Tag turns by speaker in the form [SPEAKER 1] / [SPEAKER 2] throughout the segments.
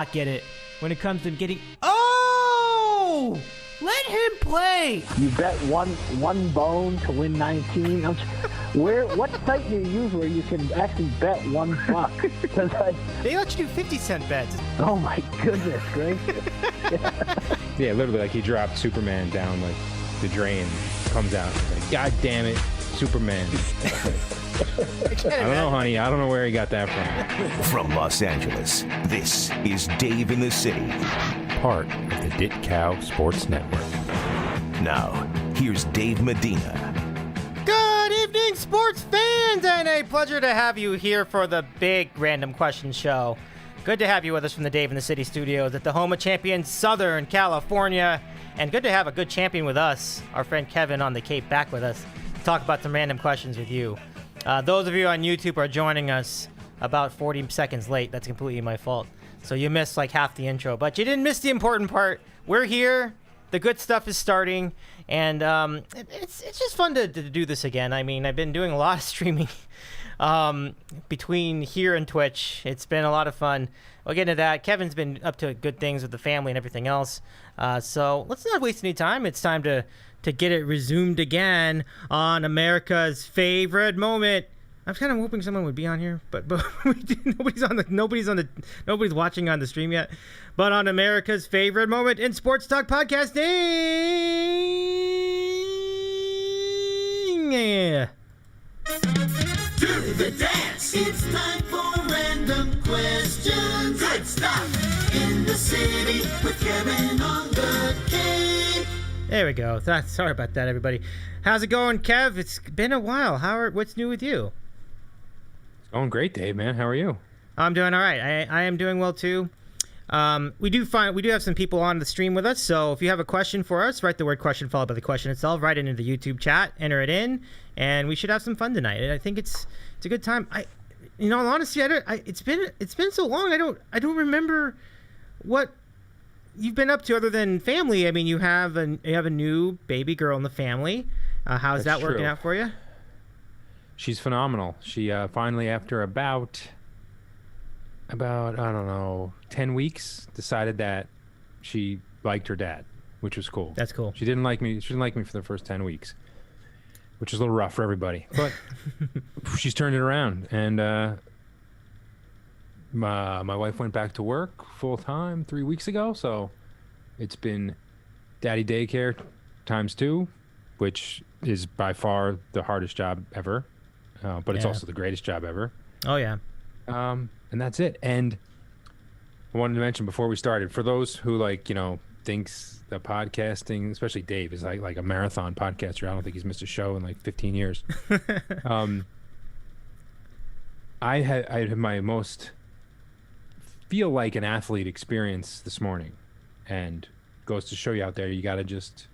[SPEAKER 1] not get it when it comes to getting. Oh, let him play.
[SPEAKER 2] You bet one bone to win 19. What site do you use where you can actually bet $1?
[SPEAKER 1] They let you do 50-cent bets.
[SPEAKER 2] Oh my goodness gracious!
[SPEAKER 3] Yeah, literally, like he dropped Superman down like the drain, comes out, like, God damn it, Superman. I don't know, honey. I don't know where he got that from.
[SPEAKER 4] From Los Angeles, this is Dave in the City.
[SPEAKER 3] Part of the Dit Cow Sports Network.
[SPEAKER 4] Now, here's Dave Medina.
[SPEAKER 1] Good evening, sports fans, and a pleasure to have you here for the big random question show. Good to have you with us from the Dave in the City studios at the home of champions, Southern California. And good to have a good champion with us, our friend Kevin on the Cape, back with us to talk about some random questions with you. Those of you on YouTube are joining us about 40 seconds late. That's completely my fault. So you missed like half the intro, but you didn't miss the important part. We're here. The good stuff is starting, and it's just fun to do this again. I mean, I've been doing a lot of streaming between here and Twitch. It's been a lot of fun. We'll get into that. Kevin's been up to good things with the family and everything else. So let's not waste any time. It's time to get it resumed again on America's favorite moment. I was kind of hoping someone would be on here, but nobody's watching on the stream yet. But on America's favorite moment in sports talk podcasting, yeah.
[SPEAKER 5] Do the dance. It's time for random questions. Good stuff. In the City with Kevin on the Cape.
[SPEAKER 1] There we go. Sorry about that, everybody. How's it going, Kev? It's been a while. What's new with you?
[SPEAKER 3] It's going great, Dave, man. How are you?
[SPEAKER 1] I'm doing all right. I am doing well too. We do have some people on the stream with us, so if you have a question for us, write the word question followed by the question itself, write it into the YouTube chat, enter it in, and we should have some fun tonight. I think it's a good time. In all honesty, it's been so long. I don't remember what you've been up to other than family. I mean, you have a new baby girl in the family. How's that working out for you?
[SPEAKER 3] She's phenomenal. She finally, after about I don't know 10 weeks, decided that she liked her dad, which was cool.
[SPEAKER 1] That's cool.
[SPEAKER 3] She didn't like me for the first 10 weeks, which is a little rough for everybody, but she's turned it around. And my wife went back to work full time 3 weeks ago, so it's been daddy daycare times 2, which is by far the hardest job ever, but it's also the greatest job ever.
[SPEAKER 1] Oh yeah.
[SPEAKER 3] And that's it. And I wanted to mention before we started, for those who thinks that podcasting, especially Dave, is like a marathon podcaster. I don't think he's missed a show in like 15 years. I had my most feel like an athlete experience this morning, and goes to show you out there, you got to just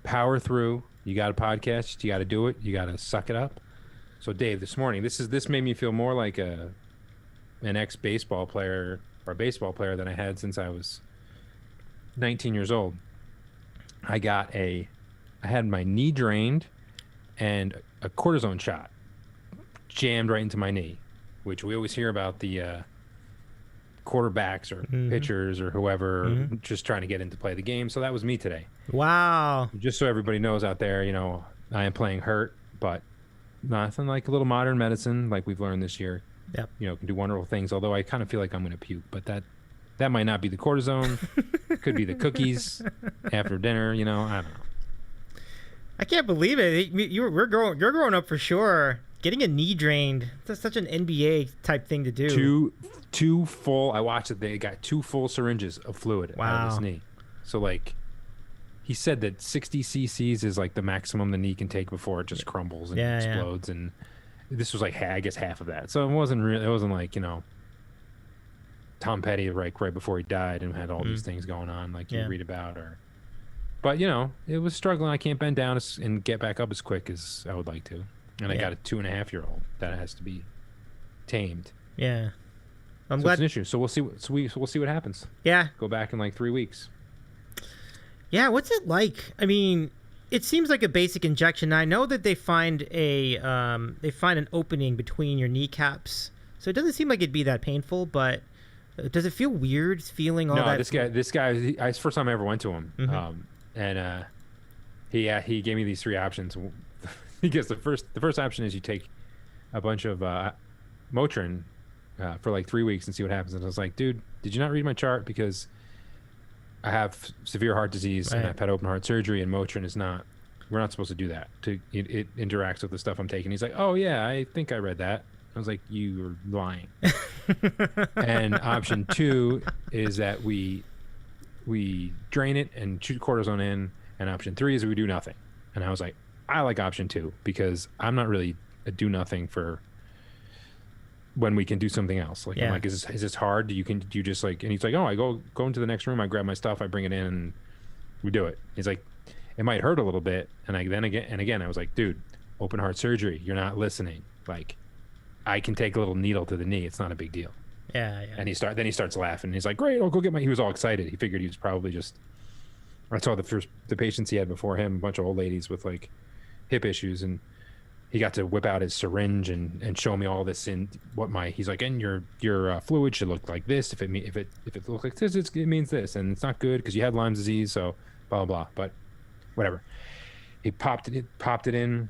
[SPEAKER 3] power through. You got a podcast, you got to do it, you got to suck it up. So Dave, this morning, this made me feel more like an ex-baseball player or a baseball player than I had since I was 19 years old. I had my knee drained and a cortisone shot jammed right into my knee, which we always hear about the quarterbacks or pitchers or whoever just trying to get in to play the game. So that was me today.
[SPEAKER 1] Wow.
[SPEAKER 3] Just so everybody knows out there, I am playing hurt, but nothing like a little modern medicine like we've learned this year.
[SPEAKER 1] Yep.
[SPEAKER 3] Can do wonderful things, although I kind of feel like I'm going to puke, but that might not be the cortisone. Could be the cookies after dinner, I don't know.
[SPEAKER 1] I can't believe it. You're growing up for sure. Getting a knee drained, that's such an NBA type thing to do. Two full, I watched it, they got 2 full syringes of fluid out of his knee. So he said that 60 cc's is like the maximum the knee can take before it just crumbles and explodes. Yeah. And this was I guess half of that. So it wasn't like, Tom Petty right before he died and had all these things going on like you read about. But it was struggling. I can't bend down and get back up as quick as I would like to. And I got a 2.5-year-old that has to be tamed. Yeah. I'm glad it's an issue. So we'll see. We'll see what happens. Yeah. Go back in like 3 weeks. Yeah. What's it like? I mean, it seems like a basic injection. I know that they find an opening between your kneecaps, so it doesn't seem like it'd be that painful. But Does it feel weird feeling all
[SPEAKER 3] No,
[SPEAKER 1] that?
[SPEAKER 3] this guy. It's the first time I ever went to him,
[SPEAKER 1] Mm-hmm.
[SPEAKER 3] and he gave me these 3 options. Because the first option is you take a bunch of Motrin for like 3 weeks and see what happens. And I was like, dude, did you not read my chart? Because I have severe heart disease and I've had open heart surgery, and Motrin is not. We're not supposed to do that. It interacts with the stuff I'm taking. He's like, oh yeah, I think I read that. I was like, you were lying. And option 2 is that we drain it and shoot cortisone in, and option 3 is we do nothing. And I was like, I like option 2 because I'm not really a do nothing for when we can do something else. Like, I'm like, is this hard? Do you just like? And he's like, oh, I go into the next room, I grab my stuff, I bring it in, and we do it. He's like, it might hurt a little bit, and again I was like, dude, open heart surgery, you're not listening. Like, I can take a little needle to the knee, it's not a big deal.
[SPEAKER 1] Yeah.
[SPEAKER 3] And he starts laughing. He's like, great, I'll go get my. He was all excited. He figured he was probably just. I saw the patients he had before him, a bunch of old ladies with like hip issues, and he got to whip out his syringe and show me all this in what he's like, and your fluid should look like this. If it looks like this, it means this, and it's not good because you had Lyme disease, so blah blah blah. But whatever. He popped it in,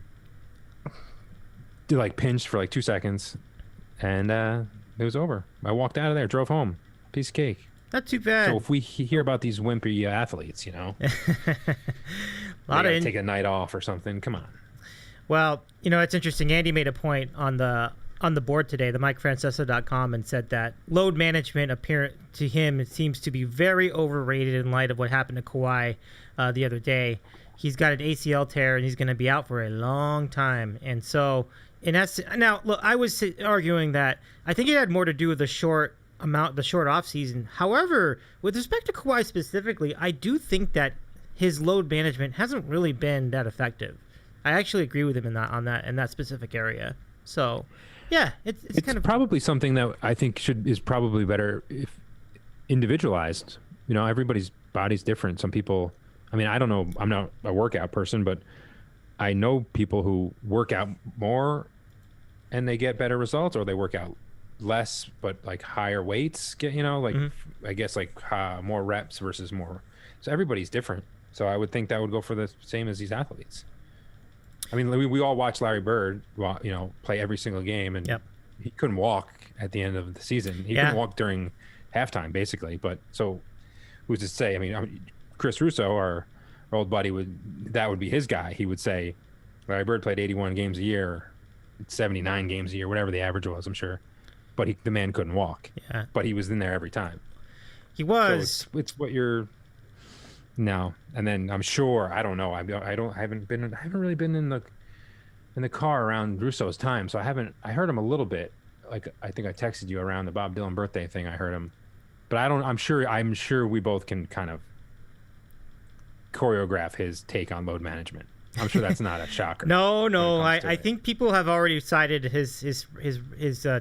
[SPEAKER 3] did like pinched for like 2 seconds, and it was over. I walked out of there, drove home, piece of cake.
[SPEAKER 1] Not too bad.
[SPEAKER 3] So if we hear about these wimpy athletes, take a night off or something. Come on.
[SPEAKER 1] Well, it's interesting. Andy made a point on the board today, the MikeFrancesa.com, and said that load management, apparent to him, it seems to be very overrated in light of what happened to Kawhi the other day. He's got an ACL tear, and he's going to be out for a long time. And so, now, look, I was arguing that I think it had more to do with the short off season. However, with respect to Kawhi specifically, I do think that his load management hasn't really been that effective. I actually agree with him in that specific area. So, yeah, it's kind of
[SPEAKER 3] probably something that I think is probably better if individualized. Everybody's body's different. Some people, I mean, I don't know, I'm not a workout person, but I know people who work out more and they get better results, or they work out less but like higher weights get, I guess like more reps versus more. So everybody's different. So I would think that would go for the same as these athletes. I mean, we all watch Larry Bird, play every single game, and he couldn't walk at the end of the season. He couldn't walk during halftime, basically. But so, who's to say? I mean, Chris Russo, our old buddy, would be his guy. He would say, Larry Bird played 81 games a year, 79 games a year, whatever the average was, I'm sure. But the man couldn't walk. Yeah. But he was in there every time.
[SPEAKER 1] He was.
[SPEAKER 3] So it's what you're. No, and then I'm sure, I don't know. I haven't really been in the car around Russo's time, so I heard him a little bit. Like, I think I texted you around the Bob Dylan birthday thing. I heard him, but I'm sure we both can kind of choreograph his take on load management. I'm sure that's not a shocker.
[SPEAKER 1] No, I think people have already cited his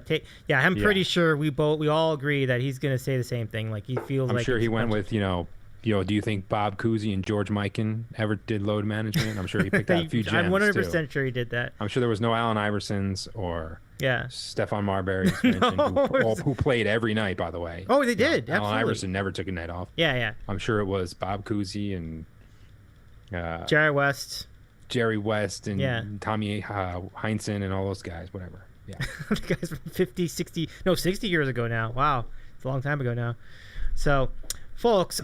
[SPEAKER 1] take. Yeah, I'm pretty sure we all agree that he's going to say the same thing. Like, he feels.
[SPEAKER 3] I'm sure he went with do you think Bob Cousy and George Mikan ever did load management? I'm sure he picked out a few gems.
[SPEAKER 1] I'm 100% sure he did that.
[SPEAKER 3] I'm sure there was no Allen Iversons or Stephon Marbury's mentioned, who played every night, by the way.
[SPEAKER 1] Oh, they did.
[SPEAKER 3] Allen Iverson never took a night off.
[SPEAKER 1] Yeah.
[SPEAKER 3] I'm sure it was Bob Cousy and
[SPEAKER 1] Jerry West
[SPEAKER 3] and Tommy Heinsohn and all those guys, whatever. Yeah.
[SPEAKER 1] The guys from 60 years ago now. Wow. It's a long time ago now. So, folks,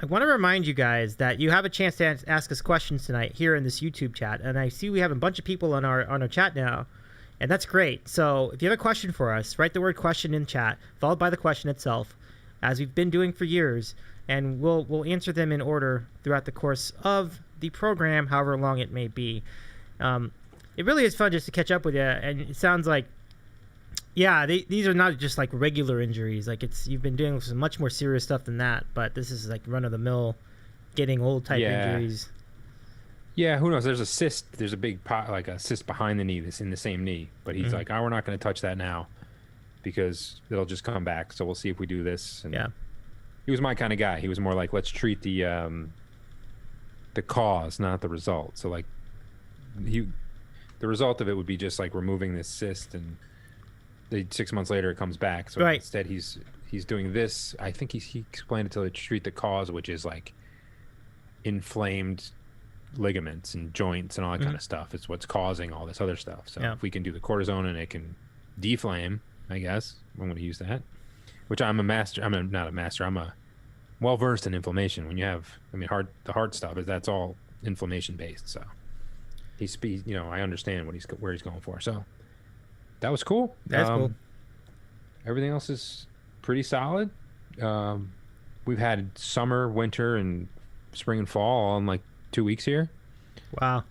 [SPEAKER 1] I want to remind you guys that you have a chance to ask us questions tonight here in this YouTube chat. And I see we have a bunch of people on our chat now, and that's great. So if you have a question for us, write the word question in chat, followed by the question itself, as we've been doing for years, and we'll answer them in order throughout the course of the program, however long it may be. It really is fun just to catch up with you, and it sounds like, these are not just like regular injuries. Like, you've been doing some much more serious stuff than that, but this is like run of the mill, getting old type injuries.
[SPEAKER 3] Yeah, who knows? There's a cyst. There's a big like a cyst behind the knee that's in the same knee. But he's like, we're not going to touch that now because it'll just come back. So we'll see if we do this. And he was my kind of guy. He was more like, let's treat the cause, not the result. So like, the result of it would be just like removing this cyst, and 6 months later it comes back. So instead he's he's doing this. I think he explained it to treat the cause, which is like inflamed ligaments and joints and all that kind of stuff. It's what's causing all this other stuff. So if we can do the cortisone and it can deflame, I guess I'm going to use that. Which I'm a master. Not a master. I'm a well versed in inflammation. When you have, the heart stuff that's all inflammation based. So I understand where he's going for. So that was cool.
[SPEAKER 1] That's cool.
[SPEAKER 3] Everything else is pretty solid. We've had summer, winter, and spring and fall all in like 2 weeks here.
[SPEAKER 1] Wow.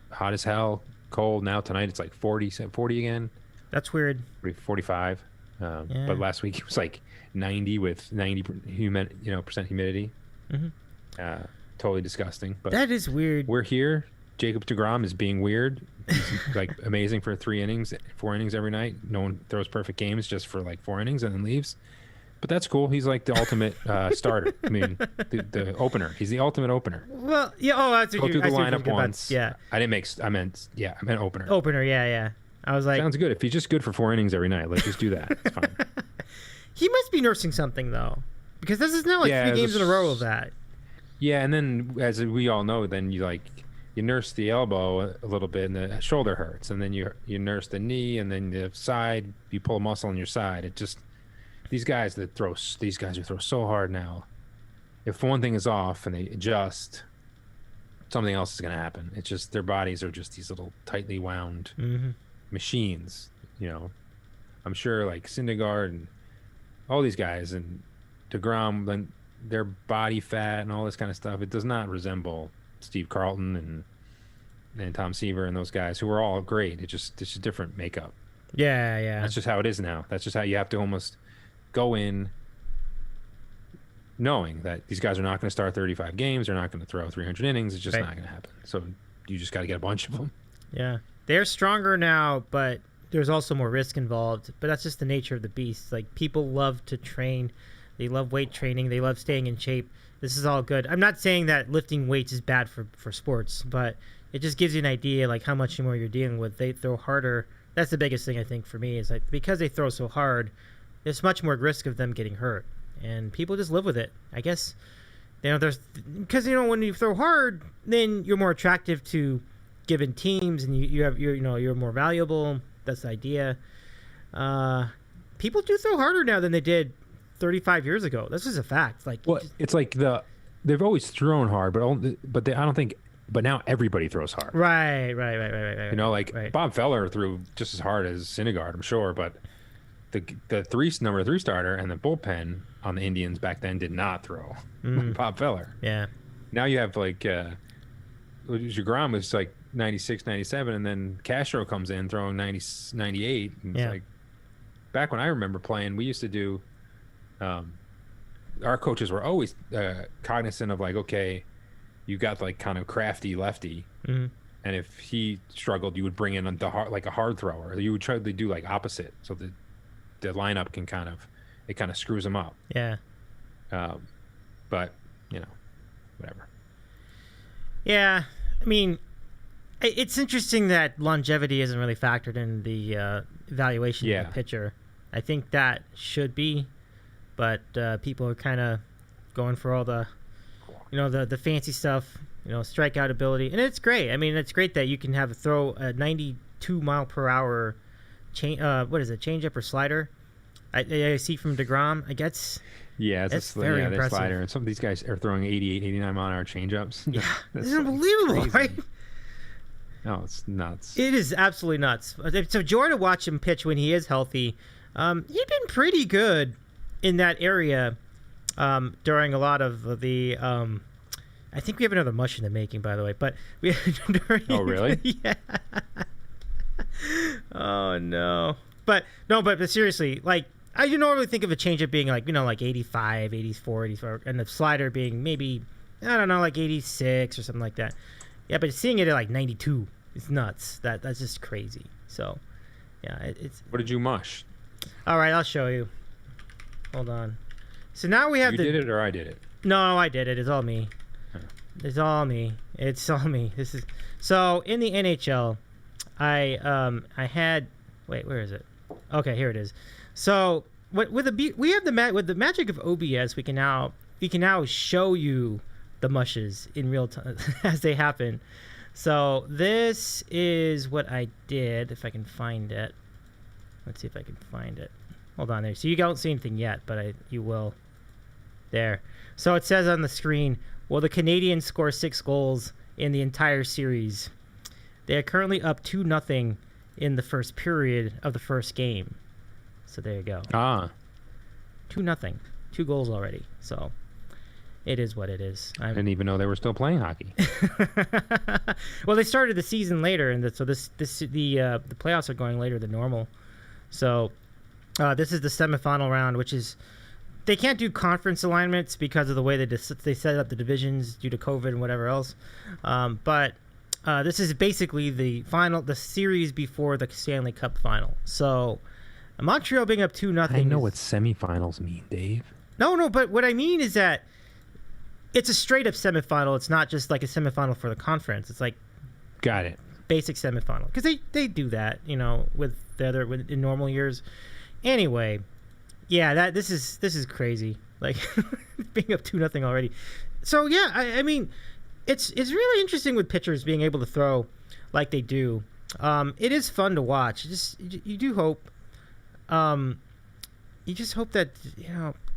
[SPEAKER 3] Hot as hell, cold. Now tonight it's like 40 again.
[SPEAKER 1] That's weird.
[SPEAKER 3] 45. But last week it was like 90 with 90% percent humidity. Totally disgusting. But
[SPEAKER 1] that is weird.
[SPEAKER 3] We're here. Jacob deGrom is being weird. He's like amazing for 4 innings every night. No one throws perfect games just for like 4 innings and then leaves. But that's cool. He's like the ultimate starter. I mean, the opener. He's the ultimate opener.
[SPEAKER 1] Well, yeah. Oh, that's what
[SPEAKER 3] go through the lineup once.
[SPEAKER 1] Yeah.
[SPEAKER 3] I meant opener.
[SPEAKER 1] Opener. Yeah. I was like,
[SPEAKER 3] sounds good. If he's just good for 4 innings every night, let's just do that. It's fine.
[SPEAKER 1] He must be nursing something though, because this is now like 3 games in a row of that.
[SPEAKER 3] Yeah, and then as we all know, then you nurse the elbow a little bit and the shoulder hurts, and then you nurse the knee, and then the side, you pull a muscle on your side. It just these guys who throw so hard now. If one thing is off and they adjust, something else is going to happen. It's just their bodies are just these little tightly wound machines. I'm sure like Syndergaard and all these guys and deGrom, then their body fat and all this kind of stuff, it does not resemble Steve Carlton and Tom Seaver and those guys who are all great. It's just a different makeup.
[SPEAKER 1] Yeah.
[SPEAKER 3] That's just how it is now. That's just how you have to almost go in knowing that these guys are not going to start 35 games. They're not going to throw 300 innings. It's just not going to happen. So you just got to get a bunch of them.
[SPEAKER 1] Yeah. They're stronger now, but there's also more risk involved. But that's just the nature of the beast. Like, people love to train. They love weight training. They love staying in shape. This is all good. I'm not saying that lifting weights is bad for sports, but it just gives you an idea like how much more you're dealing with. They throw harder. That's the biggest thing I think for me is like because they throw so hard, there's much more risk of them getting hurt, and people just live with it. I guess there's because when you throw hard, then you're more attractive to given teams, and you're more valuable. That's the idea. People do throw harder now than they did 35 years ago. This is a fact. Like,
[SPEAKER 3] well, it's like they've always thrown hard, but I don't think. But now everybody throws hard.
[SPEAKER 1] Right.
[SPEAKER 3] Bob Feller threw just as hard as Syndergaard, I'm sure, but the number 3 starter and the bullpen on the Indians back then did not throw Bob Feller.
[SPEAKER 1] Yeah.
[SPEAKER 3] Now you have like DeGrom was like 96, 97, and then Castro comes in throwing 90, 98. And it's like back when I remember playing, we used to do. Our coaches were always cognizant of like, okay, you got like kind of crafty lefty, and if he struggled, you would bring in a hard thrower. You would try to do like opposite, so the lineup can kind of screws them up.
[SPEAKER 1] Yeah.
[SPEAKER 3] But whatever.
[SPEAKER 1] Yeah, I mean, it's interesting that longevity isn't really factored in the evaluation of the pitcher. I think that should be, but people are kind of going for all the. The fancy stuff, strikeout ability, and it's great. I mean, it's great that you can throw a 92 mile per hour changeup or slider. I see from DeGrom. I guess.
[SPEAKER 3] Yeah,
[SPEAKER 1] that's very impressive.
[SPEAKER 3] Slider, and some of these guys are throwing 88, 89 mile an hour changeups.
[SPEAKER 1] Yeah, it's unbelievable, right?
[SPEAKER 3] No, it's nuts.
[SPEAKER 1] It is absolutely nuts. So joy to watch him pitch when he is healthy. He'd been pretty good in that area. During a lot of the, I think we have another mush in the making, by the way. But
[SPEAKER 3] oh, really?
[SPEAKER 1] Yeah. Oh no. But seriously, like I normally think of a changeup being like 85, 84, 85, and the slider being maybe like 86 or something like that. Yeah, but seeing it at like 92 is nuts. That's just crazy. So, yeah, it's.
[SPEAKER 3] What did you mush?
[SPEAKER 1] All right, I'll show you. Hold on. So now we have
[SPEAKER 3] You did it or I did it?
[SPEAKER 1] No, I did it. It's all me.
[SPEAKER 3] Huh.
[SPEAKER 1] It's all me. This is so in the NHL. I had wait, where is it? Okay, here it is. So with the magic of OBS, we can now show you the mushes in real time as they happen. So this is what I did. If I can find it, let's see if I can find it. Hold on there. So you don't see anything yet, but you will. There. So it says on the screen, will the Canadians score 6 goals in the entire series? They are currently up 2-0 in the first period of the first game. So there you go. 2-0. 2 goals already. So it is what it is.
[SPEAKER 3] I didn't even know they were still playing hockey.
[SPEAKER 1] Well, they started the season later, and so the playoffs are going later than normal. So this is the semifinal round, which is they can't do conference alignments because of the way they set up the divisions due to COVID and whatever else. But this is basically the series before the Stanley Cup final. So Montreal being up 2-0.
[SPEAKER 3] I know what semifinals mean, Dave.
[SPEAKER 1] No, but what I mean is that it's a straight up semifinal. It's not just like a semifinal for the conference. It's like
[SPEAKER 3] got it.
[SPEAKER 1] Basic semifinal because they do that, with in normal years. Anyway, yeah, this is crazy. Like being up 2-0 already. So yeah, I mean, it's really interesting with pitchers being able to throw like they do. It is fun to watch. You do hope. You just hope that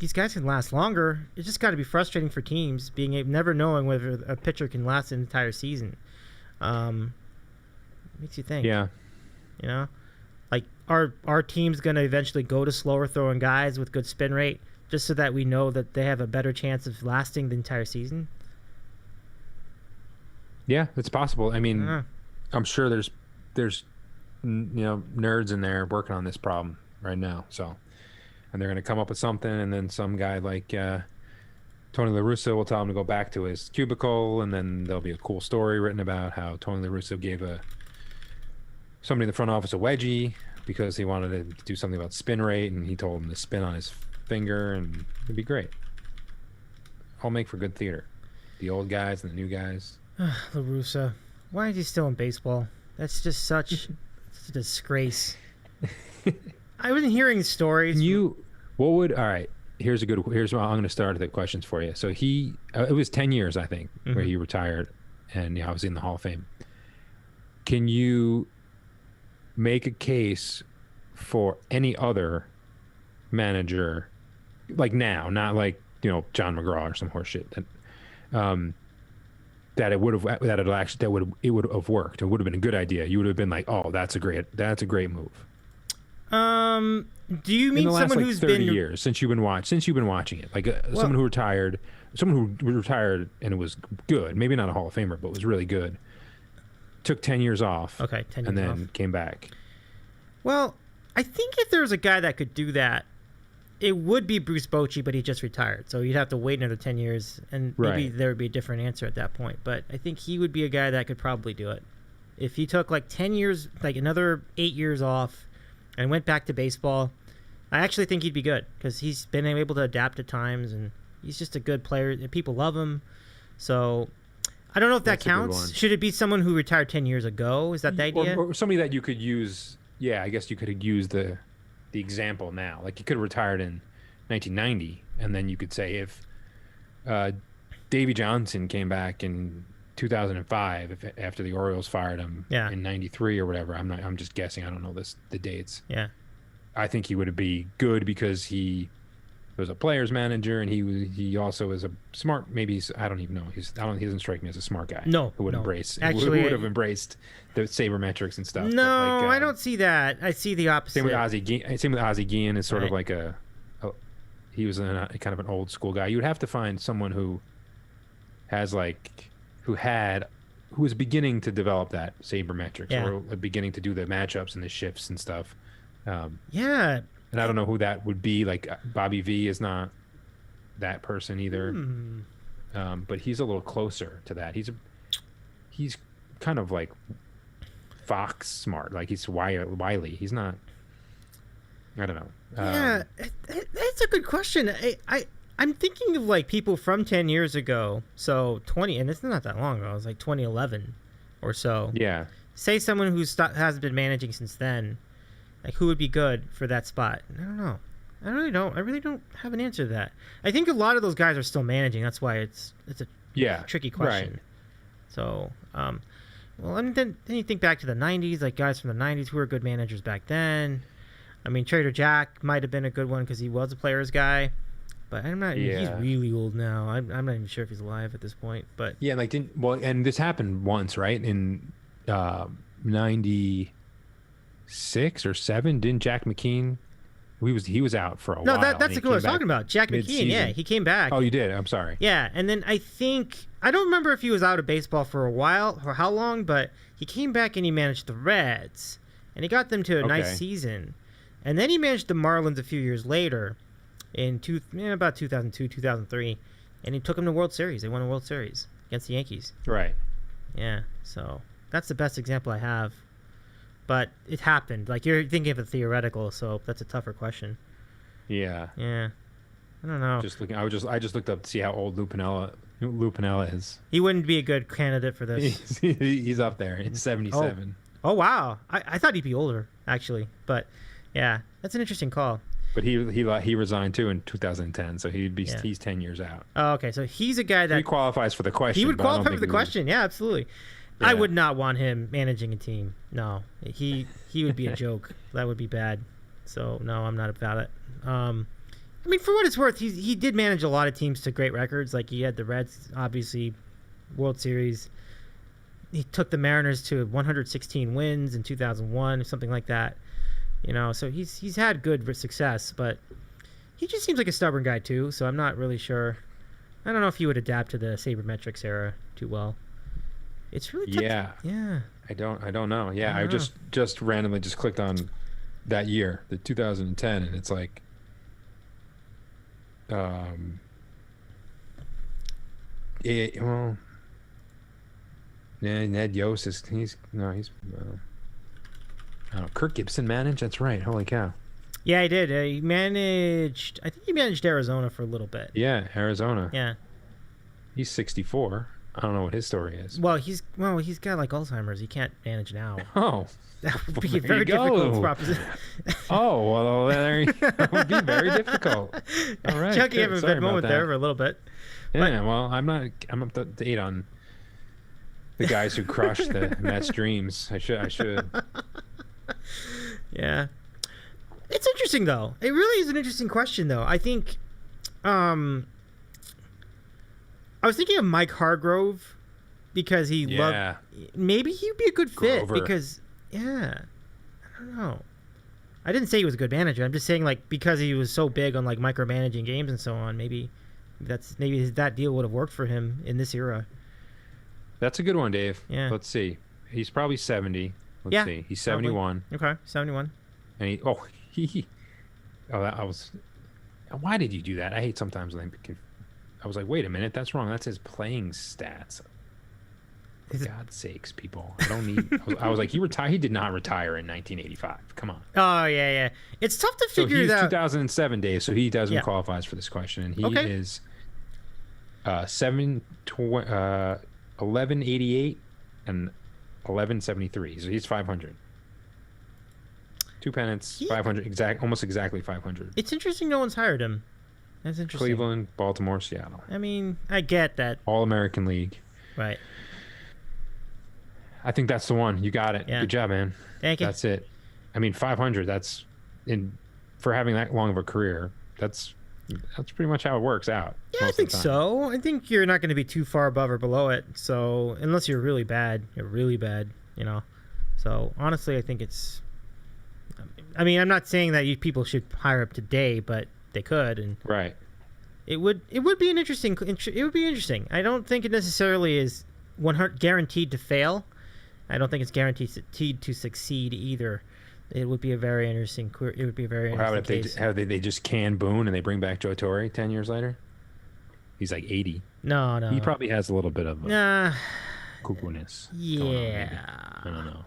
[SPEAKER 1] these guys can last longer. It's just got to be frustrating for teams never knowing whether a pitcher can last an entire season. Makes you think.
[SPEAKER 3] Yeah.
[SPEAKER 1] Like our team's gonna eventually go to slower throwing guys with good spin rate, just so that we know that they have a better chance of lasting the entire season.
[SPEAKER 3] Yeah, it's possible. I mean, I'm sure there's nerds in there working on this problem right now. So, and they're gonna come up with something, and then some guy like Tony La Russa will tell him to go back to his cubicle, and then there'll be a cool story written about how Tony La Russa gave somebody in the front office a wedgie because he wanted to do something about spin rate, and he told him to spin on his finger, and it'd be great. All make for good theater. The old guys and the new guys.
[SPEAKER 1] La Russa. Why is he still in baseball? That's just such a disgrace. I wasn't hearing stories.
[SPEAKER 3] All right. Here's what I'm going to start the questions for you. So it was 10 years, I think, where he retired, and I was in the Hall of Fame. Can you make a case for any other manager, like now, not like John McGraw or some horse shit, that it would have worked? It would have been a good idea. You would have been like, oh, that's a great move.
[SPEAKER 1] Do you mean
[SPEAKER 3] in the last,
[SPEAKER 1] someone
[SPEAKER 3] like,
[SPEAKER 1] who's
[SPEAKER 3] 30
[SPEAKER 1] been
[SPEAKER 3] years since you've been watching it, like someone who retired and it was good, maybe not a Hall of Famer, but was really good, took 10 years off,
[SPEAKER 1] 10 years
[SPEAKER 3] and then
[SPEAKER 1] off.
[SPEAKER 3] came back?
[SPEAKER 1] Well, I think if there was a guy that could do that, it would be Bruce Bochy, but he just retired, so you'd have to wait another 10 years, and maybe there would be a different answer at that point. But I think he would be a guy that could probably do it if he took like 10 years, like another 8 years off, and went back to baseball. I actually think he'd be good because he's been able to adapt at times, and he's just a good player. People love him. So I don't know if that counts. Should it be someone who retired 10 years ago? Is that the idea?
[SPEAKER 3] Or somebody that you could use. Yeah, I guess you could use the example now. Like, you could have retired in 1990, and then you could say if Davey Johnson came back in 2005 after the Orioles fired him in 93 or whatever. I'm just guessing. I don't know the dates.
[SPEAKER 1] Yeah.
[SPEAKER 3] I think he would be good because he was a player's manager, and he also is a smart. Maybe I don't even know. He doesn't strike me as a smart guy.
[SPEAKER 1] No,
[SPEAKER 3] who would
[SPEAKER 1] no.
[SPEAKER 3] embrace.
[SPEAKER 1] Actually,
[SPEAKER 3] who would have embraced the sabermetrics and stuff.
[SPEAKER 1] No,
[SPEAKER 3] but
[SPEAKER 1] I don't see that. I see the opposite.
[SPEAKER 3] Same with Ozzie Guillen is sort of like he was a kind of an old school guy. You would have to find someone who was beginning to develop that sabermetrics, or beginning to do the matchups and the shifts and stuff.
[SPEAKER 1] Yeah.
[SPEAKER 3] And I don't know who that would be. Like, Bobby V is not that person either. But he's a little closer to that. He's kind of like Fox smart. Like, he's wily. He's not. I don't know.
[SPEAKER 1] Yeah, that's a good question. I'm thinking of like people from 10 years ago. So 20, and it's not that long ago. It was like 2011 or so.
[SPEAKER 3] Yeah.
[SPEAKER 1] Say someone who hasn't been managing since then. Like, who would be good for that spot? I don't know. I really don't have an answer to that. I think a lot of those guys are still managing. That's why it's a tricky question.
[SPEAKER 3] Right.
[SPEAKER 1] So, well, I mean, then you think back to the 90s, like guys from the 90s who were good managers back then. I mean, Trader Jack might have been a good one because he was a player's guy. But I'm not.
[SPEAKER 3] Yeah.
[SPEAKER 1] He's really old now. I'm not even sure if he's alive at this point. But
[SPEAKER 3] Yeah, like and this happened once, right? In 96 or 7, didn't Jack McKean? He was out for a while.
[SPEAKER 1] No, that's
[SPEAKER 3] and
[SPEAKER 1] what I was talking about. Jack McKean.
[SPEAKER 3] mid-season.
[SPEAKER 1] Yeah, he came back.
[SPEAKER 3] Oh, you did. I'm sorry.
[SPEAKER 1] Yeah, and then I don't remember if he was out of baseball for a while or how long, but he came back and he managed the Reds, and he got them to a nice season, and then he managed the Marlins a few years later, in about 2002, 2003, and he took them to World Series. They won a World Series against the Yankees.
[SPEAKER 3] Right.
[SPEAKER 1] Yeah, so that's the best example I have. But it happened. Like, you're thinking of a theoretical, so that's a tougher question.
[SPEAKER 3] Yeah.
[SPEAKER 1] Yeah. I don't know.
[SPEAKER 3] I just looked up to see how old Lou Piniella is.
[SPEAKER 1] He wouldn't be a good candidate for this.
[SPEAKER 3] He's up there. It's 77.
[SPEAKER 1] Oh wow. I thought he'd be older, actually. But yeah, that's an interesting call.
[SPEAKER 3] But he resigned too in 2010, so he's 10 years out.
[SPEAKER 1] Oh, okay. So he's a guy that
[SPEAKER 3] He qualifies for the question.
[SPEAKER 1] he would
[SPEAKER 3] but I don't
[SPEAKER 1] qualify
[SPEAKER 3] think
[SPEAKER 1] for the
[SPEAKER 3] we would-
[SPEAKER 1] question. Yeah, absolutely.
[SPEAKER 3] Yeah.
[SPEAKER 1] I would not want him managing a team. No, he would be a joke. That would be bad. So no, I'm not about it. I mean, for what it's worth, he did manage a lot of teams to great records. Like, he had the Reds, obviously, World Series. He took the Mariners to 116 wins in 2001, or something like that. You know, so he's had good success, but he just seems like a stubborn guy too. So I'm not really sure. I don't know if he would adapt to the sabermetrics era too well. It's really tough. Yeah.
[SPEAKER 3] I don't know. Yeah,
[SPEAKER 1] I
[SPEAKER 3] I
[SPEAKER 1] don't
[SPEAKER 3] just randomly just clicked on that year, the 2010, and it's like Ned Yost is I don't know, Kirk Gibson managed. That's right. Holy cow.
[SPEAKER 1] Yeah, he did. He managed. I think he managed Arizona for a little bit.
[SPEAKER 3] Yeah, Arizona.
[SPEAKER 1] Yeah.
[SPEAKER 3] He's 64. I don't know what his story is.
[SPEAKER 1] Well, he's got like Alzheimer's. He can't manage now.
[SPEAKER 3] Oh.
[SPEAKER 1] That would be
[SPEAKER 3] There
[SPEAKER 1] a very
[SPEAKER 3] you go.
[SPEAKER 1] difficult proposition.
[SPEAKER 3] Oh, well, that would be very difficult. All right.
[SPEAKER 1] Junkie
[SPEAKER 3] good.
[SPEAKER 1] having a
[SPEAKER 3] Sorry
[SPEAKER 1] good
[SPEAKER 3] about
[SPEAKER 1] moment
[SPEAKER 3] that.
[SPEAKER 1] there for a little bit.
[SPEAKER 3] Yeah, well, I'm up to date on the guys who crushed the Mets' dreams. I should.
[SPEAKER 1] Yeah. It's interesting, though. It really is an interesting question, though. I think, I was thinking of Mike Hargrove because he loved. Maybe he'd be a good fit
[SPEAKER 3] Grover.
[SPEAKER 1] because, yeah, I don't know. I didn't say he was a good manager. I'm just saying, like, because he was so big on like micromanaging games and so on. Maybe that deal would have worked for him in this era.
[SPEAKER 3] That's a good one, Dave.
[SPEAKER 1] Yeah.
[SPEAKER 3] Let's see. He's probably 70. Let's see. He's 71.
[SPEAKER 1] Okay, 71.
[SPEAKER 3] And why did you do that? I hate sometimes when I was like, wait a minute, that's wrong. That's his playing stats. For God's sakes, people. I don't need. I was like, he retired. He did not retire in 1985. Come on.
[SPEAKER 1] Oh yeah. It's tough to
[SPEAKER 3] So
[SPEAKER 1] figure
[SPEAKER 3] he's
[SPEAKER 1] it out.
[SPEAKER 3] 2007, Dave. So he doesn't
[SPEAKER 1] Yeah.
[SPEAKER 3] qualifies for this question, and he
[SPEAKER 1] Okay.
[SPEAKER 3] is 1188 and 1173. So he's 500. 2 pennants, 500, almost exactly 500.
[SPEAKER 1] It's interesting no one's hired him. That's interesting.
[SPEAKER 3] Cleveland, Baltimore, Seattle.
[SPEAKER 1] I mean, I get that.
[SPEAKER 3] All-American League.
[SPEAKER 1] Right.
[SPEAKER 3] I think that's the one. You got it.
[SPEAKER 1] Yeah.
[SPEAKER 3] Good job, man.
[SPEAKER 1] Thank you.
[SPEAKER 3] That's it. I mean, 500. For having that long of a career. That's pretty much how it works out.
[SPEAKER 1] Yeah, I
[SPEAKER 3] most of
[SPEAKER 1] think
[SPEAKER 3] the time.
[SPEAKER 1] so. I think you're not going to be too far above or below it. So, unless you're really bad, you know. So, honestly, I think it's. I mean, I'm not saying that people should hire up today, but they could, and
[SPEAKER 3] Right.
[SPEAKER 1] it would be an interesting. It would be interesting. I don't think it necessarily is 100 guaranteed to fail. I don't think it's guaranteed to succeed either. It would be a very interesting. It would be a very
[SPEAKER 3] Or how
[SPEAKER 1] interesting
[SPEAKER 3] about
[SPEAKER 1] case.
[SPEAKER 3] they just can Boone and they bring back Joe Torre 10 years later? He's like 80.
[SPEAKER 1] No.
[SPEAKER 3] He probably has a little bit of
[SPEAKER 1] Nah.
[SPEAKER 3] cuckoo-ness.
[SPEAKER 1] Yeah.
[SPEAKER 3] I don't know.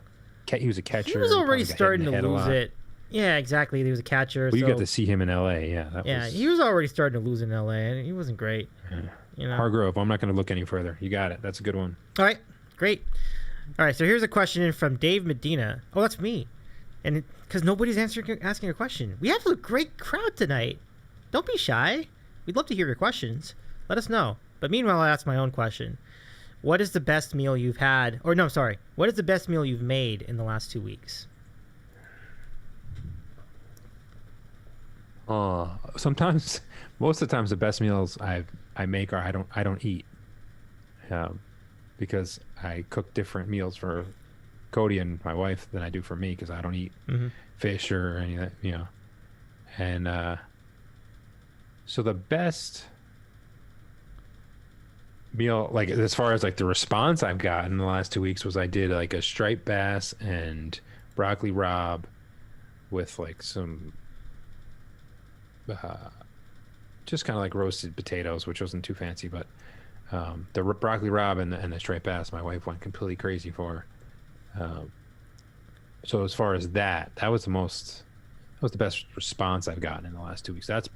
[SPEAKER 3] He was a catcher.
[SPEAKER 1] He was already
[SPEAKER 3] probably got hit in
[SPEAKER 1] starting
[SPEAKER 3] the
[SPEAKER 1] to
[SPEAKER 3] head a
[SPEAKER 1] lose
[SPEAKER 3] lot.
[SPEAKER 1] it. Yeah, exactly. He was a catcher.
[SPEAKER 3] Well, you
[SPEAKER 1] so,
[SPEAKER 3] got to see him in L.A. Yeah,
[SPEAKER 1] he was already starting to lose in L.A. and he wasn't great.
[SPEAKER 3] Yeah.
[SPEAKER 1] You know.
[SPEAKER 3] Hargrove. I'm not going to look any further. You got it. That's a good one.
[SPEAKER 1] All right, great. All right, so here's a question in from Dave Medina. Oh, that's me. And because nobody's asking a question. We have a great crowd tonight. Don't be shy. We'd love to hear your questions. Let us know. But meanwhile, I'll ask my own question. What is the best meal you've had? Or no, sorry. What is the best meal you've made in the last 2 weeks?
[SPEAKER 3] Sometimes, most of the times, the best meals I make are I don't eat, because I cook different meals for Cody and my wife than I do for me because I don't eat fish or any of that, you know. And so the best meal, like as far as like the response I've gotten in the last 2 weeks, was I did like a striped bass and broccoli rabe with like some just kind of like roasted potatoes, which wasn't too fancy, but the broccoli rabe and the striped bass my wife went completely crazy for. So as far as that was the best response I've gotten in the last 2 weeks. That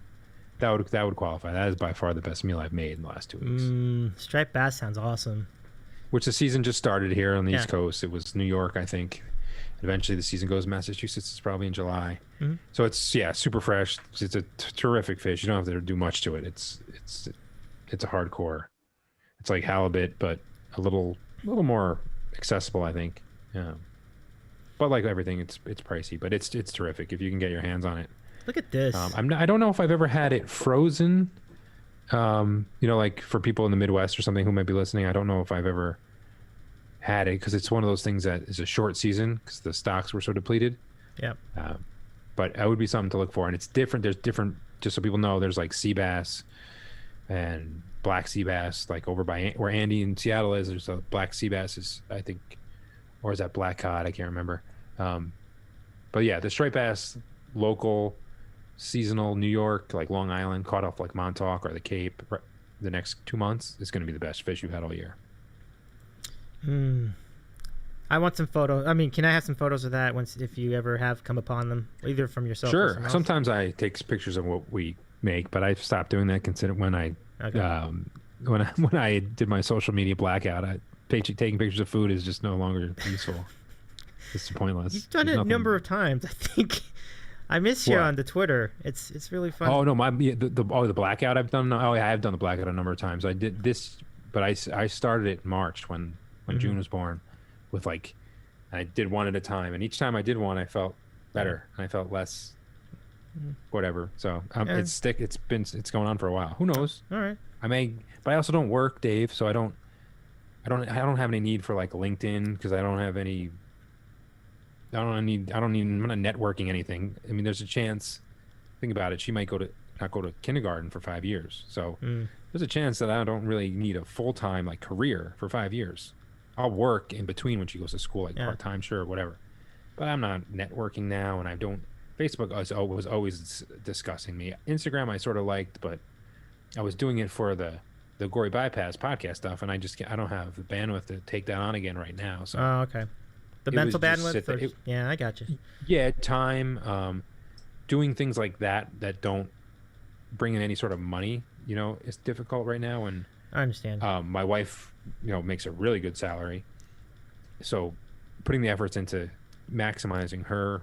[SPEAKER 3] would qualify. That is by far the best meal I've made in the last 2 weeks.
[SPEAKER 1] Striped bass sounds awesome.
[SPEAKER 3] Which the season just started here on the East Coast. It was New York, I think. Eventually the season goes to Massachusetts. It's probably in July. So it's super fresh. It's a terrific fish. You don't have to do much to it. It's a hardcore. It's like halibut, but a little more accessible, I think. Yeah. But like everything, it's pricey, but it's terrific if you can get your hands on it.
[SPEAKER 1] Look at this.
[SPEAKER 3] I don't know if I've ever had it frozen. Like for people in the Midwest or something who might be listening, I don't know if I've ever had it because it's one of those things that is a short season because the stocks were so depleted.
[SPEAKER 1] Yeah.
[SPEAKER 3] But that would be something to look for, and it's different. There's different, just so people know. There's like sea bass and black sea bass, like over by where Andy in Seattle is. There's a black sea bass, is I think, or is that black cod? I can't remember. But yeah, the striped bass, local, seasonal, New York, like Long Island, caught off like Montauk or the Cape. The next 2 months is going to be the best fish you've had all year.
[SPEAKER 1] I want some photos. I mean, can I have some photos of that if you ever have come upon them, either from yourself or someone else?
[SPEAKER 3] Sometimes I take pictures of what we make, but I've stopped doing that. Consider when I did my social media blackout, taking pictures of food is just no longer useful. It's pointless.
[SPEAKER 1] You've done it a number of times, I think. I miss you on the Twitter. It's really fun.
[SPEAKER 3] Oh no, the blackout I've done. Oh yeah, I have done the blackout a number of times. I did this, but I started it in March when June was born, with like, I did one at a time, and each time I did one, I felt better and I felt less whatever. So it's going on for a while. Who knows?
[SPEAKER 1] All right.
[SPEAKER 3] I may, but I also don't work, Dave, so I don't have any need for like LinkedIn because I don't have any. I'm not networking anything. I mean, there's a chance. Think about it. She might not go to kindergarten for 5 years. So there's a chance that I don't really need a full-time like career for 5 years. I'll work in between when she goes to school, like part-time, sure, whatever. But I'm not networking now, and I don't. Facebook was always discussing me. Instagram I sort of liked, but I was doing it for the Gory Bypass podcast stuff, and I don't have the bandwidth to take that on again right now. So.
[SPEAKER 1] Oh, okay. The mental bandwidth? Yeah, I got you.
[SPEAKER 3] Yeah, time, doing things like that don't bring in any sort of money, is difficult right now. And
[SPEAKER 1] I understand.
[SPEAKER 3] My wife, makes a really good salary. So putting the efforts into maximizing her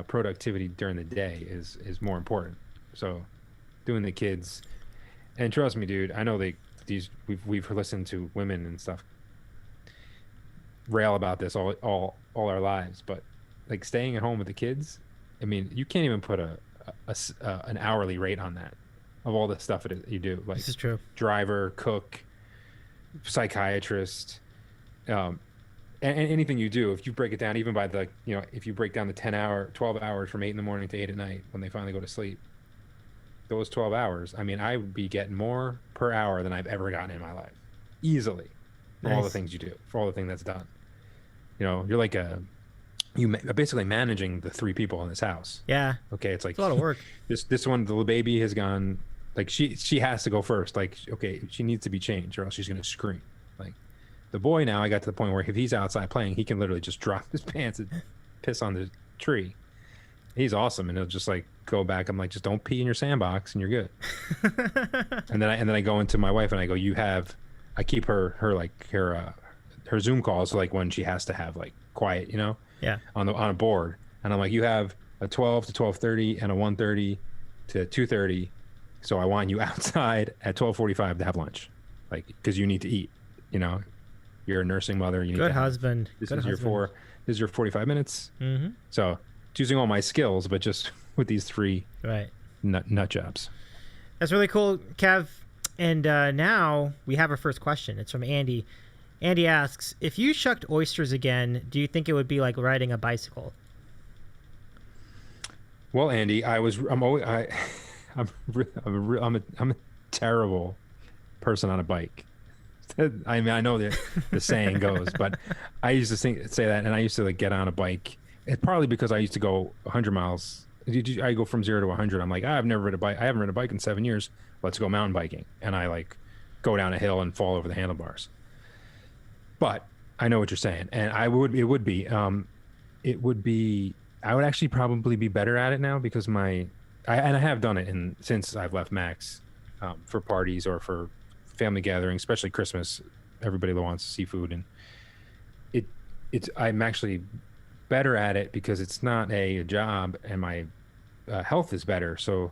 [SPEAKER 3] productivity during the day is more important. So doing the kids, and trust me, dude, I know we've listened to women and stuff rail about this all our lives, but like staying at home with the kids, I mean, you can't even put an hourly rate on that of all the stuff you do. Like,
[SPEAKER 1] this is true.
[SPEAKER 3] Driver, cook, psychiatrist, and anything you do, if you break it down, even by if you break down the 12 hours from 8 in the morning to 8 at night when they finally go to sleep, those 12 hours, I mean, I would be getting more per hour than I've ever gotten in my life, easily. For all the things you do, for all the things that's done. You're like basically managing the 3 people in this house.
[SPEAKER 1] Yeah.
[SPEAKER 3] Okay, it's like
[SPEAKER 1] a lot of work.
[SPEAKER 3] This one, the little baby has gone, like she has to go first. Like, okay, she needs to be changed or else she's gonna scream. Like, the boy now, I got to the point where if he's outside playing, he can literally just drop his pants and piss on the tree. He's awesome, and he'll just like go back. I'm like, just don't pee in your sandbox, and you're good. and then I go into my wife and I go, I keep her Zoom calls, like when she has to have like quiet,
[SPEAKER 1] Yeah.
[SPEAKER 3] on a board, and I'm like, you have a 12 to 12:30 and a 1:30 to 2:30, so I want you outside at 12:45 to have lunch, like because you need to eat. You know, you're a nursing mother. You need
[SPEAKER 1] Good
[SPEAKER 3] to have-
[SPEAKER 1] husband.
[SPEAKER 3] This
[SPEAKER 1] Good
[SPEAKER 3] is
[SPEAKER 1] husband.
[SPEAKER 3] This is your 45 minutes.
[SPEAKER 1] Mm-hmm.
[SPEAKER 3] So it's using all my skills, but just with these 3
[SPEAKER 1] Right.
[SPEAKER 3] nut jobs.
[SPEAKER 1] That's really cool, Kev. And now we have our first question. It's from Andy. Andy asks, if you shucked oysters again, do you think it would be like riding a bicycle?
[SPEAKER 3] Well, Andy, I'm a terrible person on a bike. I mean, I know that the saying goes, but I used to say that, and I used to like get on a bike. It's probably because I used to go 100 miles. I go from 0 to 100. I'm like, I've never ridden a bike. I haven't ridden a bike in 7 years. Let's go mountain biking. And I like go down a hill and fall over the handlebars. But I know what you're saying, and I would actually probably be better at it now because I have done it since I've left Max, for parties or for family gatherings, especially Christmas. Everybody wants seafood, and I'm actually better at it because it's not a job, and my health is better. So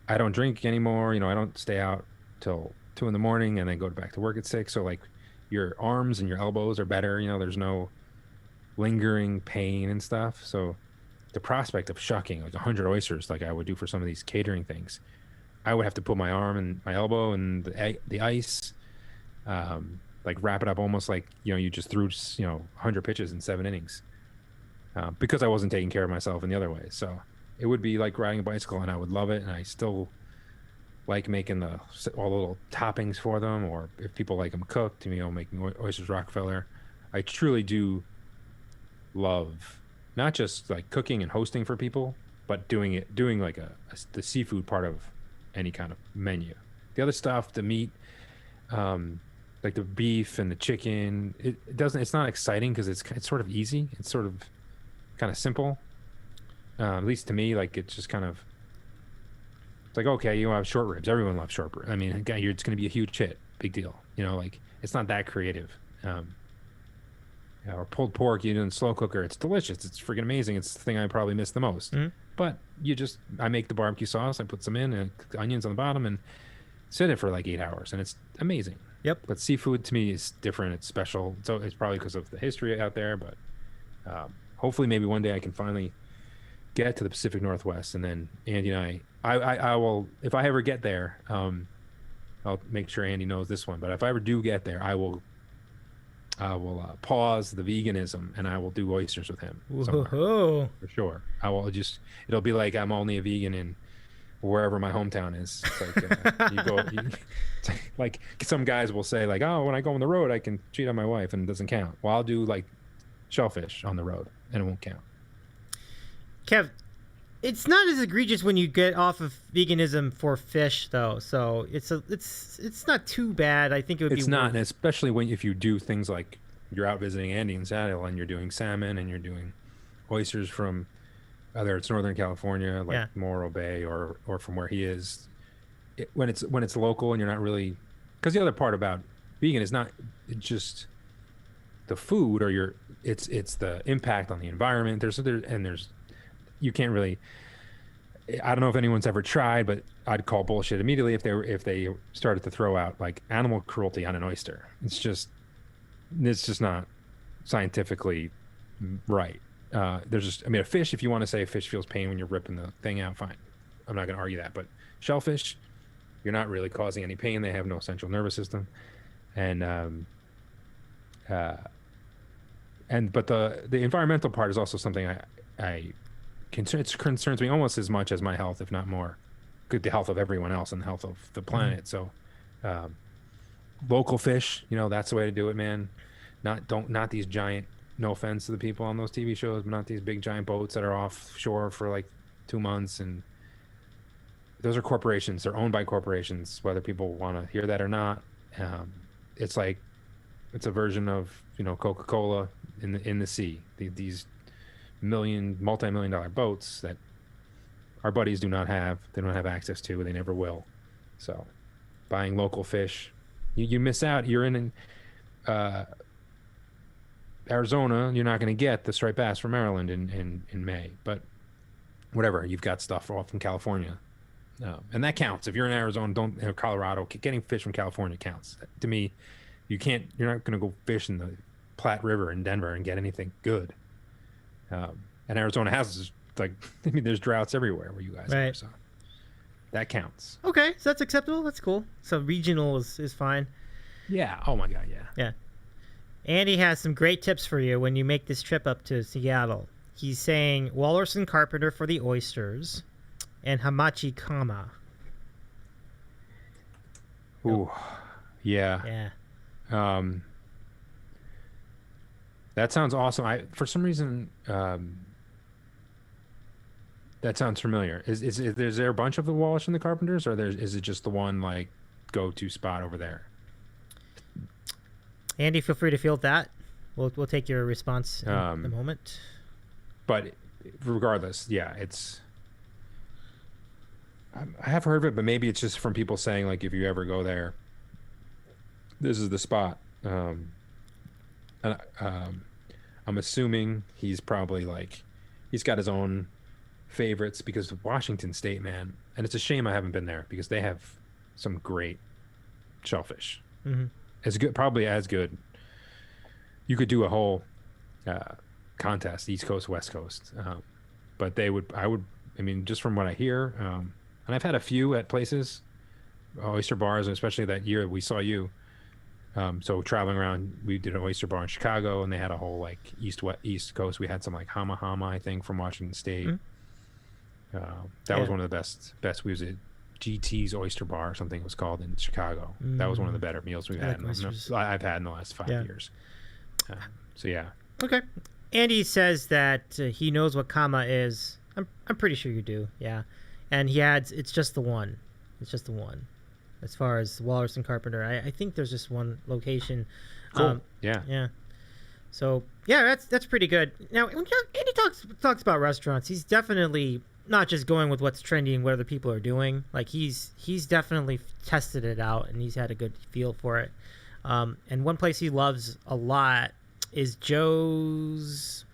[SPEAKER 3] I don't drink anymore. You know, I don't stay out till 2 a.m. and then go back to work at 6. So like your arms and your elbows are better. You know, there's no lingering pain and stuff. So the prospect of shucking like 100 oysters, like I would do for some of these catering things, I would have to put my arm and my elbow and the ice, like wrap it up almost like, you know, you just threw, 100 pitches in 7 innings, because I wasn't taking care of myself in the other way. So it would be like riding a bicycle, and I would love it. And I still like making all the little toppings for them, or if people like them cooked, making oysters Rockefeller. I truly do love not just like cooking and hosting for people, but doing like the seafood part of any kind of menu. The other stuff, the meat, like the beef and the chicken, it's not exciting because it's sort of easy. It's sort of kind of simple, at least to me. Like it's just kind of, it's like, okay, you have short ribs. Everyone loves short ribs. I mean, it's going to be a huge hit. Big deal. Like it's not that creative. Or pulled pork, you do in slow cooker. It's delicious. It's freaking amazing. It's the thing I probably miss the most.
[SPEAKER 1] Mm-hmm.
[SPEAKER 3] But I make the barbecue sauce. I put some in and onions on the bottom and sit it for like 8 hours, and it's amazing.
[SPEAKER 1] Yep.
[SPEAKER 3] But seafood to me is different. It's special. So it's probably because of the history out there. But hopefully, maybe one day I can finally get to the Pacific Northwest, and then Andy and I will. If I ever get there, I'll make sure Andy knows this one. But if I ever do get there, I will pause the veganism, and I will do oysters with him somewhere, for sure. It'll be like I'm only a vegan in wherever my hometown is. It's like like some guys will say like, oh, when I go on the road, I can cheat on my wife and it doesn't count. Well, I'll do like shellfish on the road and it won't count.
[SPEAKER 1] Kev, it's not as egregious when you get off of veganism for fish, though. So it's not too bad. I think it would be.
[SPEAKER 3] It's not, and especially if you do things like you're out visiting Andy in Saddle and you're doing salmon and you're doing oysters from whether it's Northern California, like Morro Bay, or from where he is. When it's local and you're not really, because the other part about vegan is not just the food or it's the impact on the environment. There's you can't really. I don't know if anyone's ever tried, but I'd call bullshit immediately if they started to throw out like animal cruelty on an oyster. It's just not scientifically right. A fish, if you want to say a fish feels pain when you're ripping the thing out, fine. I'm not going to argue that. But shellfish, you're not really causing any pain. They have no central nervous system, but the environmental part is also something it concerns me almost as much as my health, if not more. The health of everyone else and the health of the planet. So, local fish, that's the way to do it, man. Not these giant. No offense to the people on those TV shows, but not these big giant boats that are offshore for like 2 months. And those are corporations. They're owned by corporations, whether people want to hear that or not. It's like it's a version of Coca-Cola in the sea. These multi-million-dollar boats that our buddies do not have. They don't have access to. They never will. So, buying local fish, you miss out. You're in. Arizona, you're not going to get the striped bass from Maryland in May, but whatever, you've got stuff all from California. And that counts. If you're in Arizona, Colorado, getting fish from California counts. To me, you're not going to go fish in the Platte River in Denver and get anything good. And Arizona has, like, I mean, there's droughts everywhere where you guys are, so that counts.
[SPEAKER 1] Okay, so that's acceptable. That's cool. So regional is fine.
[SPEAKER 3] Yeah. Oh my God. Yeah.
[SPEAKER 1] Yeah. Andy has some great tips for you when you make this trip up to Seattle. He's saying Walrus and Carpenter for the oysters and Hamachi Kama.
[SPEAKER 3] Ooh. Yeah.
[SPEAKER 1] Yeah.
[SPEAKER 3] That sounds awesome. For some reason, that sounds familiar. Is there a bunch of the Walrus and the Carpenters, or is it just the one like go-to spot over there?
[SPEAKER 1] Andy, feel free to field that. We'll take your response in a moment.
[SPEAKER 3] But regardless, yeah, I have heard of it, but maybe it's just from people saying, like, if you ever go there, this is the spot. I'm assuming he's probably like, he's got his own favorites, because Washington State, man, and it's a shame I haven't been there, because they have some great shellfish.
[SPEAKER 1] Mm-hmm.
[SPEAKER 3] As good, probably as good. You could do a whole contest, East Coast, West Coast, but I mean, just from what I hear, and I've had a few at places, oyster bars, and especially that year we saw you. So traveling around, we did an oyster bar in Chicago, and they had a whole like East Coast. We had some like Hama Hama, I think, from Washington State.
[SPEAKER 1] Mm-hmm.
[SPEAKER 3] That was one of the best. We was at GT's Oyster Bar or something it was called in Chicago. That was one of the better meals we've had. I've had in the last 5 years. So yeah.
[SPEAKER 1] Okay. Andy says that he knows what Kama is. I'm pretty sure you do. Yeah. And he adds, it's just the one. It's just the one. As far as Walrus and Carpenter, I think there's just one location.
[SPEAKER 3] Cool. Yeah.
[SPEAKER 1] Yeah. So yeah, that's pretty good. Now, when Andy talks about restaurants, he's definitely not just going with what's trendy and what other people are doing. Like he's definitely tested it out, and he's had a good feel for it. And one place he loves a lot is Joe's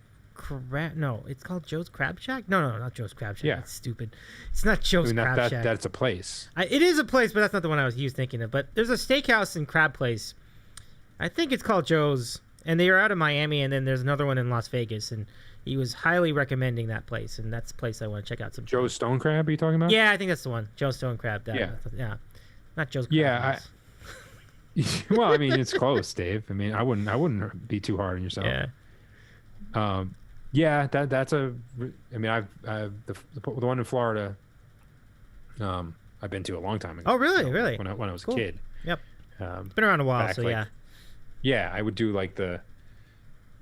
[SPEAKER 1] it's called Joe's Crab Shack. No, not Joe's Crab Shack.
[SPEAKER 3] Yeah.
[SPEAKER 1] That's stupid. It's not Joe's Crab Shack.
[SPEAKER 3] That's a place.
[SPEAKER 1] It is a place, but that's not the one he was thinking of. But there's a steakhouse and crab place. I think it's called Joe's, and they are out of Miami, and then there's another one in Las Vegas, and he was highly recommending that place, and that's a place I want to check out.
[SPEAKER 3] Joe's Stone Crab, are you talking about?
[SPEAKER 1] Yeah, I think that's the one. Joe's Stone Crab. Yeah. Not Joe's Crab.
[SPEAKER 3] Yeah. Well, I mean, it's close, Dave. I mean, I wouldn't be too hard on yourself.
[SPEAKER 1] Yeah.
[SPEAKER 3] Yeah, that's a. I mean, I've the one in Florida. I've been to a long time ago.
[SPEAKER 1] Oh, really?
[SPEAKER 3] So
[SPEAKER 1] really?
[SPEAKER 3] When I was
[SPEAKER 1] cool.
[SPEAKER 3] a kid.
[SPEAKER 1] Yep. It's been around a while, so yeah.
[SPEAKER 3] Yeah, I would do like the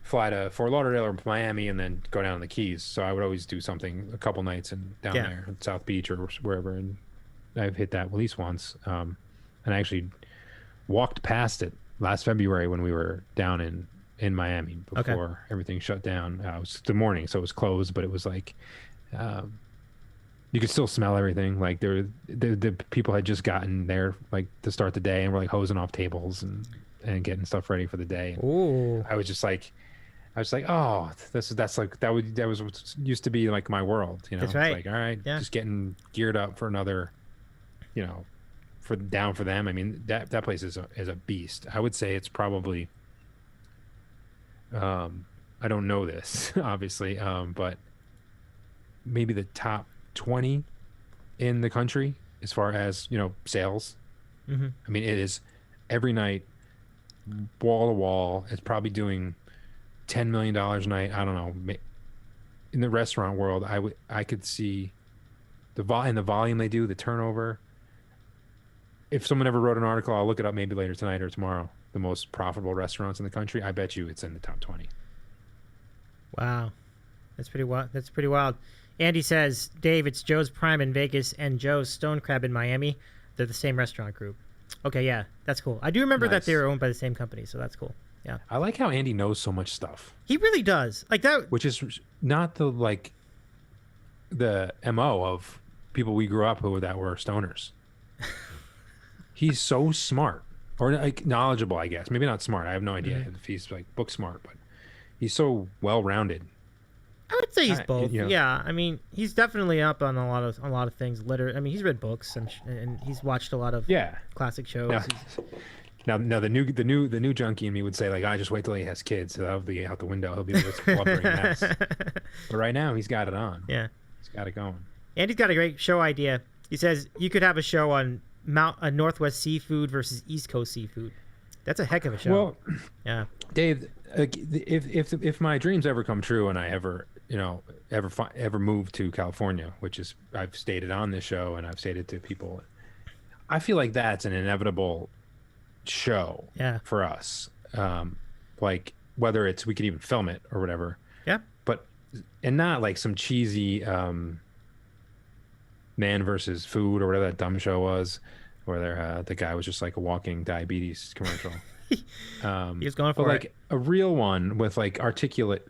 [SPEAKER 3] fly to Fort Lauderdale or Miami and then go down the Keys. So I would always do something a couple nights and down there at South Beach or wherever, and I've hit that at least once. And I actually walked past it last February when we were down in Miami before everything shut down. It was the morning, so it was closed, but it was like you could still smell everything. Like the people had just gotten there like to start the day and were like hosing off tables and getting stuff ready for the day.
[SPEAKER 1] Ooh.
[SPEAKER 3] I was like, oh, that was what used to be like my world, you know.
[SPEAKER 1] That's right.
[SPEAKER 3] It's like, all right, just getting geared up for another, you know, for them. I mean, that place is a beast. I would say it's probably I don't know this obviously, but maybe the top 20 in the country as far as, you know, sales.
[SPEAKER 1] Mm-hmm. I
[SPEAKER 3] mean, it is every night, wall to wall. It's probably doing $10 million a night. I don't know. In the restaurant world, I could see the volume they do, the turnover. If someone ever wrote an article, I'll look it up maybe later tonight or tomorrow. The most profitable restaurants in the country. I bet you it's in the top 20.
[SPEAKER 1] Wow, that's pretty wild. That's pretty wild. Andy says, Dave, it's Joe's Prime in Vegas and Joe's Stone Crab in Miami. They're the same restaurant group. Okay, yeah, that's cool. I do remember that they were owned by the same company, so that's cool. Yeah.
[SPEAKER 3] I like how Andy knows so much stuff.
[SPEAKER 1] He really does. Like that,
[SPEAKER 3] which is not the MO of people we grew up that were stoners. He's so smart, or like knowledgeable, I guess. Maybe not smart. I have no idea if he's like book smart, but he's so well rounded.
[SPEAKER 1] I would say he's both.
[SPEAKER 3] you know.
[SPEAKER 1] Yeah, I mean, he's definitely up on a lot of things. I mean, he's read books and he's watched a lot of classic shows.
[SPEAKER 3] Now the new junkie in me would say like, I just wait till he has kids, so that'll be out the window. He'll be this blubbering mess. But right now he's got it on.
[SPEAKER 1] Yeah,
[SPEAKER 3] he's got it going.
[SPEAKER 1] And he's got a great show idea. He says you could have a show on Northwest seafood versus East Coast seafood. That's a heck of a show.
[SPEAKER 3] Well,
[SPEAKER 1] yeah,
[SPEAKER 3] Dave, if my dreams ever come true and I ever move to California, which is I've stated on this show and I've stated to people, I feel like that's an inevitable show for us. Like whether it's we could even film it or whatever.
[SPEAKER 1] Yeah.
[SPEAKER 3] And not like some cheesy man versus food or whatever that dumb show was, where the guy was just like a walking diabetes commercial.
[SPEAKER 1] He was going for
[SPEAKER 3] like a real one with like articulate,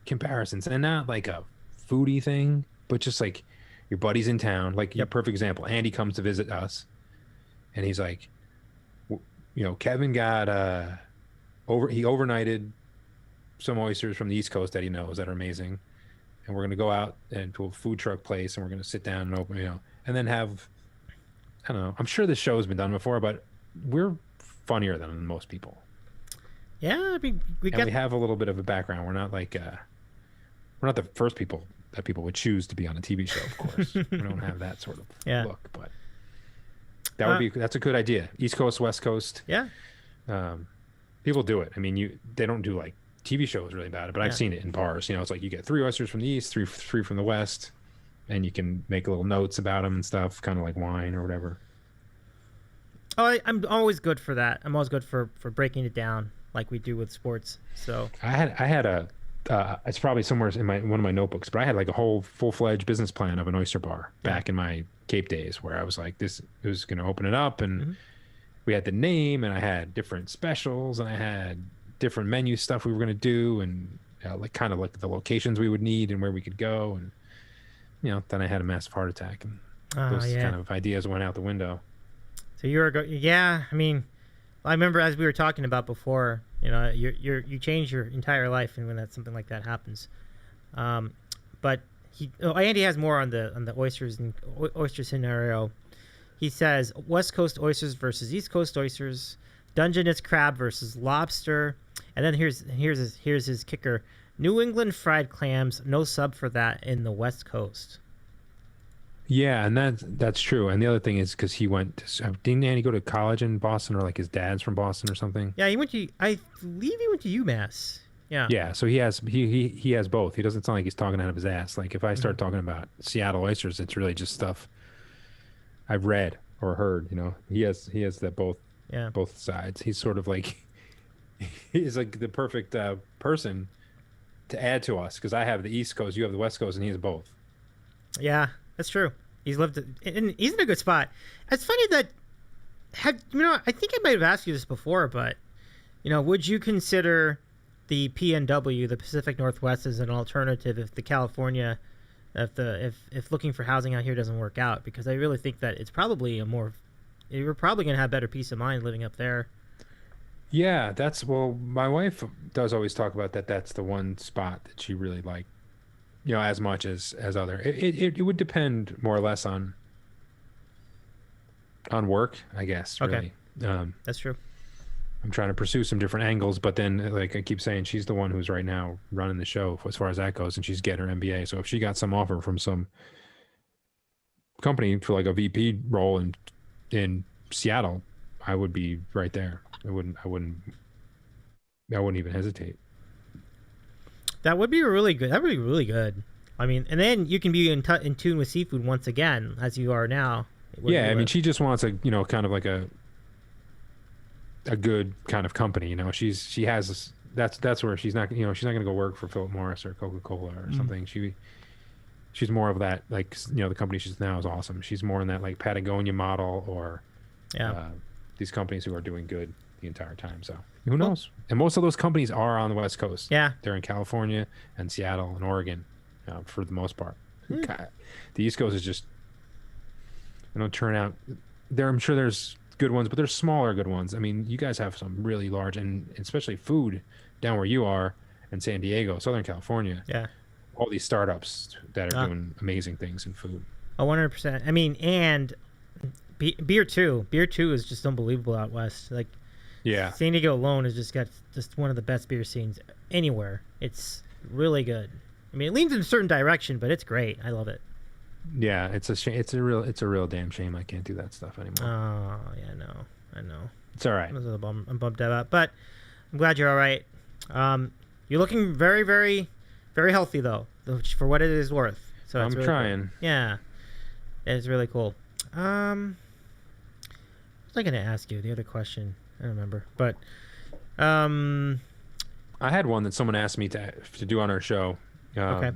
[SPEAKER 3] comparisons, and not like a foodie thing, but just like your buddy's in town. Like your perfect example, Andy comes to visit us, and he's like, Kevin got he overnighted some oysters from the East Coast that he knows that are amazing, and we're gonna go out and to a food truck place, and we're gonna sit down and open, and then have, I don't know. I'm sure this show has been done before, but we're funnier than most people.
[SPEAKER 1] Yeah, I mean, we
[SPEAKER 3] have a little bit of a background. We're not like we're not the first people that people would choose to be on a TV show. Of course, we don't have that sort of look, but that's a good idea. East Coast, West Coast.
[SPEAKER 1] Yeah.
[SPEAKER 3] People do it. I mean, they don't do like TV shows really about it, but I've seen it in bars. It's like you get 3 oysters from the East, three from the West, and you can make little notes about them and stuff, kind of like wine or whatever.
[SPEAKER 1] Oh, I'm always good for that. I'm always good for breaking it down like we do with sports. So
[SPEAKER 3] I had a it's probably somewhere in one of my notebooks, but I had like a whole full-fledged business plan of an oyster bar back in my Cape days, where I was like, this was going to open it up, and we had the name, and I had different specials, and I had different menu stuff we were going to do, and like kind of like the locations we would need and where we could go, and then I had a massive heart attack, and those kind of ideas went out the window.
[SPEAKER 1] So a year ago, I mean, I remember as we were talking about before, you change your entire life, and when something like that happens, but Andy has more on the oysters and oyster scenario. He says West Coast oysters versus East Coast oysters, Dungeness crab versus lobster, and then here's his kicker: New England fried clams, no sub for that in the West Coast.
[SPEAKER 3] Yeah, and that's true. And the other thing is because he didn't Andy go to college in Boston, or like his dad's from Boston or something?
[SPEAKER 1] Yeah, I believe he went to UMass. Yeah.
[SPEAKER 3] Yeah, so he has both. He doesn't sound like he's talking out of his ass. Like if I start talking about Seattle oysters, it's really just stuff I've read or heard. He has that both sides. He's sort of like he's like the perfect person to add to us, because I have the East Coast, you have the West Coast, and he has both.
[SPEAKER 1] Yeah. That's true. He's lived, and he's in a good spot. It's funny that, I think I might have asked you this before, but, would you consider the PNW, the Pacific Northwest, as an alternative if the California, if looking for housing out here doesn't work out? Because I really think that it's probably you're probably going to have better peace of mind living up there.
[SPEAKER 3] Yeah, my wife does always talk about that. That's the one spot that she really liked. As much as other, it would depend more or less on work, I guess. Really.
[SPEAKER 1] Okay. That's true.
[SPEAKER 3] I'm trying to pursue some different angles, but then, like I keep saying, she's the one who's right now running the show as far as that goes, and she's getting her MBA. So if she got some offer from some company for like a VP role in Seattle, I would be right there. I wouldn't even hesitate.
[SPEAKER 1] That would be really good. That would be really good. I mean, and then you can be in tune with seafood once again, as you are now.
[SPEAKER 3] Yeah, I mean, she just wants a kind of like a good kind of company. She has that's where she's not she's not going to go work for Philip Morris or Coca-Cola or something. She's more of that, like, the company she's now is awesome. She's more in that like Patagonia model, or these companies who are doing good the entire time. So who knows? And most of those companies are on the West Coast.
[SPEAKER 1] Yeah,
[SPEAKER 3] they're in California and Seattle and Oregon for the most part. The East Coast is just turn out there. I'm sure there's good ones, but there's smaller good ones. I mean, you guys have some really large, and especially food down where you are in San Diego, Southern California.
[SPEAKER 1] Yeah.
[SPEAKER 3] All these startups that are doing amazing things in food.
[SPEAKER 1] 100%. I mean, and beer too. Beer too is just unbelievable out west. Like,
[SPEAKER 3] Yeah.
[SPEAKER 1] San Diego alone has just got just one of the best beer scenes anywhere. It's really good. I mean, it leans in a certain direction, but it's great. I love it.
[SPEAKER 3] Yeah, it's a shame. It's a real damn shame I can't do that stuff anymore.
[SPEAKER 1] Oh, yeah, I know.
[SPEAKER 3] It's all right.
[SPEAKER 1] I'm bummed out, but I'm glad you're all right. You're looking very, very, very healthy though, for what it is worth. So
[SPEAKER 3] I'm
[SPEAKER 1] really
[SPEAKER 3] trying.
[SPEAKER 1] Cool. Yeah, it's really cool. What was I going to ask you? The other question, I don't remember, but
[SPEAKER 3] I had one that someone asked me to do on our show.
[SPEAKER 1] Okay.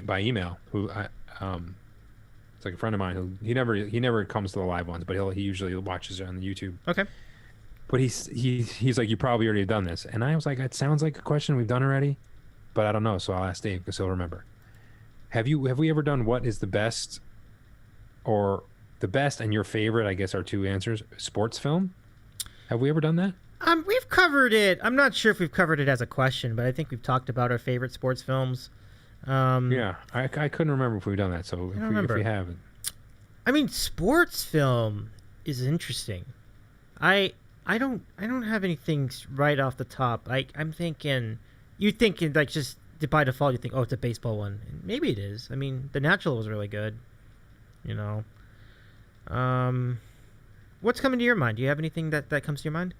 [SPEAKER 3] By email. It's like a friend of mine who he never comes to the live ones, but he usually watches it on the YouTube.
[SPEAKER 1] Okay.
[SPEAKER 3] But he's like, you probably already done this, and I was like, it sounds like a question we've done already, but I don't know, so I'll ask Dave because he'll remember. Have we ever done what is the best, or the best and your favorite? I guess are two answers. Sports film. Have we ever done that?
[SPEAKER 1] We've covered it. I'm not sure if we've covered it as a question, but I think we've talked about our favorite sports films.
[SPEAKER 3] Yeah, I couldn't remember if we've done that. So if we haven't,
[SPEAKER 1] I mean, sports film is interesting. I don't have anything right off the top. I'm thinking, you thinking like just by default you think, oh, it's a baseball one. And maybe it is. I mean, The Natural was really good. You know. What's coming to your mind? Do you have anything that comes to your mind?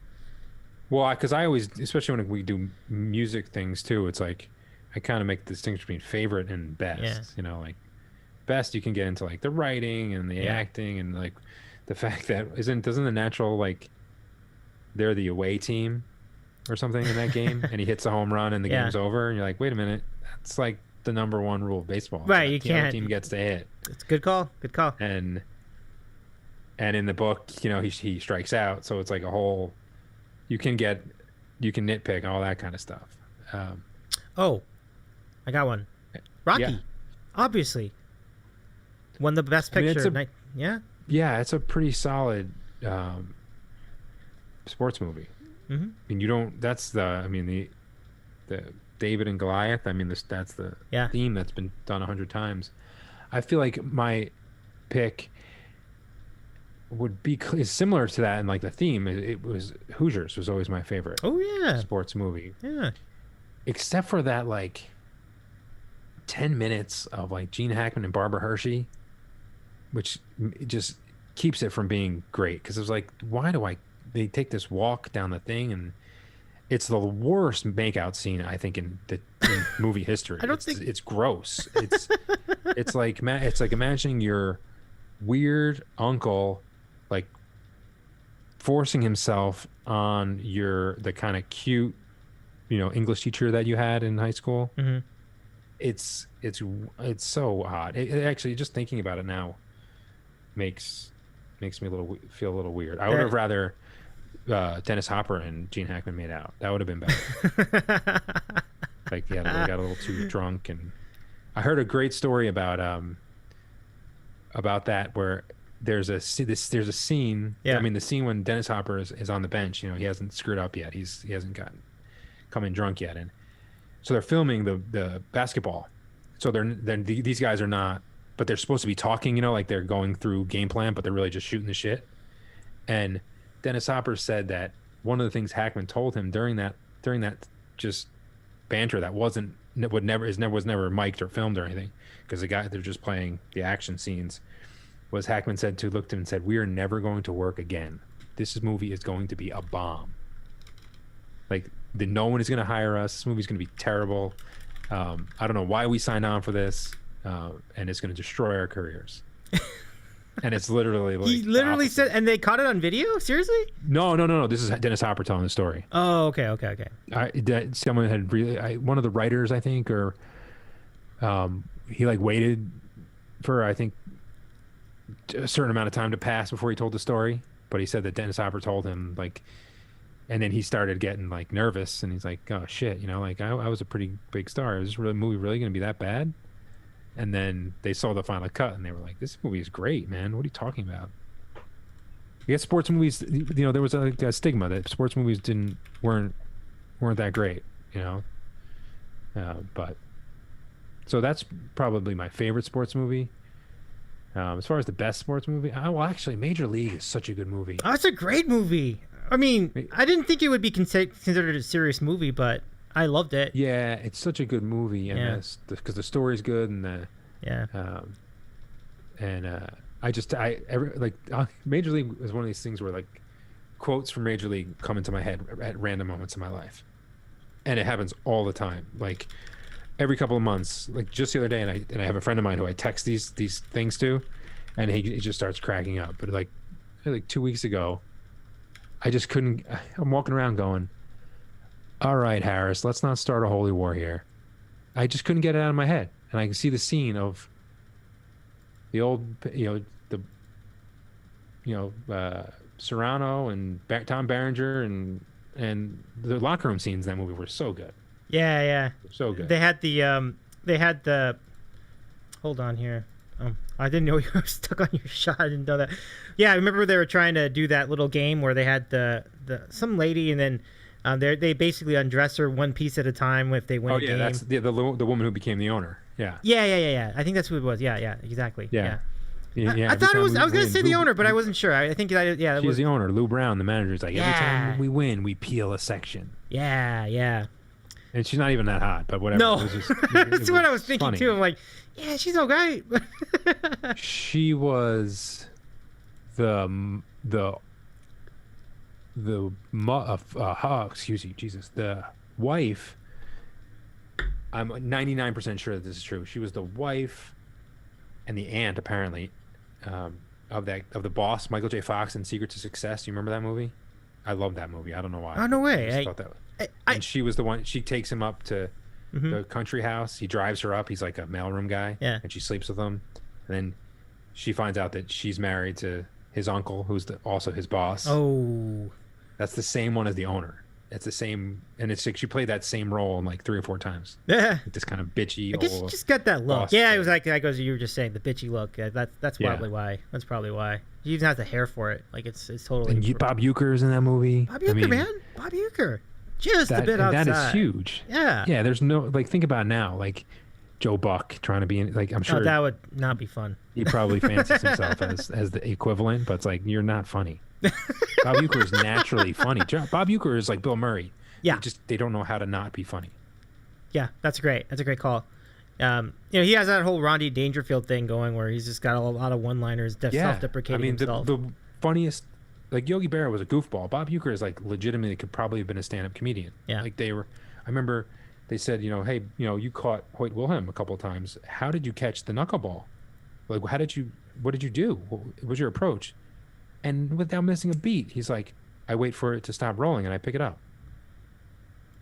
[SPEAKER 3] well, because I always, especially when we do music things too, it's like I kind of make the distinction between favorite and best.
[SPEAKER 1] Yeah.
[SPEAKER 3] You know, like best you can get into like the writing and the acting and like the fact that doesn't The Natural, like they're the away team or something in that game and he hits a home run and the game's over and you're like, wait a minute, that's like the number one rule of baseball.
[SPEAKER 1] Right,
[SPEAKER 3] Like,
[SPEAKER 1] you
[SPEAKER 3] the other
[SPEAKER 1] can't.
[SPEAKER 3] team gets to hit.
[SPEAKER 1] It's a good call. Good call.
[SPEAKER 3] And in the book, you know, he strikes out, so it's like a whole you can nitpick all that kind of stuff.
[SPEAKER 1] Oh, I got one. Rocky,
[SPEAKER 3] Yeah.
[SPEAKER 1] obviously, won the best
[SPEAKER 3] I mean,
[SPEAKER 1] picture.
[SPEAKER 3] Yeah, it's a pretty solid sports movie.
[SPEAKER 1] Mm-hmm.
[SPEAKER 3] I mean, you don't. That's the David and Goliath. I mean, that's the theme that's been done 100 times. I feel like my pick would be is similar to that, and like the theme, it was Hoosiers was always my favorite.
[SPEAKER 1] Oh yeah,
[SPEAKER 3] sports movie.
[SPEAKER 1] Yeah,
[SPEAKER 3] except for that like 10 minutes of like Gene Hackman and Barbara Hershey, which just keeps it from being great because it was like, they take this walk down the thing and it's the worst makeout scene I think in movie history. It's gross. It's like imagining your weird uncle like forcing himself on the kind of cute, you know, English teacher that you had in high school.
[SPEAKER 1] Mm-hmm.
[SPEAKER 3] It's so odd. It actually, just thinking about it now makes me feel a little weird. I would have rather Dennis Hopper and Gene Hackman made out. That would have been better. Like, yeah, they got a little too drunk. And I heard a great story about that where there's a scene.
[SPEAKER 1] Yeah.
[SPEAKER 3] I mean, the scene when Dennis Hopper is on the bench. You know, he hasn't screwed up yet. He hasn't come in drunk yet, and so they're filming the basketball. So these guys are not, but they're supposed to be talking. You know, like they're going through game plan, but they're really just shooting the shit. And Dennis Hopper said that one of the things Hackman told him during that just banter that was never mic'd or filmed or anything, because they're just playing the action scenes, was Hackman looked at him and said, "We are never going to work again. This movie is going to be a bomb. Like, no one is going to hire us. This movie's going to be terrible. I don't know why we signed on for this, and it's going to destroy our careers." And it's literally like
[SPEAKER 1] he literally said, and they caught it on video. Seriously?
[SPEAKER 3] No. This is Dennis Hopper telling the story.
[SPEAKER 1] Oh, okay.
[SPEAKER 3] Someone had one of the writers, I think, or he like waited for, I think, a certain amount of time to pass before he told the story. But he said that Dennis Hopper told him, like, and then he started getting like nervous, and he's like, "Oh shit, you know, like I was a pretty big star. Is this movie really going to be that bad?" And then they saw the final cut, and they were like, "This movie is great, man. What are you talking about?" I guess sports movies, you know, there was a stigma that sports movies weren't that great. you know. But so that's probably my favorite sports movie. As far as the best sports movie, well, actually, Major League is such a good movie.
[SPEAKER 1] Oh, it's a great movie. I mean, I didn't think it would be considered a serious movie, but I loved it.
[SPEAKER 3] Yeah, it's such a good movie, and because the story's good, and Major League is one of these things where like quotes from Major League come into my head at random moments in my life, and it happens all the time. Like every couple of months, like just the other day, and I have a friend of mine who I text these things to, and he just starts cracking up. But like 2 weeks ago, I just couldn't. I'm walking around going, "All right, Harris, let's not start a holy war here." I just couldn't get it out of my head, and I can see the scene of the old, Serrano and Tom Berenger and the locker room scenes in that movie were so good.
[SPEAKER 1] Yeah.
[SPEAKER 3] So good.
[SPEAKER 1] They had the hold on here. I didn't know you were stuck on your shot. I didn't know that. Yeah, I remember they were trying to do that little game where they had the some lady, and then they basically undress her one piece at a time if they win a game.
[SPEAKER 3] That's the woman who became the owner. Yeah.
[SPEAKER 1] Yeah. I think that's who it was. Yeah, exactly. Yeah.
[SPEAKER 3] Yeah,
[SPEAKER 1] I thought it was. I was gonna say the owner, but I wasn't sure. I think that
[SPEAKER 3] she was
[SPEAKER 1] was
[SPEAKER 3] the owner. Lou Brown, the manager, is like, every time we win, we peel a section.
[SPEAKER 1] Yeah.
[SPEAKER 3] And she's not even that hot, but whatever.
[SPEAKER 1] No,
[SPEAKER 3] it was just,
[SPEAKER 1] that's what I was thinking
[SPEAKER 3] funny.
[SPEAKER 1] too. I'm like, yeah, she's okay.
[SPEAKER 3] She was the excuse me, Jesus, the wife. I'm 99% sure that this is true. She was the wife and the aunt, apparently, of the boss, Michael J. Fox in Secrets of Success. Do you remember that movie? I love that movie. I don't know why.
[SPEAKER 1] Oh, no way.
[SPEAKER 3] I just thought that. And she was the one. She takes him up to the country house. He drives her up. He's like a mailroom guy.
[SPEAKER 1] Yeah.
[SPEAKER 3] And she sleeps with him. And then she finds out that she's married to his uncle, who's also his boss.
[SPEAKER 1] Oh.
[SPEAKER 3] That's the same one as the owner. It's the same, and it's like she played that same role like 3 or 4 times.
[SPEAKER 1] Yeah.
[SPEAKER 3] Like this kind of bitchy.
[SPEAKER 1] I guess she just got that look. Yeah, it was like as you were just saying, the bitchy look. That's probably why. That's probably why. She even has the hair for it. Like it's totally.
[SPEAKER 3] And Bob Uecker is in that movie.
[SPEAKER 1] Bob Uecker, man. Bob Uecker. Just a bit outside.
[SPEAKER 3] That is huge.
[SPEAKER 1] Yeah.
[SPEAKER 3] Yeah. There's no think about it now, like Joe Buck trying to be in, like I'm sure
[SPEAKER 1] that would not be fun.
[SPEAKER 3] He probably fancies himself as the equivalent, but it's like you're not funny. Bob Uecker is naturally funny. Bob Uecker is like Bill Murray.
[SPEAKER 1] Yeah.
[SPEAKER 3] They don't know how to not be funny.
[SPEAKER 1] Yeah, that's great. That's a great call. He has that whole Rodney Dangerfield thing going where he's just got a lot of one-liners, self-deprecating himself.
[SPEAKER 3] The funniest, like Yogi Berra was a goofball. Bob Uecker is like legitimately could probably have been a stand-up comedian.
[SPEAKER 1] Yeah.
[SPEAKER 3] Like I remember they said, hey, you caught Hoyt Wilhelm a couple of times. How did you catch the knuckleball? Like, what did you do? What was your approach? And without missing a beat, he's like, I wait for it to stop rolling and I pick it up.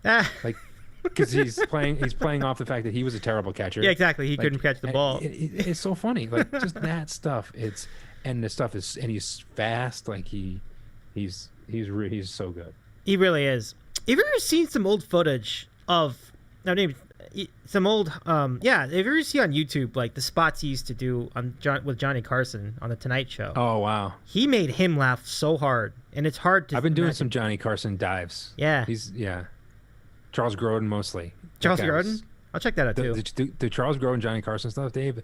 [SPEAKER 3] Like, because he's playing off the fact that he was a terrible catcher.
[SPEAKER 1] Yeah, exactly. He couldn't catch the ball.
[SPEAKER 3] It's so funny. Like just that stuff. He's fast. Like he's so good.
[SPEAKER 1] He really is. Have you ever seen some old footage of some old have you ever seen on YouTube like the spots he used to do with Johnny Carson on the Tonight Show?
[SPEAKER 3] Oh wow.
[SPEAKER 1] He made him laugh so hard, and it's hard to.
[SPEAKER 3] I've been doing some Johnny Carson dives.
[SPEAKER 1] Yeah.
[SPEAKER 3] Charles Grodin mostly.
[SPEAKER 1] Charles Grodin? I'll check that out too.
[SPEAKER 3] The Charles Grodin, Johnny Carson stuff, Dave,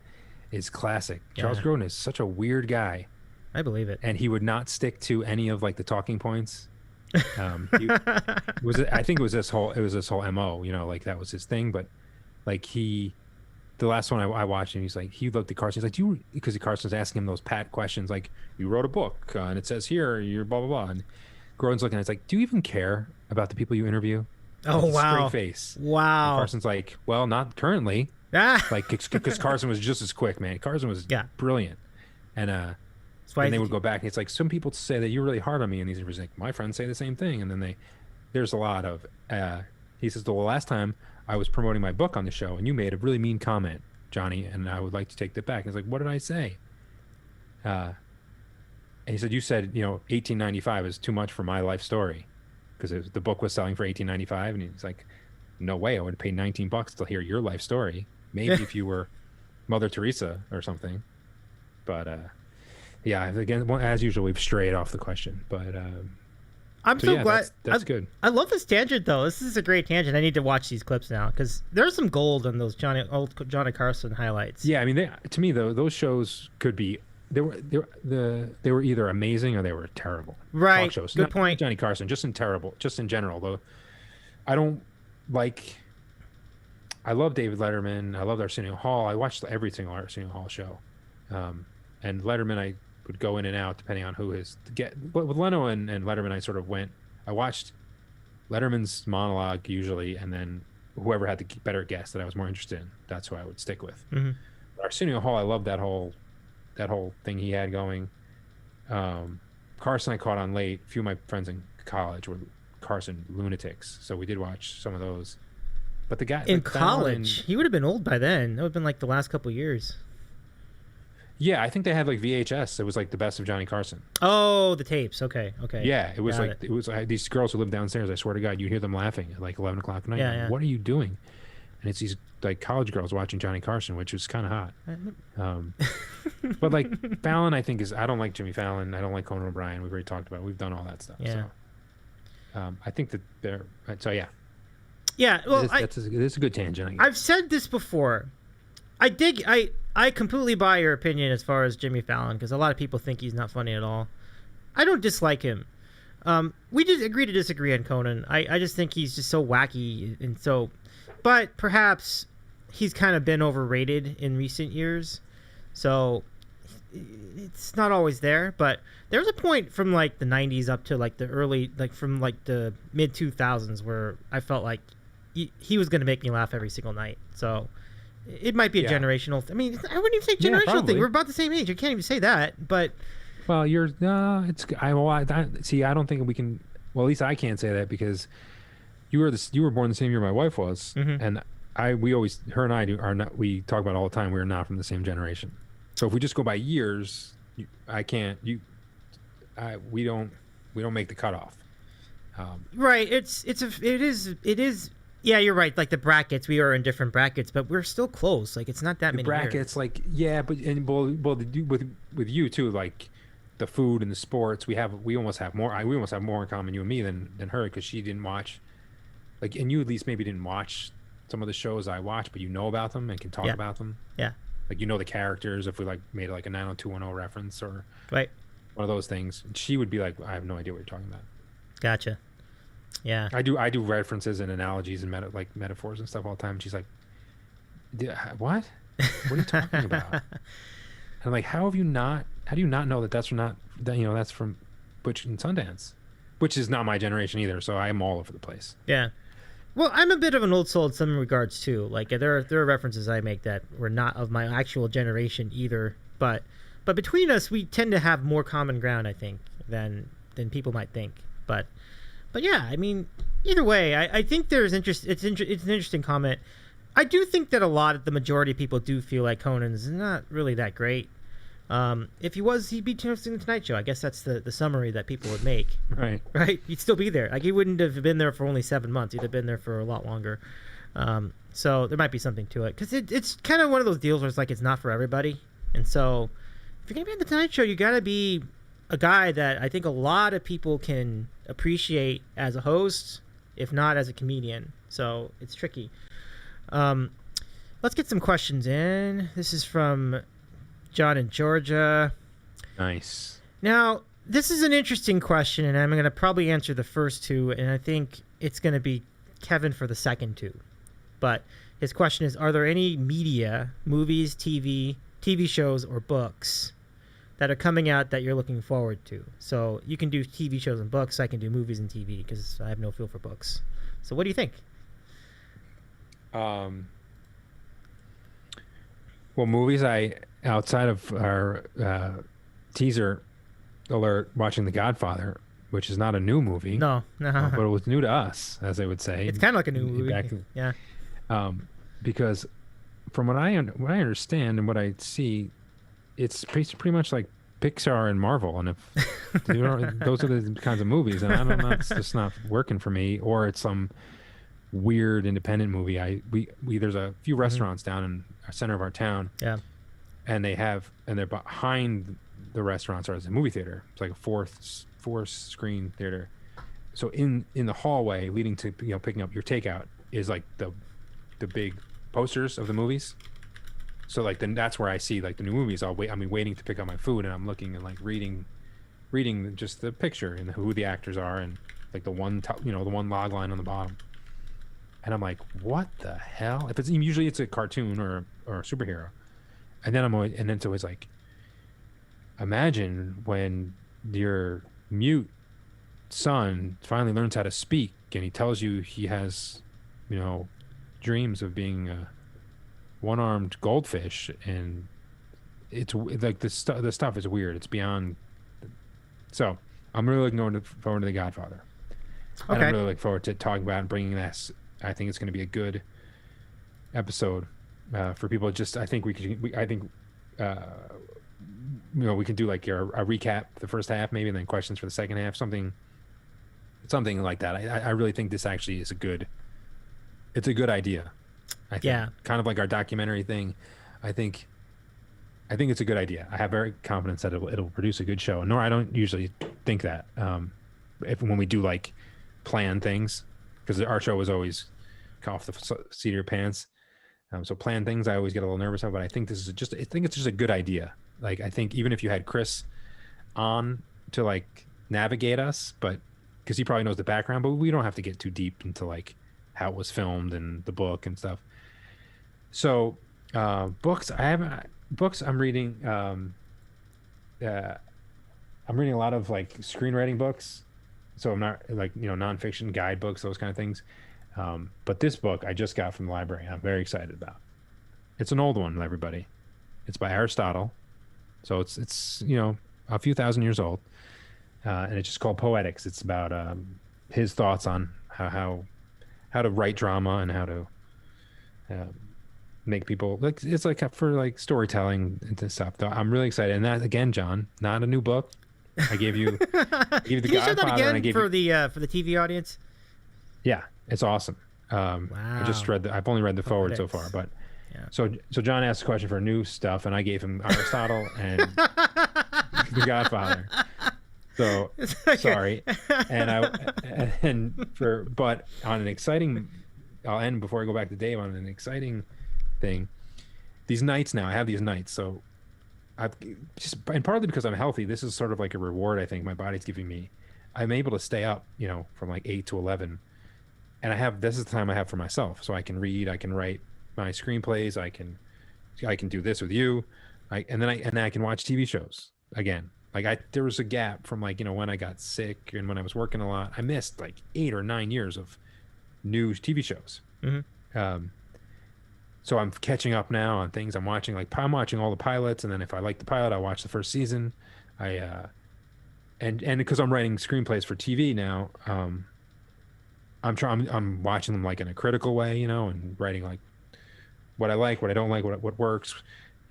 [SPEAKER 3] is classic. Yeah. Charles Grodin is such a weird guy.
[SPEAKER 1] I believe it.
[SPEAKER 3] And he would not stick to any of like the talking points. I think it was this whole MO, like that was his thing. But like the last one I watched him, he looked at Carson. He's like, because Carson's asking him those pat questions, like you wrote a book and it says here you're blah blah blah. And Grodin's looking at it, it's like, do you even care about the people you interview?
[SPEAKER 1] Oh, wow.
[SPEAKER 3] Straight face.
[SPEAKER 1] Wow.
[SPEAKER 3] And Carson's like, well, not currently. Like, because Carson was just as quick, man. Carson was brilliant. And they would go back, and it's like, some people say that you're really hard on me, and these are like, my friends say the same thing. And then there's a lot of, he says, the last time I was promoting my book on the show, and you made a really mean comment, Johnny, and I would like to take that back. And he's like, what did I say? And he said, you said, 1895 is too much for my life story. Because the book was selling for $18.95, and he's like, "No way! I would pay $19 to hear your life story. Maybe if you were Mother Teresa or something." But again, as usual, we've strayed off the question. But
[SPEAKER 1] I'm
[SPEAKER 3] So,
[SPEAKER 1] so
[SPEAKER 3] yeah,
[SPEAKER 1] glad.
[SPEAKER 3] that's good.
[SPEAKER 1] I love this tangent though. This is a great tangent. I need to watch these clips now because there's some gold on those old Johnny Carson highlights.
[SPEAKER 3] Yeah, I mean, to me though, those shows could be they were either amazing or they were terrible.
[SPEAKER 1] Right.
[SPEAKER 3] Talk shows.
[SPEAKER 1] Good
[SPEAKER 3] Not
[SPEAKER 1] point.
[SPEAKER 3] Johnny Carson, just in general though. I don't like. I love David Letterman. I love Arsenio Hall. I watched every single Arsenio Hall show, and Letterman I would go in and out depending on who his get. But with Leno and Letterman, I sort of went. I watched Letterman's monologue usually, and then whoever had the better guest that I was more interested in, that's who I would stick with.
[SPEAKER 1] Mm-hmm.
[SPEAKER 3] Arsenio Hall, I love that whole thing he had going. Carson I caught on late. A few of my friends in college were Carson lunatics, so we did watch some of those. But the guy
[SPEAKER 1] in
[SPEAKER 3] like
[SPEAKER 1] college, he would have been old by then. That would have been like the last couple years.
[SPEAKER 3] Yeah, I think they had like VHS. It was like the best of Johnny Carson.
[SPEAKER 1] Oh, the tapes. Okay.
[SPEAKER 3] Yeah, it was
[SPEAKER 1] Got
[SPEAKER 3] like it was these girls who lived downstairs. I swear to God, you hear them laughing at like 11 o'clock at night.
[SPEAKER 1] Yeah,
[SPEAKER 3] Like,
[SPEAKER 1] yeah.
[SPEAKER 3] what are you doing? And it's these like college girls watching Johnny Carson, which was kind of hot. But like Fallon, I think I don't like Jimmy Fallon. I don't like Conan O'Brien. We've already talked about. We've done all that stuff.
[SPEAKER 1] Yeah.
[SPEAKER 3] So, I think that they're so yeah.
[SPEAKER 1] Yeah. Well,
[SPEAKER 3] It's a good tangent. I guess.
[SPEAKER 1] I've said this before. I completely buy your opinion as far as Jimmy Fallon because a lot of people think he's not funny at all. I don't dislike him. We just agree to disagree on Conan. I just think he's just so wacky and so, but perhaps he's kind of been overrated in recent years. So it's not always there, but there's a point from like the 90s up to like the early, like from like the mid 2000s where I felt like he was going to make me laugh every single night. So it might be a generational. I mean, I wouldn't even say generational thing. We're about the same age. I can't even say that. But
[SPEAKER 3] well, see. I don't think we can. Well, at least I can't say that because you were born the same year my wife was, and her and I are not. We talk about it all the time. We're not from the same generation. So if we just go by years, I can't. We don't make the cutoff.
[SPEAKER 1] Right. It is. Yeah, you're right. Like the brackets, we are in different brackets, but we're still close. Like it's not that many
[SPEAKER 3] brackets.
[SPEAKER 1] years.
[SPEAKER 3] Like with you too. Like the food and the sports, we almost have more. We almost have more in common, you and me, than her because she didn't watch. Like, and you at least maybe didn't watch some of the shows I watch, but you know about them and can talk about them.
[SPEAKER 1] Yeah.
[SPEAKER 3] Like you know the characters if we like made like a 90210 reference or
[SPEAKER 1] right
[SPEAKER 3] one of those things. She would be like, I have no idea what you're talking about.
[SPEAKER 1] Gotcha. Yeah.
[SPEAKER 3] I do references and analogies and metaphors and stuff all the time. And she's like, what? What are you talking about? And I'm like, how do you not know that's from Butch and Sundance, which is not my generation either. So I'm all over the place.
[SPEAKER 1] Yeah. Well, I'm a bit of an old soul in some regards too. Like there are references I make that were not of my actual generation either. But between us, we tend to have more common ground, I think, than people might think. But yeah, I mean, either way, I think there's interest. It's an interesting comment. I do think that the majority of people do feel like Conan's not really that great. If he was, he'd be hosting the Tonight Show. I guess that's the summary that people would make.
[SPEAKER 3] Right.
[SPEAKER 1] He'd still be there. Like he wouldn't have been there for only 7 months. He'd have been there for a lot longer. So there might be something to it because it's kind of one of those deals where it's like it's not for everybody. And so if you're gonna be on the Tonight Show, you gotta be a guy that I think a lot of people can appreciate as a host, if not as a comedian. So it's tricky. Let's get some questions in. This is from John in Georgia.
[SPEAKER 3] Nice.
[SPEAKER 1] Now, this is an interesting question, and I'm going to probably answer the first two, and I think it's going to be Kevin for the second two. But his question is, are there any media, movies, TV shows, or books that are coming out that you're looking forward to? So you can do TV shows and books. I can do movies and TV because I have no feel for books. So what do you think?
[SPEAKER 3] Well, movies, outside of our teaser alert, watching The Godfather, which is not a new movie.
[SPEAKER 1] No.
[SPEAKER 3] But it was new to us, as they would say.
[SPEAKER 1] It's kind of like a new movie. Yeah.
[SPEAKER 3] Because from what I understand and what I see, it's pretty much like Pixar and Marvel, and if those are the kinds of movies, and I don't know, it's just not working for me. Or it's some weird independent movie. There's a few restaurants down in our center of our town.
[SPEAKER 1] Yeah.
[SPEAKER 3] And they're behind the restaurants are a movie theater. It's like a four screen theater, so in the hallway leading to picking up your takeout is like the big posters of the movies. So like then that's where I see like the new movies. I'm waiting to pick up my food, and I'm looking and like reading just the picture and who the actors are, and like the one the one log line on the bottom. And I'm like, what the hell? If it's usually it's a cartoon or a superhero, and then so it's like, imagine when your mute son finally learns how to speak, and he tells you he has, dreams of being a one-armed goldfish, and it's like the stuff is weird. It's beyond. So I'm really looking forward to The Godfather.
[SPEAKER 1] Okay.
[SPEAKER 3] And I'm really looking forward to talking about and bringing this. I think it's going to be a good episode for people. I think we can do like a recap the first half maybe, and then questions for the second half, something like that. I really think this actually is it's a good idea. I think.
[SPEAKER 1] Yeah.
[SPEAKER 3] Kind of like our documentary thing. I think it's a good idea. I have very confidence that it'll produce a good show. Nor I don't usually think that when we do like plan things, because our show is always off the seat of your pants. So plan things I always get a little nervous about, but I think it's just a good idea. Like, I think even if you had Chris on to like navigate us, but because he probably knows the background, but we don't have to get too deep into like how it was filmed and the book and stuff. So books, I'm reading I'm reading a lot of like screenwriting books. So I'm not like, nonfiction guidebooks, those kind of things. But this book I just got from the library, I'm very excited about. It's an old one, everybody. It's by Aristotle. So it's a few thousand years old. And it's just called Poetics. It's about his thoughts on how to write drama and how to make people like, it's like for like storytelling and stuff. I'm really excited. And that again, John, not a new book. I gave you the
[SPEAKER 1] Can you say that
[SPEAKER 3] Godfather, and I
[SPEAKER 1] again
[SPEAKER 3] gave
[SPEAKER 1] for the TV audience?
[SPEAKER 3] Yeah, it's awesome.
[SPEAKER 1] Wow.
[SPEAKER 3] I just I've only read the forward so far, but
[SPEAKER 1] yeah.
[SPEAKER 3] So John asked a question for new stuff, and I gave him Aristotle and the Godfather. So sorry, but on an exciting, I'll end before I go back to Dave on an exciting thing. These nights now, I have these nights, so I've just, and partly because I'm healthy, this is sort of like a reward I think my body's giving me. I'm able to stay up, from like 8 to 11, and this is the time I have for myself, so I can read, I can write my screenplays, I can do this with you, and then I can watch TV shows again. Like there was a gap from like, when I got sick and when I was working a lot, I missed like 8 or 9 years of new TV shows. Mm-hmm. So I'm catching up now on things I'm watching. Like I'm watching all the pilots, and then if I like the pilot, I watch the first season. And because I'm writing screenplays for TV now, I'm watching them like in a critical way, and writing like what I like, what I don't like, what works.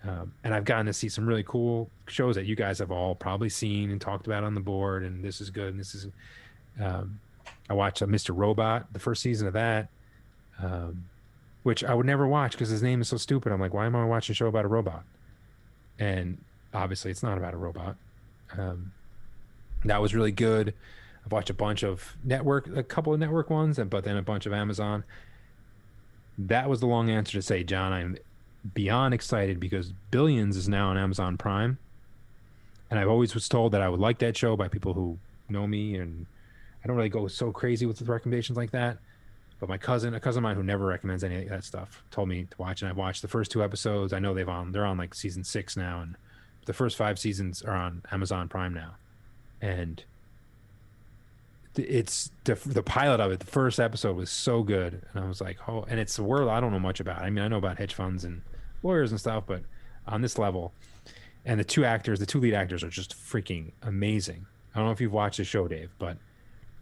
[SPEAKER 3] And I've gotten to see some really cool shows that you guys have all probably seen and talked about on the board. And this is good. And this is, I watched Mr. Robot, the first season of that, which I would never watch because his name is so stupid. I'm like, why am I watching a show about a robot? And obviously it's not about a robot. That was really good. I've watched a couple of network ones, but then a bunch of Amazon. That was the long answer to say, John, I'm beyond excited because Billions is now on Amazon Prime. And I've always was told that I would like that show by people who know me, and I don't really go so crazy with the recommendations like that. But a cousin of mine who never recommends any of that stuff told me to watch, and I watched the first 2 episodes. I know they're on like season 6 now, and the first 5 seasons are on Amazon Prime now. And it's the pilot of it, the first episode was so good, and I was like, oh, and it's a world I don't know much about. I mean, I know about hedge funds and lawyers and stuff, but on this level, and the 2 lead actors are just freaking amazing. I don't know if you've watched the show, Dave, but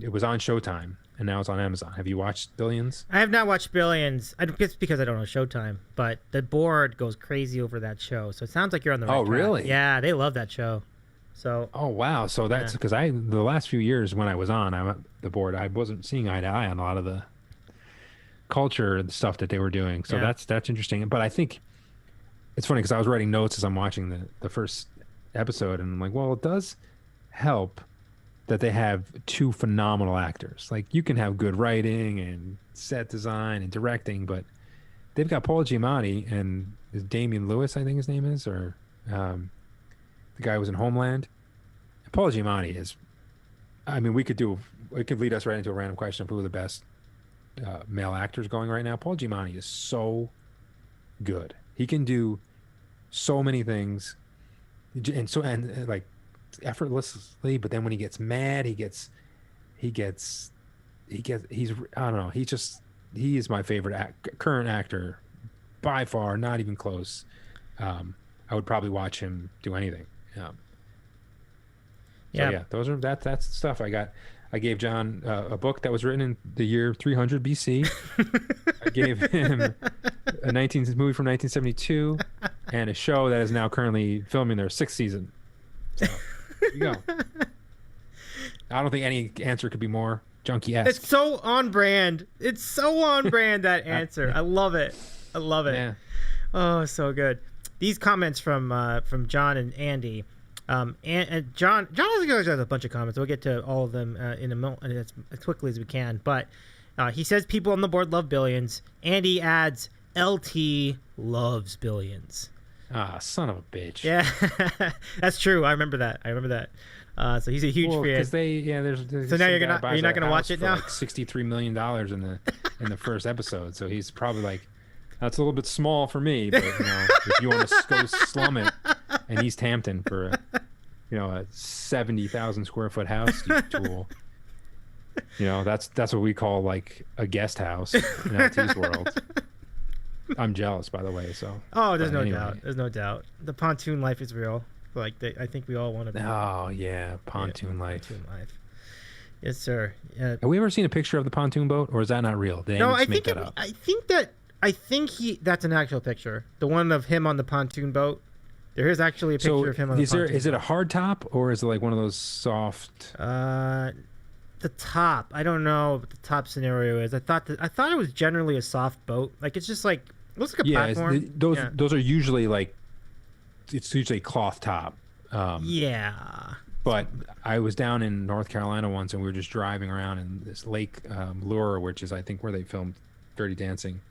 [SPEAKER 3] it was on Showtime, and now it's on Amazon. Have you watched Billions?
[SPEAKER 1] I have not watched Billions. I guess because I don't know Showtime, but the board goes crazy over that show. So it sounds like you're on the right track.
[SPEAKER 3] Really?
[SPEAKER 1] Yeah, they love that show. So.
[SPEAKER 3] Oh wow! So that's because the last few years when I was on the board, I wasn't seeing eye to eye on a lot of the culture and stuff that they were doing. So that's interesting. But I think it's funny because I was writing notes as I'm watching the first episode, and I'm like, well, it does help that they have two phenomenal actors. Like, you can have good writing and set design and directing, but they've got Paul Giamatti and Damian Lewis, I think his name is, or the guy who was in Homeland. And Paul Giamatti is, I mean, it could lead us right into a random question of who are the best male actors going right now. Paul Giamatti is so good. He can do so many things, and like effortlessly. But then when he gets mad, he's I don't know. He is my favorite current actor by far, not even close. I would probably watch him do anything. So yeah, that's the stuff I got. I gave John a book that was written in the year 300 BC. I gave him a movie from 1972 and a show that is now currently filming their 6th season. So there you go. I don't think any answer could be more Junkie-esque.
[SPEAKER 1] It's so on brand. It's so on brand, that answer. I love it. Yeah. Oh, so good. These comments from John and Andy. And John has a bunch of comments. We'll get to all of them in a moment, as quickly as we can. But he says people on the board love Billions. Andy adds, LT loves Billions.
[SPEAKER 3] Ah, son of a bitch.
[SPEAKER 1] Yeah, that's true. I remember that. So he's a huge fan.
[SPEAKER 3] Because there's
[SPEAKER 1] so now you're not gonna watch it now.
[SPEAKER 3] Like $63 million in the first episode. So he's probably like, that's a little bit small for me, but if you want to go slum it in East Hampton for a 70,000 square foot house, you tool. That's what we call like a guest house in LT's world. I'm jealous, by the way. So
[SPEAKER 1] there's no doubt. There's no doubt. The pontoon life is real. Like I think we all want to be.
[SPEAKER 3] Oh yeah, pontoon life.
[SPEAKER 1] Pontoon life. Yes, sir.
[SPEAKER 3] Have we ever seen a picture of the pontoon boat, or is that not real? Did
[SPEAKER 1] no,
[SPEAKER 3] make that up?
[SPEAKER 1] I think that's an actual picture. The one of him on the pontoon boat. There is actually a picture of him on the pontoon boat.
[SPEAKER 3] Is it a hard top, or is it like one of those soft?
[SPEAKER 1] The top. I don't know what the top scenario is. I thought it was generally a soft boat. Like, it's just like, it looks like a platform.
[SPEAKER 3] Those are usually like, it's usually cloth top.
[SPEAKER 1] Yeah.
[SPEAKER 3] But I was down in North Carolina once, and we were just driving around in this lake, Lure, which is I think where they filmed Dirty Dancing.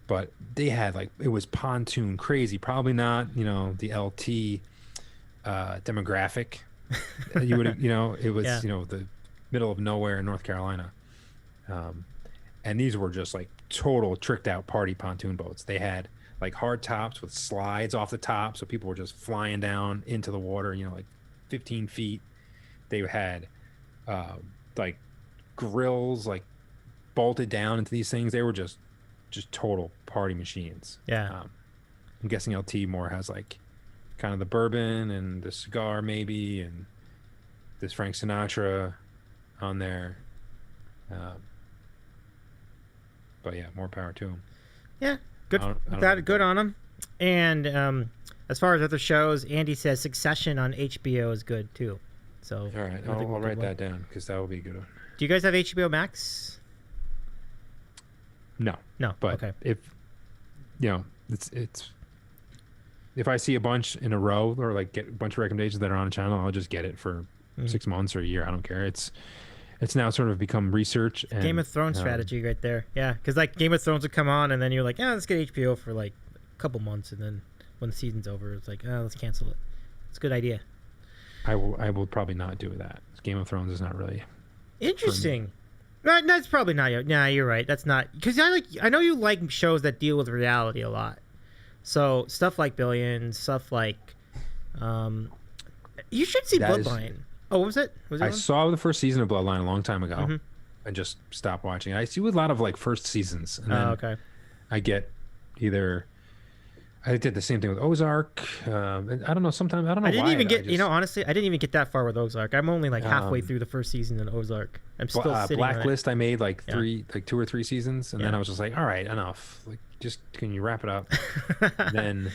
[SPEAKER 3] But they had it was pontoon crazy. Probably not, the LT demographic. You would, it was, the middle of nowhere in North Carolina. And these were just like total tricked out party pontoon boats. They had like hard tops with slides off the top, so people were just flying down into the water, like 15 feet. They had like grills like bolted down into these things. They were just total party machines.
[SPEAKER 1] Yeah.
[SPEAKER 3] I'm guessing LT more has like kind of the bourbon and the cigar maybe, and this Frank Sinatra on there. But yeah, more power to him.
[SPEAKER 1] Yeah, good. Good on him. And as far as other shows, Andy says Succession on HBO is good too. So
[SPEAKER 3] all right, I'll write that down because that will be a good one.
[SPEAKER 1] Do you guys have HBO Max?
[SPEAKER 3] No. But
[SPEAKER 1] okay.
[SPEAKER 3] if it's if I see a bunch in a row or like get a bunch of recommendations that are on a channel, I'll just get it for 6 months or a year. I don't care. It's now sort of become research. And,
[SPEAKER 1] Game of Thrones strategy right there. Yeah, because like Game of Thrones would come on, and then you're like, let's get HBO for like a couple months, and then when the season's over, it's like, let's cancel it. It's a good idea.
[SPEAKER 3] I will probably not do that. Game of Thrones is not really
[SPEAKER 1] interesting. That's probably not. Nah, you're right. That's not, because I know you like shows that deal with reality a lot. So stuff like Billions, stuff like, you should see Bloodline. Oh, what was it?
[SPEAKER 3] I saw the first season of Bloodline a long time ago, and just stopped watching it. I see a lot of like first seasons, and then
[SPEAKER 1] okay.
[SPEAKER 3] I get either. I did the same thing with Ozark. I don't know. Sometimes I don't know.
[SPEAKER 1] I didn't even get. Honestly, I didn't even get that far with Ozark. I'm only like halfway through the first season in Ozark. I'm still sitting
[SPEAKER 3] Blacklist. I made like 2 or 3 seasons, and then I was just like, all right, enough. Like, just can you wrap it up? Then,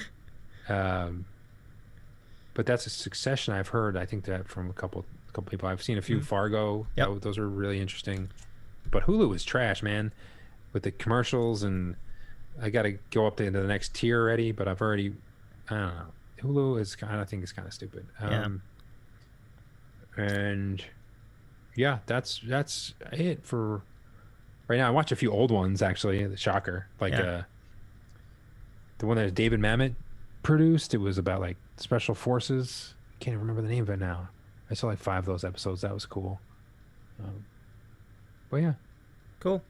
[SPEAKER 3] but that's a Succession. I've heard. I think that from a couple people. I've seen a few Fargo.
[SPEAKER 1] Yep.
[SPEAKER 3] Those are really interesting. But Hulu is trash, man, with the commercials, and I got to go up to the next tier already. But I've already, I don't know. Hulu is I think it's kind of stupid. And yeah, that's it for right now. I watch a few old ones actually. The shocker, like the one that David Mamet produced. It was about like special forces. Can't even remember the name of it now. I saw like 5 of those episodes. That was cool. But yeah,
[SPEAKER 1] Cool.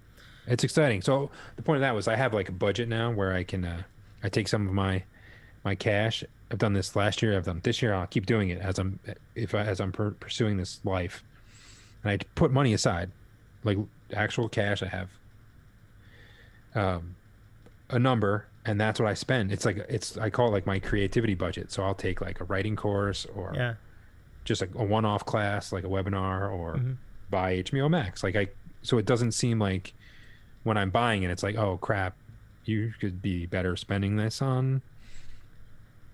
[SPEAKER 3] it's exciting. So the point of that was I have like a budget now where I can I take some of my cash. I've done this last year. I've done it this year. I'll keep doing it as I'm pursuing this life. And I put money aside, like actual cash. I have a number, and that's what I spend. I call it like my creativity budget. So I'll take like a writing course or just like a one-off class, like a webinar, or buy HBO Max. So it doesn't seem like when I'm buying it, it's like, oh crap, you could be better spending this on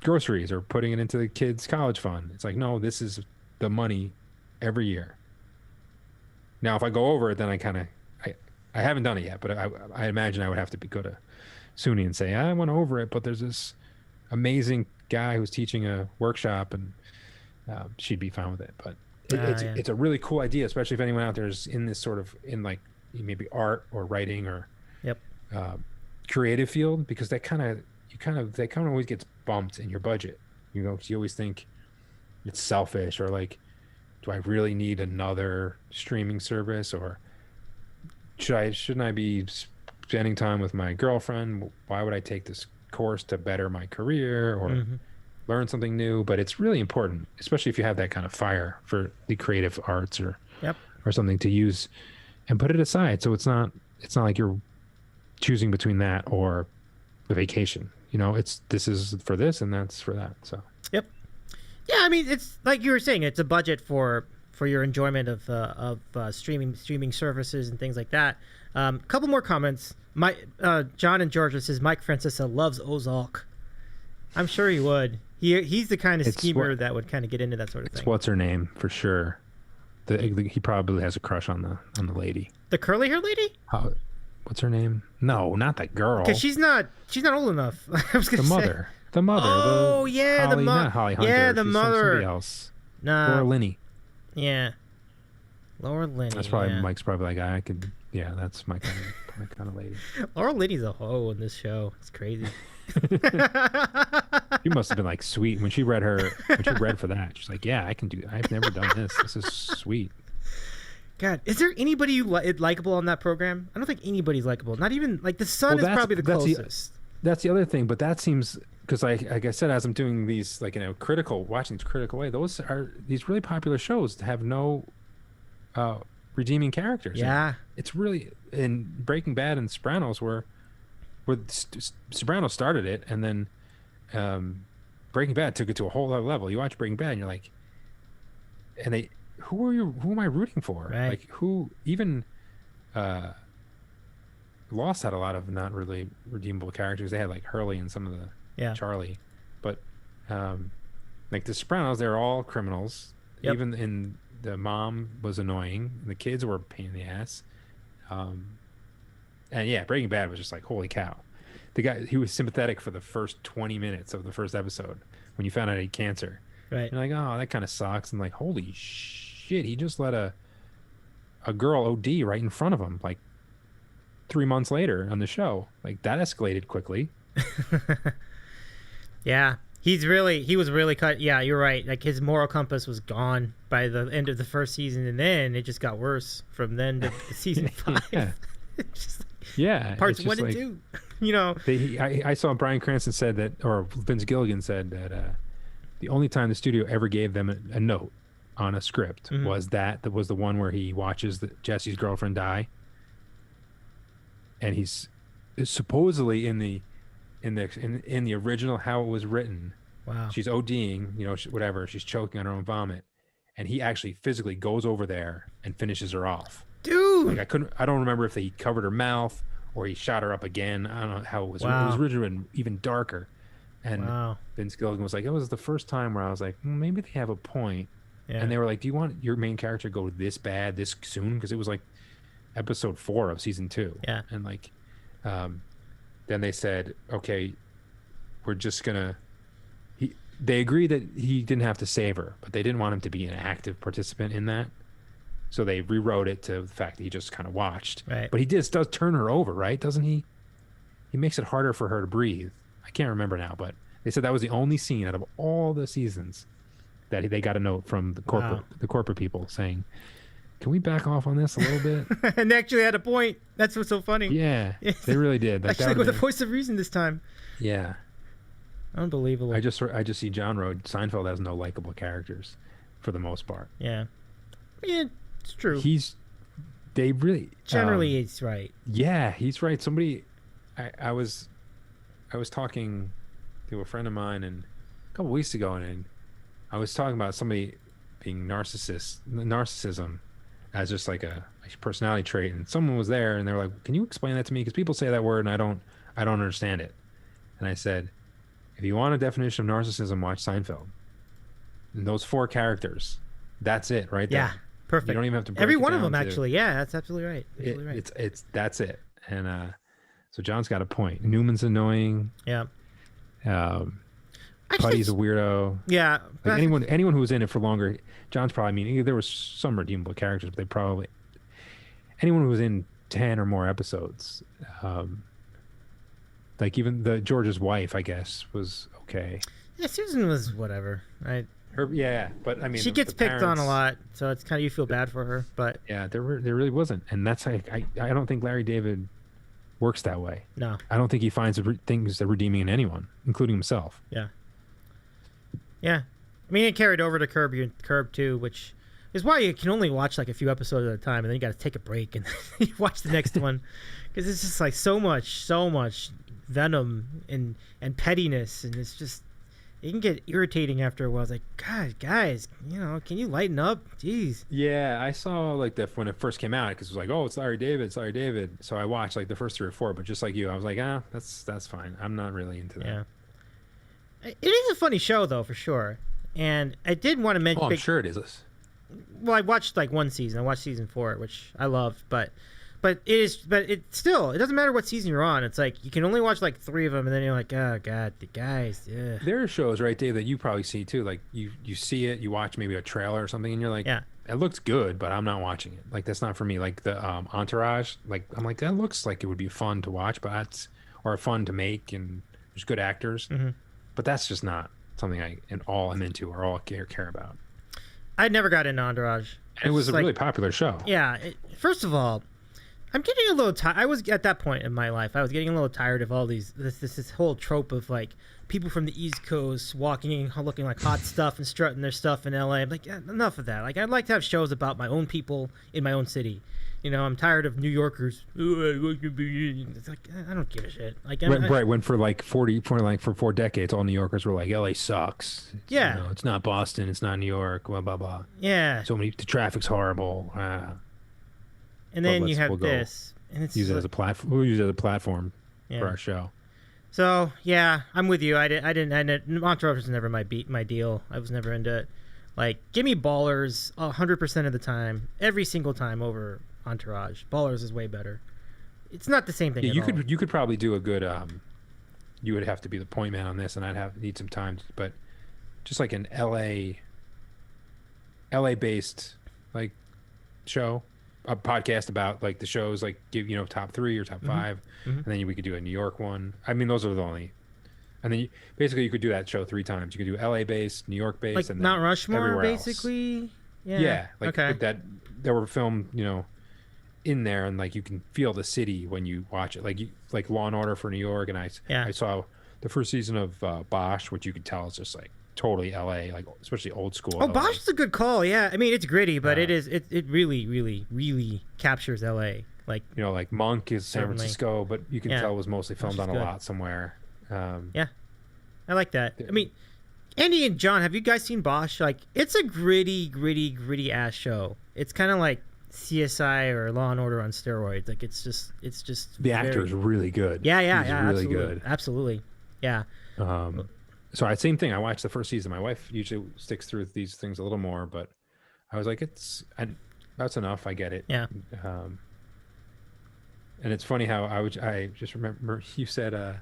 [SPEAKER 3] groceries or putting it into the kids' college fund. It's like, no, this is the money every year. Now, if I go over it, then I haven't done it yet, but I imagine I would have to go to SUNY and say, I went over it, but there's this amazing guy who's teaching a workshop, and she'd be fine with it. But it's a really cool idea, especially if anyone out there is in this sort of, in like maybe art or writing or creative field, because that kind of always gets bumped in your budget. You know, 'cause you always think it's selfish, or like, do I really need another streaming service, or shouldn't I be spending time with my girlfriend? Why would I take this course to better my career or learn something new? But it's really important, especially if you have that kind of fire for the creative arts or something, to use and put it aside. So it's not like you're choosing between that or the vacation. You know, this is for this and that's for that. So
[SPEAKER 1] Yeah, I mean, it's like you were saying, it's a budget for your enjoyment of streaming services and things like that. Couple more comments. John and Georgia says Mike Francesa loves Ozark. I'm sure he would. He's the kind of schemer that would kind of get into that sort of thing.
[SPEAKER 3] What's her name for sure? He probably has a crush on the lady.
[SPEAKER 1] The curly hair lady?
[SPEAKER 3] What's her name? No, not that girl.
[SPEAKER 1] Because she's not old enough. I was gonna say.
[SPEAKER 3] The mother.
[SPEAKER 1] Oh, yeah, the mother.
[SPEAKER 3] Not Holly Hunter.
[SPEAKER 1] Yeah, the
[SPEAKER 3] She's
[SPEAKER 1] mother.
[SPEAKER 3] Somebody else.
[SPEAKER 1] Nah.
[SPEAKER 3] Laura Linney.
[SPEAKER 1] Yeah. Laura Linney.
[SPEAKER 3] That's probably Mike's probably like, I could. Yeah, that's my kind of lady.
[SPEAKER 1] Laura Linney's a hoe in this show. It's crazy.
[SPEAKER 3] She must have been like sweet when she read for that. She's like, yeah, I can do. I've never done this. This is sweet.
[SPEAKER 1] God, is there anybody you likable on that program? I don't think anybody's likable. Not even like the son is probably the closest.
[SPEAKER 3] That's the other thing, but that seems, because like I said, as I'm doing these, like, in a watching this critical way, those are these really popular shows that have no redeeming characters.
[SPEAKER 1] Yeah,
[SPEAKER 3] it's really, in Breaking Bad and Sopranos, where Sopranos started it, and then Breaking Bad took it to a whole other level. You watch Breaking Bad, and you're like, who am I rooting for?
[SPEAKER 1] Right.
[SPEAKER 3] Like, who even Lost had a lot of not really redeemable characters. They had like Hurley and some of the Charlie, but like the Sopranos, they're all criminals.
[SPEAKER 1] Yep.
[SPEAKER 3] Even in the mom was annoying. The kids were a pain in the ass. And yeah, Breaking Bad was just like, holy cow. The guy, he was sympathetic for the first 20 minutes of the first episode when you found out he had cancer.
[SPEAKER 1] Right.
[SPEAKER 3] You're like, oh, that kind of sucks. And like, holy shit, he just let a girl OD right in front of him, like 3 months later on the show. Like, that escalated quickly.
[SPEAKER 1] Yeah. He was really cut. Yeah, you're right. Like, his moral compass was gone by the end of the first season, and then it just got worse from then to season 5.
[SPEAKER 3] Yeah.
[SPEAKER 1] Just like,
[SPEAKER 3] Yeah.
[SPEAKER 1] parts 1 and 2. You know,
[SPEAKER 3] I saw Bryan Cranston said that, or Vince Gilligan said that the only time the studio ever gave them a note on a script was that was the one where he watches Jesse's girlfriend die, and he's supposedly in the original how it was written.
[SPEAKER 1] Wow.
[SPEAKER 3] She's ODing, you know, whatever. She's choking on her own vomit, and he actually physically goes over there and finishes her off.
[SPEAKER 1] Dude,
[SPEAKER 3] Like, I don't remember if he covered her mouth or he shot her up again. I don't know how it was.
[SPEAKER 1] Wow.
[SPEAKER 3] It was written even darker. And Vince Gilligan was like, it was the first time where I was like, maybe they have a point.
[SPEAKER 1] Yeah.
[SPEAKER 3] And they were like, do you want your main character to go this bad this soon? Because it was like episode 4 of season 2.
[SPEAKER 1] Yeah.
[SPEAKER 3] And like, then they said, okay, we're just gonna. They agreed that he didn't have to save her, but they didn't want him to be an active participant in that. So they rewrote it to the fact that he just kind of watched.
[SPEAKER 1] Right.
[SPEAKER 3] But he does turn her over, right? Doesn't he? He makes it harder for her to breathe. I can't remember now, but they said that was the only scene out of all the seasons that they got a note from the corporate people saying, "Can we back off on this a little bit?"
[SPEAKER 1] And they actually had a point. That's what's so funny.
[SPEAKER 3] Yeah, they really did. Like,
[SPEAKER 1] actually, with the voice of reason this time.
[SPEAKER 3] Yeah.
[SPEAKER 1] Unbelievable.
[SPEAKER 3] I just see John wrote Seinfeld has no likable characters for the most part.
[SPEAKER 1] Yeah. Yeah, it's true.
[SPEAKER 3] They really
[SPEAKER 1] generally he's right.
[SPEAKER 3] Yeah, he's right. Somebody, I was talking to a friend of mine and a couple weeks ago, and I was talking about somebody being narcissism as just like a personality trait, and someone was there and they were like, "Can you explain that to me? Because people say that word and I don't understand it." And I said, if you want a definition of narcissism, watch Seinfeld. And those 4 characters, that's it right there.
[SPEAKER 1] Yeah, perfect.
[SPEAKER 3] You don't even have to break
[SPEAKER 1] every
[SPEAKER 3] it
[SPEAKER 1] one of
[SPEAKER 3] down
[SPEAKER 1] them,
[SPEAKER 3] to-
[SPEAKER 1] actually. Yeah, that's absolutely right. Absolutely right.
[SPEAKER 3] It's that's it. And so John's got a point. Newman's annoying.
[SPEAKER 1] Yeah.
[SPEAKER 3] Putty's a weirdo.
[SPEAKER 1] Yeah.
[SPEAKER 3] Like anyone who was in it for longer, John's probably, I mean, there was some redeemable characters, but they probably, anyone who was in 10 or more episodes, like even George's wife, I guess, was okay.
[SPEAKER 1] Yeah, Susan was whatever.
[SPEAKER 3] But I mean,
[SPEAKER 1] she gets picked on a lot, so it's kind of, you feel bad for her, but
[SPEAKER 3] yeah, there really wasn't, and that's like I don't think Larry David works that way.
[SPEAKER 1] No,
[SPEAKER 3] I don't think he finds things that redeeming in anyone, including himself.
[SPEAKER 1] Yeah. I mean, it carried over to Curb too, which is why you can only watch like a few episodes at a time, and then you got to take a break and you watch the next one, because it's just like so much venom and pettiness, and it's just, it can get irritating after a while. It's like, God, guys, can you lighten up? Jeez.
[SPEAKER 3] Yeah, I saw like when it first came out, because it was like, oh, it's Larry David. So I watched like the first 3 or 4, but just like you, I was like, that's fine. I'm not really into that.
[SPEAKER 1] Yeah. It is a funny show, though, for sure. And I did want to mention.
[SPEAKER 3] Oh, I'm sure it is.
[SPEAKER 1] Well, I watched like one season. I watched season 4, which I loved, but it doesn't matter what season you're on. It's like you can only watch like 3 of them, and then you're like, oh God, the guys. Ugh.
[SPEAKER 3] There are shows, right, Dave, that you probably see too. Like you see it, you watch maybe a trailer or something, and you're like,
[SPEAKER 1] yeah,
[SPEAKER 3] it looks good, but I'm not watching it. Like that's not for me. Like the Entourage, like I'm like, that looks like it would be fun to watch, or fun to make, and there's good actors, but that's just not something I'm into or all I care about.
[SPEAKER 1] I never got into Entourage.
[SPEAKER 3] And it was a really popular show.
[SPEAKER 1] Yeah. First of all, I'm getting a little tired. I was at that point in my life. I was getting a little tired of all this whole trope of like people from the East Coast walking, looking like hot stuff and strutting their stuff in LA. I'm like, yeah, enough of that. Like, I'd like to have shows about my own people in my own city. I'm tired of New Yorkers. It's like, I don't give a shit. Like,
[SPEAKER 3] right. When for 4 decades, all New Yorkers were like, LA sucks.
[SPEAKER 1] Yeah.
[SPEAKER 3] It's not Boston. It's not New York. Blah blah blah.
[SPEAKER 1] Yeah.
[SPEAKER 3] The traffic's horrible.
[SPEAKER 1] And then you have this, and it's
[SPEAKER 3] use it as a platform. We'll use it as a platform for our show.
[SPEAKER 1] So yeah, I'm with you. I didn't. Entourage was never my deal. I was never into it. Like, give me Ballers 100% of the time, every single time over Entourage. Ballers is way better. It's not the same thing.
[SPEAKER 3] Yeah,
[SPEAKER 1] at all.
[SPEAKER 3] you could probably do a good. You would have to be the point man on this, and I'd need some time. But just like an LA based like show, a podcast about like the shows, like give top 3 or top 5, and then we could do a New York one. I mean, those are the only. And then you could do that show 3 times. You could do LA based, New York based,
[SPEAKER 1] like
[SPEAKER 3] and
[SPEAKER 1] Mount
[SPEAKER 3] then
[SPEAKER 1] Rushmore,
[SPEAKER 3] basically.
[SPEAKER 1] Else. Yeah.
[SPEAKER 3] Like
[SPEAKER 1] okay.
[SPEAKER 3] that they were filmed, in there, and like you can feel the city when you watch it. Like Law and Order for New York, and I saw the first season of Bosch, which you could tell is just like totally LA, like especially old school.
[SPEAKER 1] Oh,
[SPEAKER 3] LA.
[SPEAKER 1] Bosch is a good call. Yeah, I mean it's gritty, but it really, really, really captures LA. Like
[SPEAKER 3] like Monk is San Francisco, but you can tell it was mostly filmed on a
[SPEAKER 1] good.
[SPEAKER 3] lot somewhere.
[SPEAKER 1] Yeah, I like that. I mean, Andy and John, have you guys seen Bosch? Like, it's a gritty ass show. It's kind of like CSI or Law and Order on steroids. Like, it's just
[SPEAKER 3] the actor is really good.
[SPEAKER 1] Yeah,
[SPEAKER 3] He's really good.
[SPEAKER 1] Absolutely. Yeah.
[SPEAKER 3] So same thing. I watched the first season. My wife usually sticks through these things a little more, but I was like, that's enough. I get it.
[SPEAKER 1] Yeah.
[SPEAKER 3] And it's funny how I just remember you said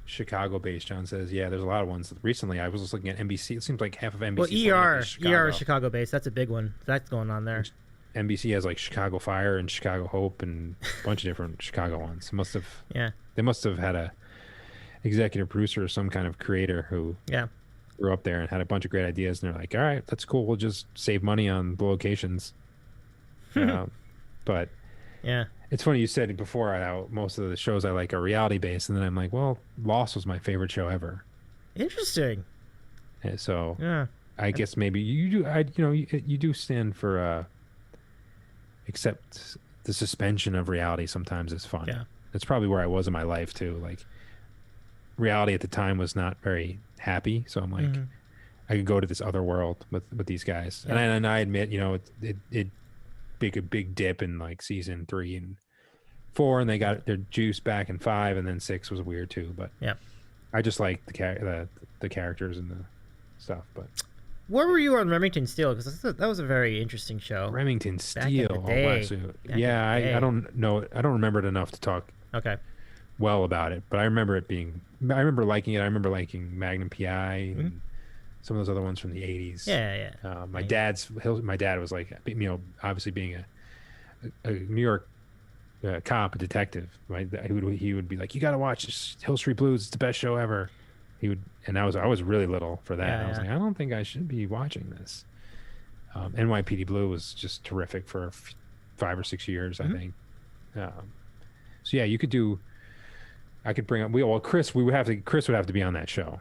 [SPEAKER 3] Chicago-based. John says, yeah, there's a lot of ones. Recently, I was just looking at NBC. It seems like half of NBC.
[SPEAKER 1] Well, ER is Chicago-based. That's a big one. That's going on there.
[SPEAKER 3] NBC has like Chicago Fire and Chicago Hope and a bunch of different Chicago ones.
[SPEAKER 1] Yeah.
[SPEAKER 3] They must have had a executive producer or some kind of creator who grew up there and had a bunch of great ideas. And they're like, all right, that's cool. We'll just save money on the locations. But
[SPEAKER 1] yeah,
[SPEAKER 3] it's funny you said before how most of the shows I like are reality based, and then I'm like, well, Lost was my favorite show ever.
[SPEAKER 1] Interesting.
[SPEAKER 3] And so
[SPEAKER 1] Yeah.
[SPEAKER 3] I guess maybe you do. You do stand for except the suspension of reality sometimes is fun.
[SPEAKER 1] Yeah.
[SPEAKER 3] That's probably where I was in my life too. Like reality at the time was not very happy, so I'm like, I could go to this other world with these guys.
[SPEAKER 1] Yeah.
[SPEAKER 3] And I admit, it big a big dip in like season 3 and 4, and they got their juice back in 5, and then 6 was weird too. But I just like the characters and the stuff. But
[SPEAKER 1] where were you on Remington Steele? Because that was a very interesting show.
[SPEAKER 3] Remington Steele.
[SPEAKER 1] Back in the day.
[SPEAKER 3] I don't know. I don't remember it enough to talk well about it, but I remember liking it. I remember liking Magnum PI and some of those other ones from the 80s. My dad was like, obviously being a New York cop, a detective, right? He would be like, you got to watch this Hill Street Blues. It's the best show ever. And I was really little for that. I was like, I don't think I should be watching this. NYPD Blue was just terrific for 5 or 6 years, I think. So yeah, you could do. I could bring up. Chris would have to be on that show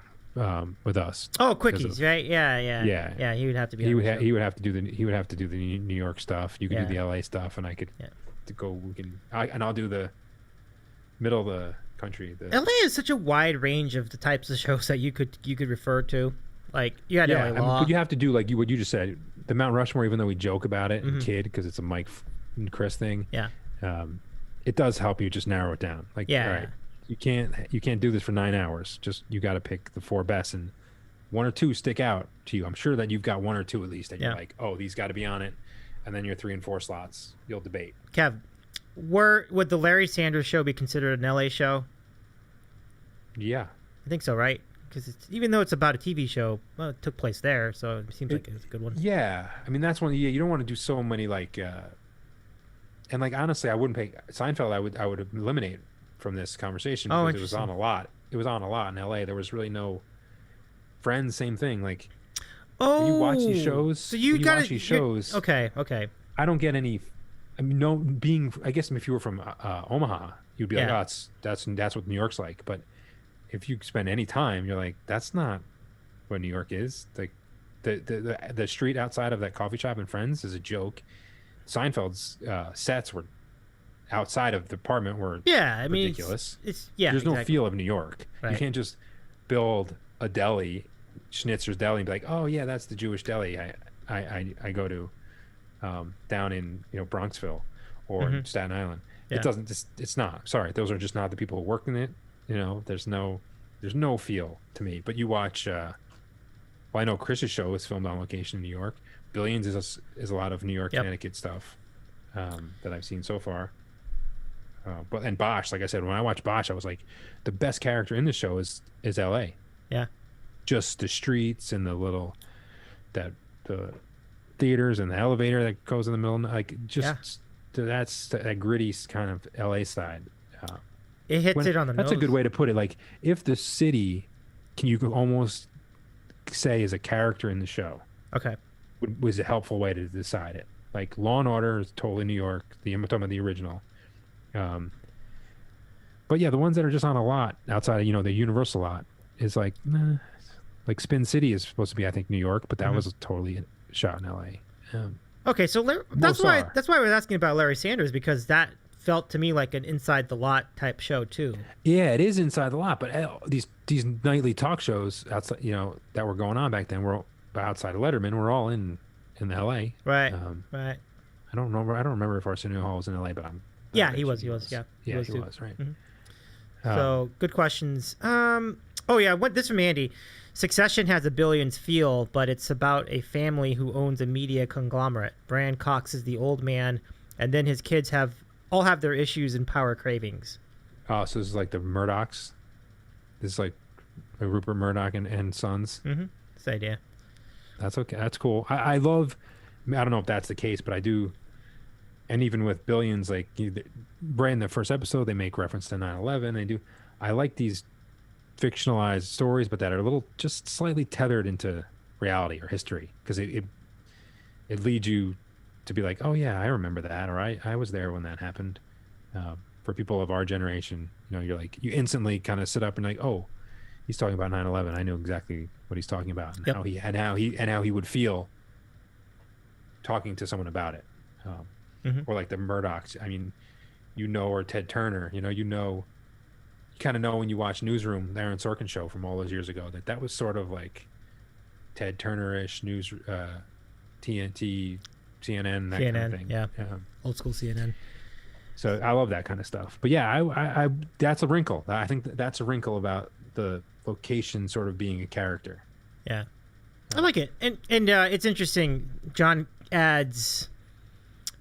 [SPEAKER 3] with us.
[SPEAKER 1] Oh, Quickies, right? Yeah. He would have to be.
[SPEAKER 3] He would have to do the New York stuff. You could do the LA stuff, and I could go. I'll do the middle of the country.
[SPEAKER 1] LA is such a wide range of the types of shows that you could refer to. Like you had LA Law.
[SPEAKER 3] But you have to do like what you just said. The Mount Rushmore, even though we joke about it and kid because it's a Mike and Chris thing.
[SPEAKER 1] Yeah.
[SPEAKER 3] It does help you just narrow it down. Like, all right, you can't do this for 9 hours. Just you got to pick the 4 best, and 1 or 2 stick out to you. I'm sure that you've got 1 or 2 at least, and you're like, oh, these got to be on it. And then your 3 and 4 slots, you'll debate.
[SPEAKER 1] Kev, would the Larry Sanders Show be considered an LA show?
[SPEAKER 3] Yeah,
[SPEAKER 1] I think so, right? Because even though it's about a TV show, well, it took place there, so it seems like it's a good one.
[SPEAKER 3] Yeah, I mean that's one. Yeah, you don't want to do so many like. And like honestly, I wouldn't pay Seinfeld. I would eliminate from this conversation because it was on a lot. It was on a lot in LA. There was really no Friends. Same thing. Like when you watch these shows. So watch these shows.
[SPEAKER 1] Okay.
[SPEAKER 3] I don't get any. I mean, I guess if you were from Omaha, you'd be like, oh, that's what New York's like. But if you spend any time, you're like, that's not what New York is. Like the street outside of that coffee shop in Friends is a joke. Seinfeld's sets were outside of the apartment were ridiculous. There's no feel of New York. Right. You can't just build a deli, Schnitzer's Deli, and be like, oh yeah, that's the Jewish deli I go to down in Bronxville or Staten Island. It doesn't. It's not. Sorry, those are just not the people who work in it. There's no feel to me. But you watch. I know Chris's show is filmed on location in New York. Billions is a lot of New York, Connecticut stuff that I've seen so far. And Bosch, like I said, when I watched Bosch, I was like, the best character in the show is L.A.
[SPEAKER 1] Yeah,
[SPEAKER 3] just the streets and the theaters and the elevator that goes in the middle, that's that gritty kind of L.A. side.
[SPEAKER 1] It hits it on the nose.
[SPEAKER 3] That's a good way to put it. Like if the city, you could almost say is a character in the show.
[SPEAKER 1] Okay.
[SPEAKER 3] Was a helpful way to decide it. Like Law and Order is totally New York. I'm talking about the original. But yeah, the ones that are just on a lot outside of the Universal lot is like, like Spin City is supposed to be, I think, New York, but that was totally shot in L.A.
[SPEAKER 1] Okay, so that's why I was asking about Larry Sanders, because that felt to me like an inside the lot type show too.
[SPEAKER 3] Yeah, it is inside the lot, but these nightly talk shows outside, that were going on back then were outside of Letterman. We're all in L.A.
[SPEAKER 1] Right. Right.
[SPEAKER 3] I don't remember if Arsenio Hall was in L.A., but
[SPEAKER 1] he was. Yeah,
[SPEAKER 3] he was right.
[SPEAKER 1] Mm-hmm. So good questions. This from Andy. Succession has a Billions feel, but it's about a family who owns a media conglomerate. Bran Cox is the old man, and then his kids all have their issues and power cravings.
[SPEAKER 3] Oh, so this is like the Murdochs. This is like Rupert Murdoch and Sons.
[SPEAKER 1] Mm-hmm. That's the idea.
[SPEAKER 3] That's okay. That's cool. I love. I don't know if that's the case, but I do. and even with Billions, like right in the first episode, they make reference to 9/11. They do. I like these fictionalized stories, but that are a little just slightly tethered into reality or history, because it leads you to be like, oh yeah, I remember that, or I was there when that happened. For people of our generation, you're like, you instantly kind of sit up and like, oh, he's talking about 9/11. I know exactly what he's talking about, and how he would feel talking to someone about it. Or like the Murdochs. I mean, or Ted Turner. You kind of know when you watch Newsroom, the Aaron Sorkin show from all those years ago, that was sort of like Ted Turner-ish news, TNT, CNN, that kind of thing.
[SPEAKER 1] Yeah. Old school CNN.
[SPEAKER 3] So I love that kind of stuff. But yeah, I that's a wrinkle. I think that's a wrinkle about the location sort of being a character.
[SPEAKER 1] Yeah, I like it, and it's interesting. John adds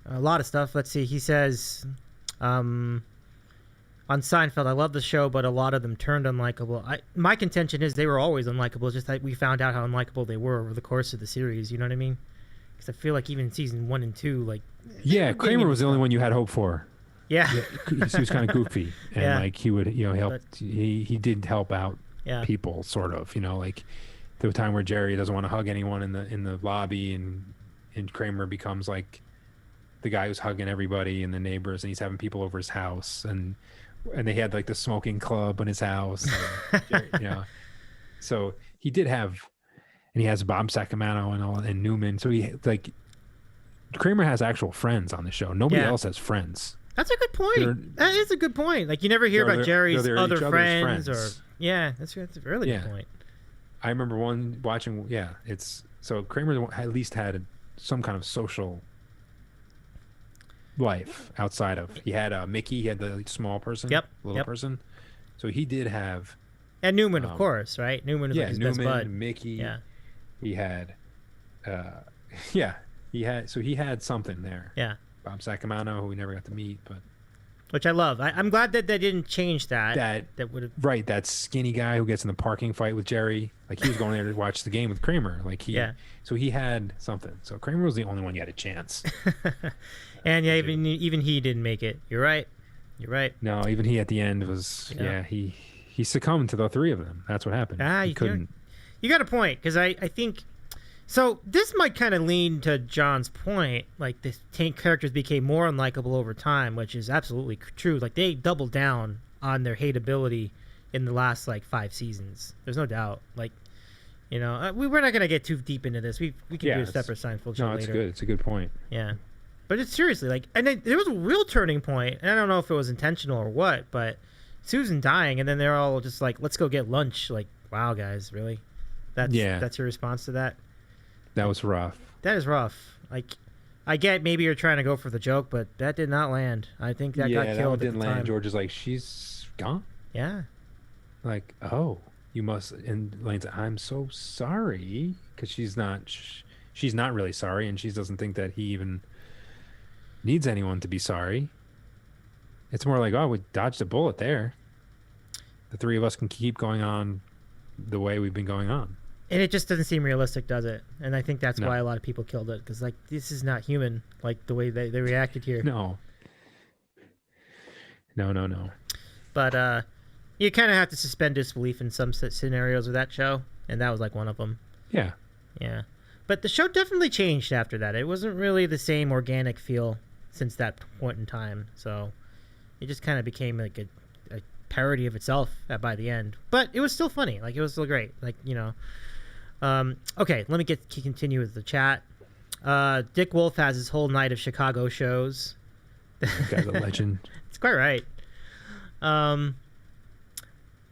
[SPEAKER 1] a lot of stuff. Let's see. He says, on Seinfeld, I love the show, but a lot of them turned unlikable. My contention is they were always unlikable. It's just that we found out how unlikable they were over the course of the series. You know what I mean? Because I feel like even season 1 and 2, like
[SPEAKER 3] Kramer was the only one you had hope for.
[SPEAKER 1] Yeah.
[SPEAKER 3] He was kind of goofy, and like he would help. He did help out people, sort of. Like the time where Jerry doesn't want to hug anyone in the lobby, and Kramer becomes like the guy who's hugging everybody and the neighbors, and he's having people over his house, and they had like the smoking club in his house. And, so he did have, and he has Bob Sacamano and Newman. So he Kramer has actual friends on the show. Nobody else has friends.
[SPEAKER 1] That's a good point. That is a good point. Like, you never hear about Jerry's other friends, or that's a really good point.
[SPEAKER 3] I remember watching. Yeah, so Kramer at least had some kind of social life outside of. He had Mickey. He had the small person. Little person. So he did have.
[SPEAKER 1] And Newman, of course, right? Newman was like his best bud.
[SPEAKER 3] Mickey. Yeah. He had. So he had something there.
[SPEAKER 1] Yeah.
[SPEAKER 3] Bob Sacamano, who we never got to meet, but
[SPEAKER 1] which I love. I'm glad that they didn't change that. That would have
[SPEAKER 3] right. That skinny guy who gets in the parking fight with Jerry, like he was going there to watch the game with Kramer. So he had something. So Kramer was the only one who had a chance.
[SPEAKER 1] And even he didn't make it. You're right.
[SPEAKER 3] No, even he at the end was he succumbed to the three of them. That's what happened. He couldn't.
[SPEAKER 1] You got a point, because I think. So this might kind of lean to John's point, like the characters became more unlikable over time, which is absolutely true. Like they doubled down on their hateability in the last 5 seasons. There's no doubt. Like, we're not gonna get too deep into this. We can do a separate Seinfeld show later. No, it's
[SPEAKER 3] good. It's a good point.
[SPEAKER 1] Yeah, but it's seriously and there was a real turning point, and I don't know if it was intentional or what, but Susan dying, and then they're all just like, "Let's go get lunch." Like, wow, guys, really? That's your response to that?
[SPEAKER 3] That was rough.
[SPEAKER 1] That is rough. Like, I get maybe you're trying to go for the joke, but that did not land. I think that got killed. That one didn't land.
[SPEAKER 3] George is like, she's gone?
[SPEAKER 1] Yeah.
[SPEAKER 3] Like, oh, you must. And Lane's like, I'm so sorry, because she's not really sorry, and she doesn't think that he even needs anyone to be sorry. It's more like, oh, we dodged a bullet there. The three of us can keep going on the way we've been going on.
[SPEAKER 1] And it just doesn't seem realistic, does it? And I think that's why a lot of people killed it, because this is not human, like the way they reacted here.
[SPEAKER 3] No.
[SPEAKER 1] But you kind of have to suspend disbelief in some scenarios with that show, and that was one of them.
[SPEAKER 3] Yeah.
[SPEAKER 1] But the show definitely changed after that. It wasn't really the same organic feel since that point in time, so it just kind of became a parody of itself by the end. But it was still funny. It was still great. Okay, let me continue with the chat. Dick Wolf has his whole night of Chicago shows.
[SPEAKER 3] That guy's a legend.
[SPEAKER 1] It's quite right.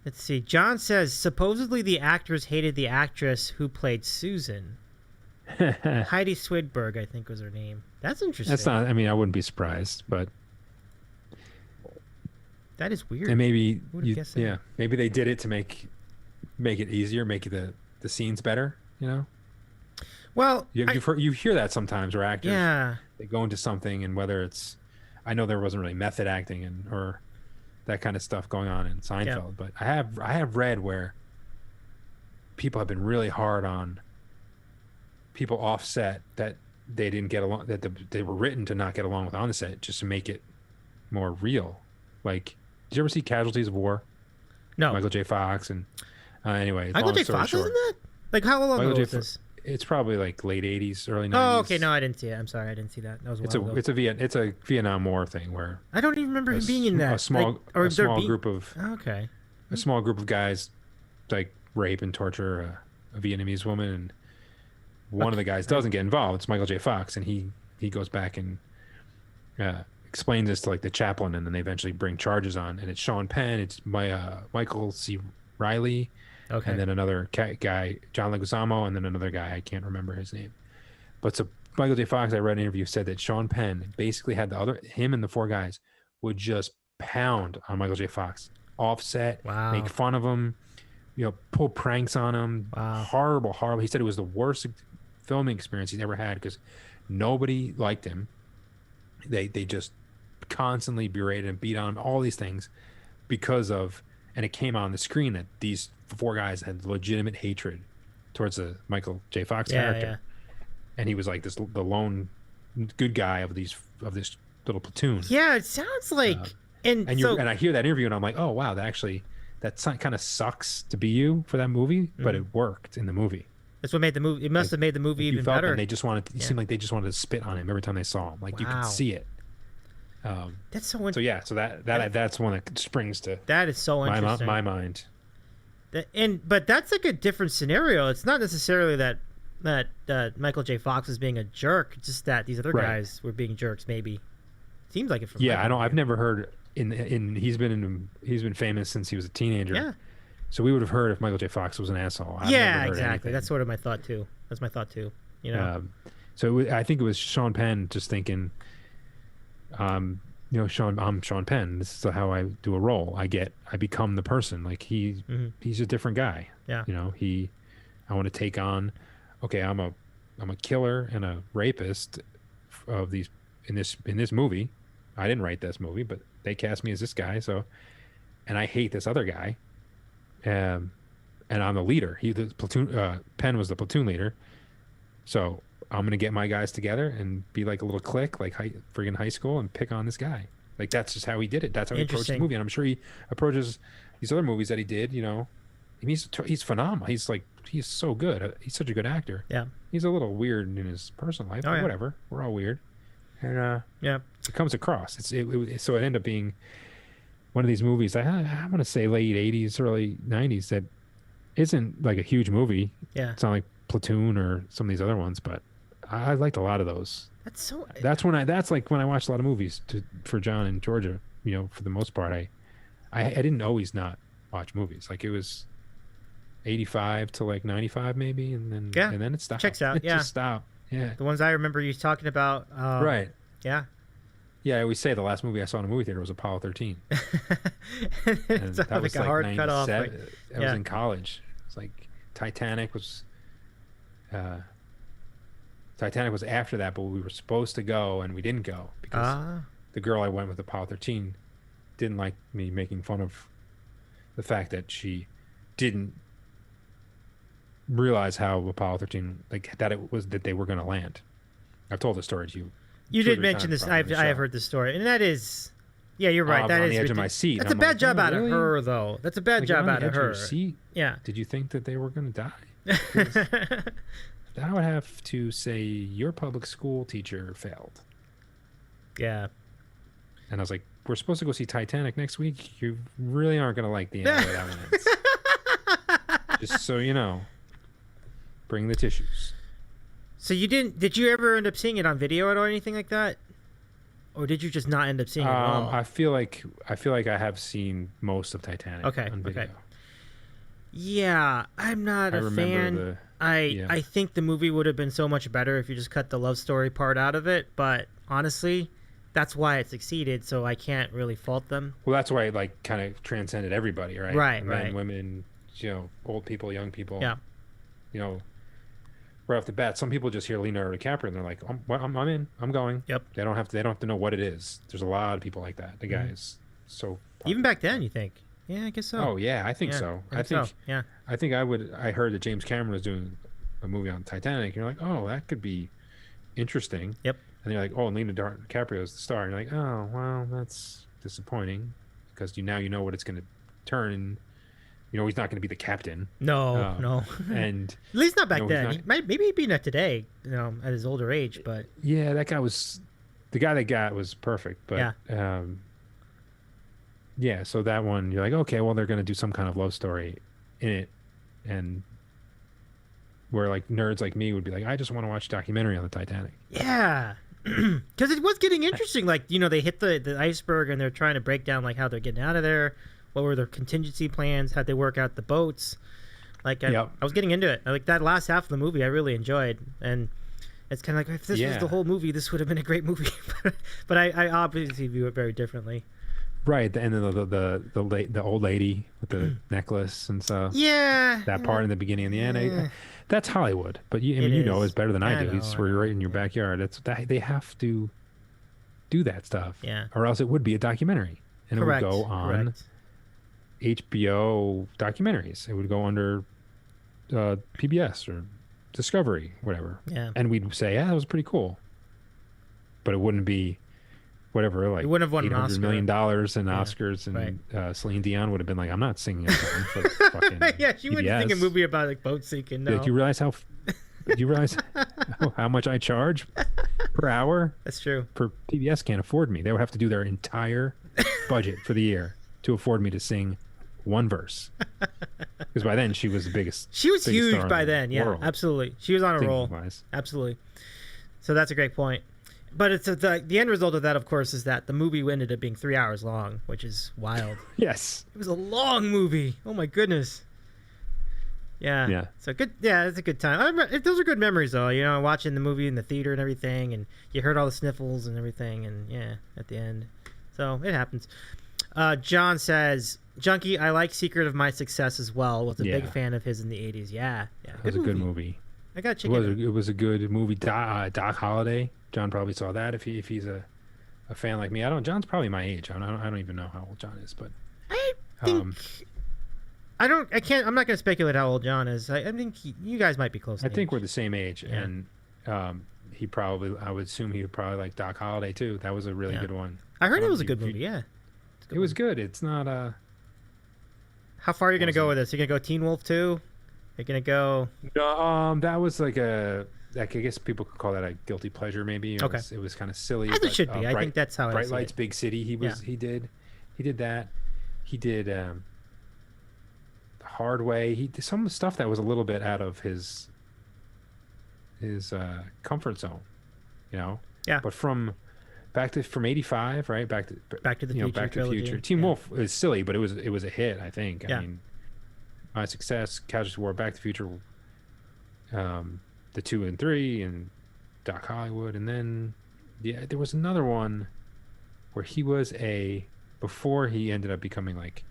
[SPEAKER 1] Let's see. John says, supposedly the actors hated the actress who played Susan. Heidi Swidberg, I think was her name. That's interesting.
[SPEAKER 3] That's not, I wouldn't be surprised, but
[SPEAKER 1] that is weird.
[SPEAKER 3] And maybe maybe they did it to make it easier, make the scenes better,
[SPEAKER 1] Well,
[SPEAKER 3] you hear that sometimes where actors they go into something, and whether it's, I know there wasn't really method acting or that kind of stuff going on in Seinfeld, but I have read where people have been really hard on people offset that they didn't get along, that they were written to not get along with on the set, just to make it more real. Like, did you ever see Casualties of War?
[SPEAKER 1] No.
[SPEAKER 3] Michael J. Fox and anyway.
[SPEAKER 1] Michael
[SPEAKER 3] long
[SPEAKER 1] J.
[SPEAKER 3] story
[SPEAKER 1] Fox
[SPEAKER 3] short,
[SPEAKER 1] is in that? Like, how long
[SPEAKER 3] Michael
[SPEAKER 1] ago
[SPEAKER 3] J.
[SPEAKER 1] was this?
[SPEAKER 3] It's probably like late 80s, early 90s.
[SPEAKER 1] Oh, okay. No, I didn't see it. I'm sorry, I didn't see that. That was a while ago.
[SPEAKER 3] It's a Vietnam War thing where
[SPEAKER 1] I don't even remember him being in that.
[SPEAKER 3] a small group of
[SPEAKER 1] Okay.
[SPEAKER 3] a small group of guys like rape and torture a Vietnamese woman, and one of the guys doesn't get involved. It's Michael J. Fox, and he goes back and explains this to like the chaplain, and then they eventually bring charges on, and it's Sean Penn, it's Michael C. Riley,
[SPEAKER 1] Okay.
[SPEAKER 3] and then another guy, John Leguizamo, and then another guy, I can't remember his name. But so Michael J. Fox, I read an interview, said that Sean Penn basically had him and the four guys would just pound on Michael J. Fox, offset,
[SPEAKER 1] Wow.
[SPEAKER 3] make fun of him, pull pranks on him.
[SPEAKER 1] Wow.
[SPEAKER 3] Horrible. He said it was the worst filming experience he's ever had because nobody liked him. They just constantly berated and beat on him, all these things and it came out on the screen that these four guys had legitimate hatred towards the Michael J. Fox character. And he was like the lone good guy of this little platoon.
[SPEAKER 1] Yeah, it sounds like and
[SPEAKER 3] I hear that interview and I'm like, oh wow, that kind of sucks to be you for that movie, but it worked in the movie.
[SPEAKER 1] That's what made the movie. It must have made the movie even better.
[SPEAKER 3] And they just wanted. It seemed like they just wanted to spit on him every time they saw him. Like you could see it.
[SPEAKER 1] That's so.
[SPEAKER 3] So yeah, so that's one that springs to
[SPEAKER 1] that is so interesting.
[SPEAKER 3] my mind.
[SPEAKER 1] But that's like a different scenario. It's not necessarily that Michael J. Fox is being a jerk. It's just that these other guys were being jerks. Maybe seems like it. From
[SPEAKER 3] I don't. I've never heard he's been famous since he was a teenager.
[SPEAKER 1] Yeah.
[SPEAKER 3] So we would have heard if Michael J. Fox was an asshole.
[SPEAKER 1] Yeah, exactly. That's sort of my thought too. That's my thought too.
[SPEAKER 3] I think it was Sean Penn just thinking, I'm Sean Penn. This is how I do a role. I become the person. Like he's a different guy.
[SPEAKER 1] Yeah.
[SPEAKER 3] I want to take on. Okay, I'm a killer and a rapist of these in this movie. I didn't write this movie, but they cast me as this guy. So, and I hate this other guy. And I'm the leader. Penn was the platoon leader. So I'm gonna get my guys together and be like a little clique, like friggin' high school, and pick on this guy. Like that's just how he did it. That's how he approached the movie, and I'm sure he approaches these other movies that he did. He's phenomenal. He's so good. He's such a good actor.
[SPEAKER 1] Yeah.
[SPEAKER 3] He's a little weird in his personal life, but whatever. We're all weird, and it comes across. So it ended up being one of these movies. I want to say late '80s, early '90s. That isn't like a huge movie.
[SPEAKER 1] Yeah.
[SPEAKER 3] It's not like Platoon or some of these other ones, but I liked a lot of those. That's when I watched a lot of movies for John and Georgia. For the most part, I didn't always not watch movies. Like it was 85 to like 95 maybe, and then it stopped.
[SPEAKER 1] Checks out.
[SPEAKER 3] It just stopped. Yeah.
[SPEAKER 1] The ones I remember you talking about.
[SPEAKER 3] Right.
[SPEAKER 1] Yeah.
[SPEAKER 3] Yeah, I always say the last movie I saw in a movie theater was Apollo 13. And that was like
[SPEAKER 1] hard cutoff.
[SPEAKER 3] I was in college. It's like Titanic was after that, but we were supposed to go and we didn't go because the girl I went with, Apollo 13, didn't like me making fun of the fact that she didn't realize how Apollo 13, like that they were going to land. I've told the story to you.
[SPEAKER 1] You did mention this. I have heard this story, and that is, yeah, you're right. That
[SPEAKER 3] on
[SPEAKER 1] is
[SPEAKER 3] the edge of my seat.
[SPEAKER 1] That's a bad job out of her, though. That's a bad job out of her.
[SPEAKER 3] Seat?
[SPEAKER 1] Yeah.
[SPEAKER 3] Did you think that they were going to die? I would have to say your public school teacher failed.
[SPEAKER 1] Yeah.
[SPEAKER 3] And I was like, we're supposed to go see Titanic next week. You really aren't going to like the end of that one. Just so you know, bring the tissues.
[SPEAKER 1] So did you ever end up seeing it on video or anything like that? Or did you just not end up seeing it at all?
[SPEAKER 3] I feel like I have seen most of Titanic on video.
[SPEAKER 1] Okay. Yeah, I'm not a fan. I think the movie would have been so much better if you just cut the love story part out of it, but honestly, that's why it succeeded, so I can't really fault them.
[SPEAKER 3] Well, that's why it like kind of transcended everybody, right?
[SPEAKER 1] Right,
[SPEAKER 3] Men, women, old people, young people.
[SPEAKER 1] Yeah.
[SPEAKER 3] Right off the bat, some people just hear Leonardo DiCaprio and they're like, I'm in, I'm going.
[SPEAKER 1] Yep.
[SPEAKER 3] They don't have to know what it is. There's a lot of people like that. The guy is so popular.
[SPEAKER 1] Even back then, you think? Yeah, I guess so.
[SPEAKER 3] Oh yeah, I think so. I think
[SPEAKER 1] so. Yeah.
[SPEAKER 3] I heard that James Cameron was doing a movie on Titanic. You're like, oh, that could be interesting.
[SPEAKER 1] Yep.
[SPEAKER 3] And you're like, oh, and Leonardo DiCaprio is the star. And you're like, oh, well, that's disappointing because you know what it's going to turn. And you know he's not going to be the captain.
[SPEAKER 1] No, no.
[SPEAKER 3] And
[SPEAKER 1] at least not back
[SPEAKER 3] he's
[SPEAKER 1] then.
[SPEAKER 3] not-
[SPEAKER 1] Maybe he'd be not today, at his older age. But
[SPEAKER 3] Yeah, that guy was the guy they got was perfect. But yeah, so that one you're like, okay, well they're going to do some kind of love story in it, and where like nerds like me would be like, I just want to watch a documentary on the Titanic.
[SPEAKER 1] yeah, because it was getting interesting. Like they hit the iceberg and they're trying to break down like how they're getting out of there. What were their contingency plans? How'd they work out the boats? Like I was getting into it. Like that last half of the movie, I really enjoyed, and it's kind of like if this was the whole movie, this would have been a great movie. But I obviously view it very differently.
[SPEAKER 3] Right, and then the old lady with the necklace and stuff.
[SPEAKER 1] Yeah,
[SPEAKER 3] that part in the beginning and the end. That's Hollywood, but you know it's better than I do. It's right in your backyard. They have to do that stuff, or else it would be a documentary, and it would go on HBO documentaries. It would go under PBS or Discovery, whatever.
[SPEAKER 1] Yeah,
[SPEAKER 3] and we'd say, yeah, that was pretty cool, but it wouldn't be. Whatever, like
[SPEAKER 1] it wouldn't have won
[SPEAKER 3] $800 million in Oscars, and Celine Dion would have been like, "I'm not singing a song for fucking."
[SPEAKER 1] Yeah, she wouldn't think a movie about like boat sinking. No.
[SPEAKER 3] Do you realize how how much I charge per hour?
[SPEAKER 1] That's true.
[SPEAKER 3] PBS can't afford me. They would have to do their entire budget for the year to afford me to sing one verse. Because by then she was the biggest.
[SPEAKER 1] She was huge by then. Yeah,
[SPEAKER 3] world,
[SPEAKER 1] absolutely. She was on a roll. Absolutely. So that's a great point. But it's the end result of that, of course, is that the movie ended up being 3 hours long, which is wild.
[SPEAKER 3] Yes.
[SPEAKER 1] It was a long movie. Oh my goodness. Yeah.
[SPEAKER 3] Yeah.
[SPEAKER 1] So good. Yeah, it's a good time. Those are good memories, though. Watching the movie in the theater and everything, and you heard all the sniffles and everything, and at the end. So it happens. John says, "Junkie, I like Secret of My Success as well. Was a big fan of his in the '80s. Yeah.
[SPEAKER 3] It was a good movie.
[SPEAKER 1] I got check it out.
[SPEAKER 3] It was a good movie. Doc Holliday. John probably saw that if he's a fan like me. John's probably my age. I don't even know how old John is, but
[SPEAKER 1] I think I'm not going to speculate how old John is. I think you guys might be close.
[SPEAKER 3] I think we're the same age, and I would assume he would probably like Doc Holliday too. That was a really good one.
[SPEAKER 1] I heard it was a good movie. Yeah,
[SPEAKER 3] it was good. It's not
[SPEAKER 1] How far are you going to go with this? You're going to go Teen Wolf 2? You're going to go?
[SPEAKER 3] No, that was like I guess people could call that a guilty pleasure. Maybe it was kind of silly.
[SPEAKER 1] As it should be. I think that's how
[SPEAKER 3] Bright
[SPEAKER 1] I see
[SPEAKER 3] Lights,
[SPEAKER 1] it.
[SPEAKER 3] Big City. He did that. He did The Hard Way. He did some stuff that was a little bit out of his comfort zone, Yeah. But from '85, right? Back to the
[SPEAKER 1] Future.
[SPEAKER 3] Back to the Future. Teen Wolf is silly, but it was a hit. I think. I mean, My Success, Casualty War, Back to the Future. The 2 and 3 and Doc Hollywood, and then there was another one where he was before he ended up becoming like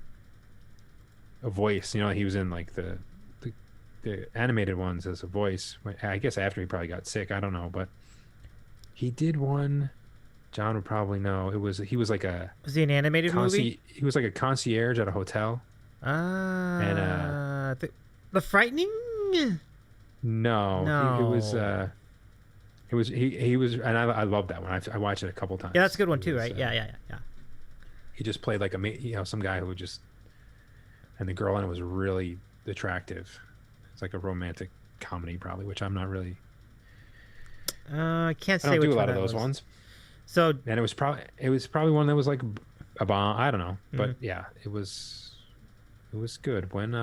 [SPEAKER 3] a voice. He was in like the animated ones as a voice. I guess after he probably got sick. I don't know, but he did one. John would probably know. Was he an
[SPEAKER 1] animated movie?
[SPEAKER 3] He was like a concierge at a hotel.
[SPEAKER 1] And The Frightening.
[SPEAKER 3] No. He was, and I love that one. I watched it a couple times.
[SPEAKER 1] Yeah, that's a good one too, right? Yeah.
[SPEAKER 3] He just played like some guy who and the girl in it was really attractive. It's like a romantic comedy, probably, which I'm not really.
[SPEAKER 1] I can't say.
[SPEAKER 3] I don't
[SPEAKER 1] which
[SPEAKER 3] do a lot
[SPEAKER 1] one
[SPEAKER 3] of those
[SPEAKER 1] was.
[SPEAKER 3] ones.
[SPEAKER 1] So,
[SPEAKER 3] and it was probably one that was like a bomb. I don't know, but yeah, it was good. When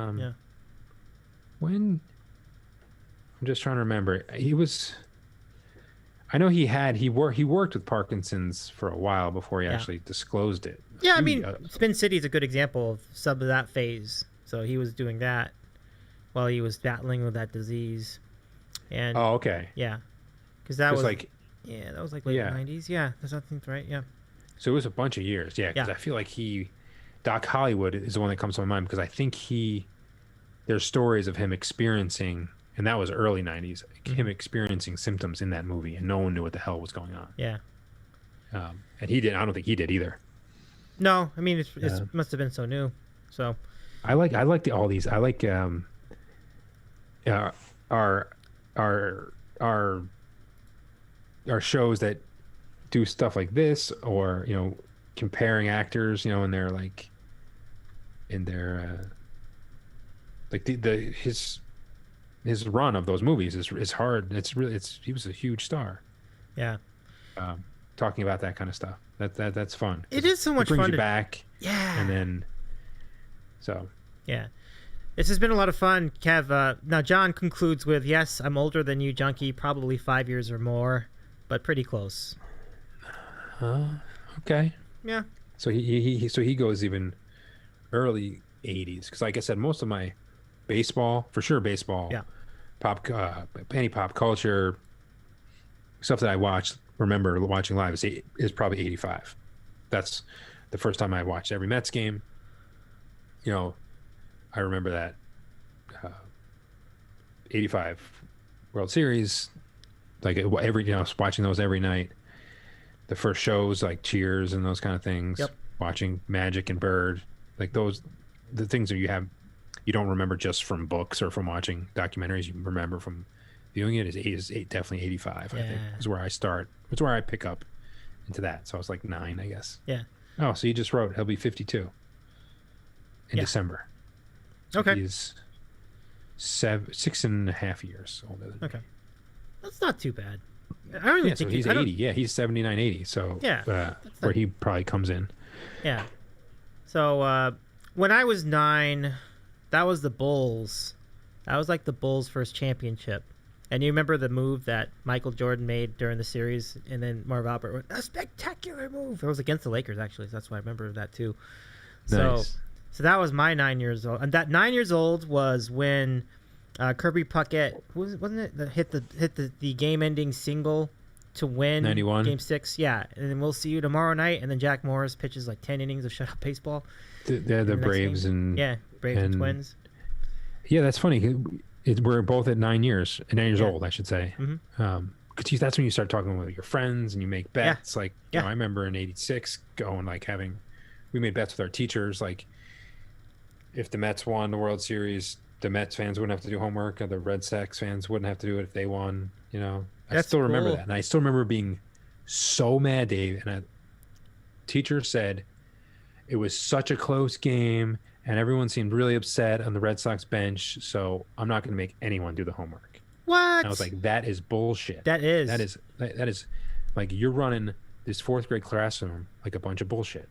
[SPEAKER 3] I'm just trying to remember. I know he worked with Parkinson's for a while before he actually disclosed it.
[SPEAKER 1] Yeah, I mean, Spin City is a good example of some of that phase. So he was doing that while he was battling with that disease. And
[SPEAKER 3] okay.
[SPEAKER 1] Yeah, because that was
[SPEAKER 3] like
[SPEAKER 1] late 90s. Yeah, that's I think right. Yeah.
[SPEAKER 3] So it was a bunch of years. Yeah, because I feel like Doc Hollywood is the one that comes to my mind because I think there's stories of him experiencing. And that was early 90s, him experiencing symptoms in that movie, and no one knew what the hell was going on.
[SPEAKER 1] Yeah.
[SPEAKER 3] And he didn't. I don't think he did either.
[SPEAKER 1] No, I mean, it must have been so new. So.
[SPEAKER 3] I like all these. I like our are shows that do stuff like this, or comparing actors, in their like his run of those movies is hard. He was a huge star.
[SPEAKER 1] Yeah.
[SPEAKER 3] Talking about that kind of stuff. That's fun.
[SPEAKER 1] It is so much
[SPEAKER 3] it brings
[SPEAKER 1] fun
[SPEAKER 3] you back.
[SPEAKER 1] Yeah.
[SPEAKER 3] And then
[SPEAKER 1] yeah. This has been a lot of fun, Kev. Now, John concludes with, yes, I'm older than you, Junkie, probably 5 years or more, but pretty close.
[SPEAKER 3] Okay.
[SPEAKER 1] Yeah.
[SPEAKER 3] So he goes even early 80s, because like I said, most of my baseball,
[SPEAKER 1] yeah,
[SPEAKER 3] any pop culture stuff that I remember watching live is probably 85. That's the first time I watched every Mets game. I remember that 85 World Series, like watching those every night. The first shows like Cheers and those kind of things.
[SPEAKER 1] Yep.
[SPEAKER 3] Watching Magic and Bird, like the things that you don't remember just from books or from watching documentaries. You remember from viewing it. Is definitely 85.
[SPEAKER 1] Yeah.
[SPEAKER 3] I think is where I start. It's where I pick up into that. So I was like 9, I guess.
[SPEAKER 1] Yeah.
[SPEAKER 3] Oh, so you just wrote he'll be 52 in December. So
[SPEAKER 1] okay.
[SPEAKER 3] He's 6.5 years older than me.
[SPEAKER 1] Okay. That's not too bad. I don't even
[SPEAKER 3] So
[SPEAKER 1] think
[SPEAKER 3] he's 80. Yeah, he's 79, 80. So
[SPEAKER 1] yeah,
[SPEAKER 3] where he probably comes in.
[SPEAKER 1] Yeah. So when I was 9, that was the Bulls. That was like the Bulls' first championship. And you remember the move that Michael Jordan made during the series, and then Marv Albert went, a spectacular move. It was against the Lakers, actually. So that's why I remember that too.
[SPEAKER 3] Nice.
[SPEAKER 1] So that was my 9 years old. And that 9 years old was when Kirby Puckett, wasn't it, that hit the game-ending single to win
[SPEAKER 3] 91
[SPEAKER 1] Game 6? Yeah. And then we'll see you tomorrow night. And then Jack Morris pitches like 10 innings of shutout baseball.
[SPEAKER 3] They're the Braves and
[SPEAKER 1] Braves and Twins.
[SPEAKER 3] Yeah, that's funny. We're both at 9 years old, I should say.
[SPEAKER 1] Mm-hmm.
[SPEAKER 3] Because that's when you start talking with your friends and you make bets.
[SPEAKER 1] Yeah.
[SPEAKER 3] Like, I remember in '86 going we made bets with our teachers. Like, if the Mets won the World Series, the Mets fans wouldn't have to do homework, or the Red Sox fans wouldn't have to do it if they won. I still remember that, and I still remember being so mad, Dave. And a teacher said it was such a close game, and everyone seemed really upset on the Red Sox bench. So I'm not going to make anyone do the homework.
[SPEAKER 1] What?
[SPEAKER 3] And I was like, that is bullshit.
[SPEAKER 1] That is
[SPEAKER 3] like, you're running this 4th grade classroom like a bunch of bullshit.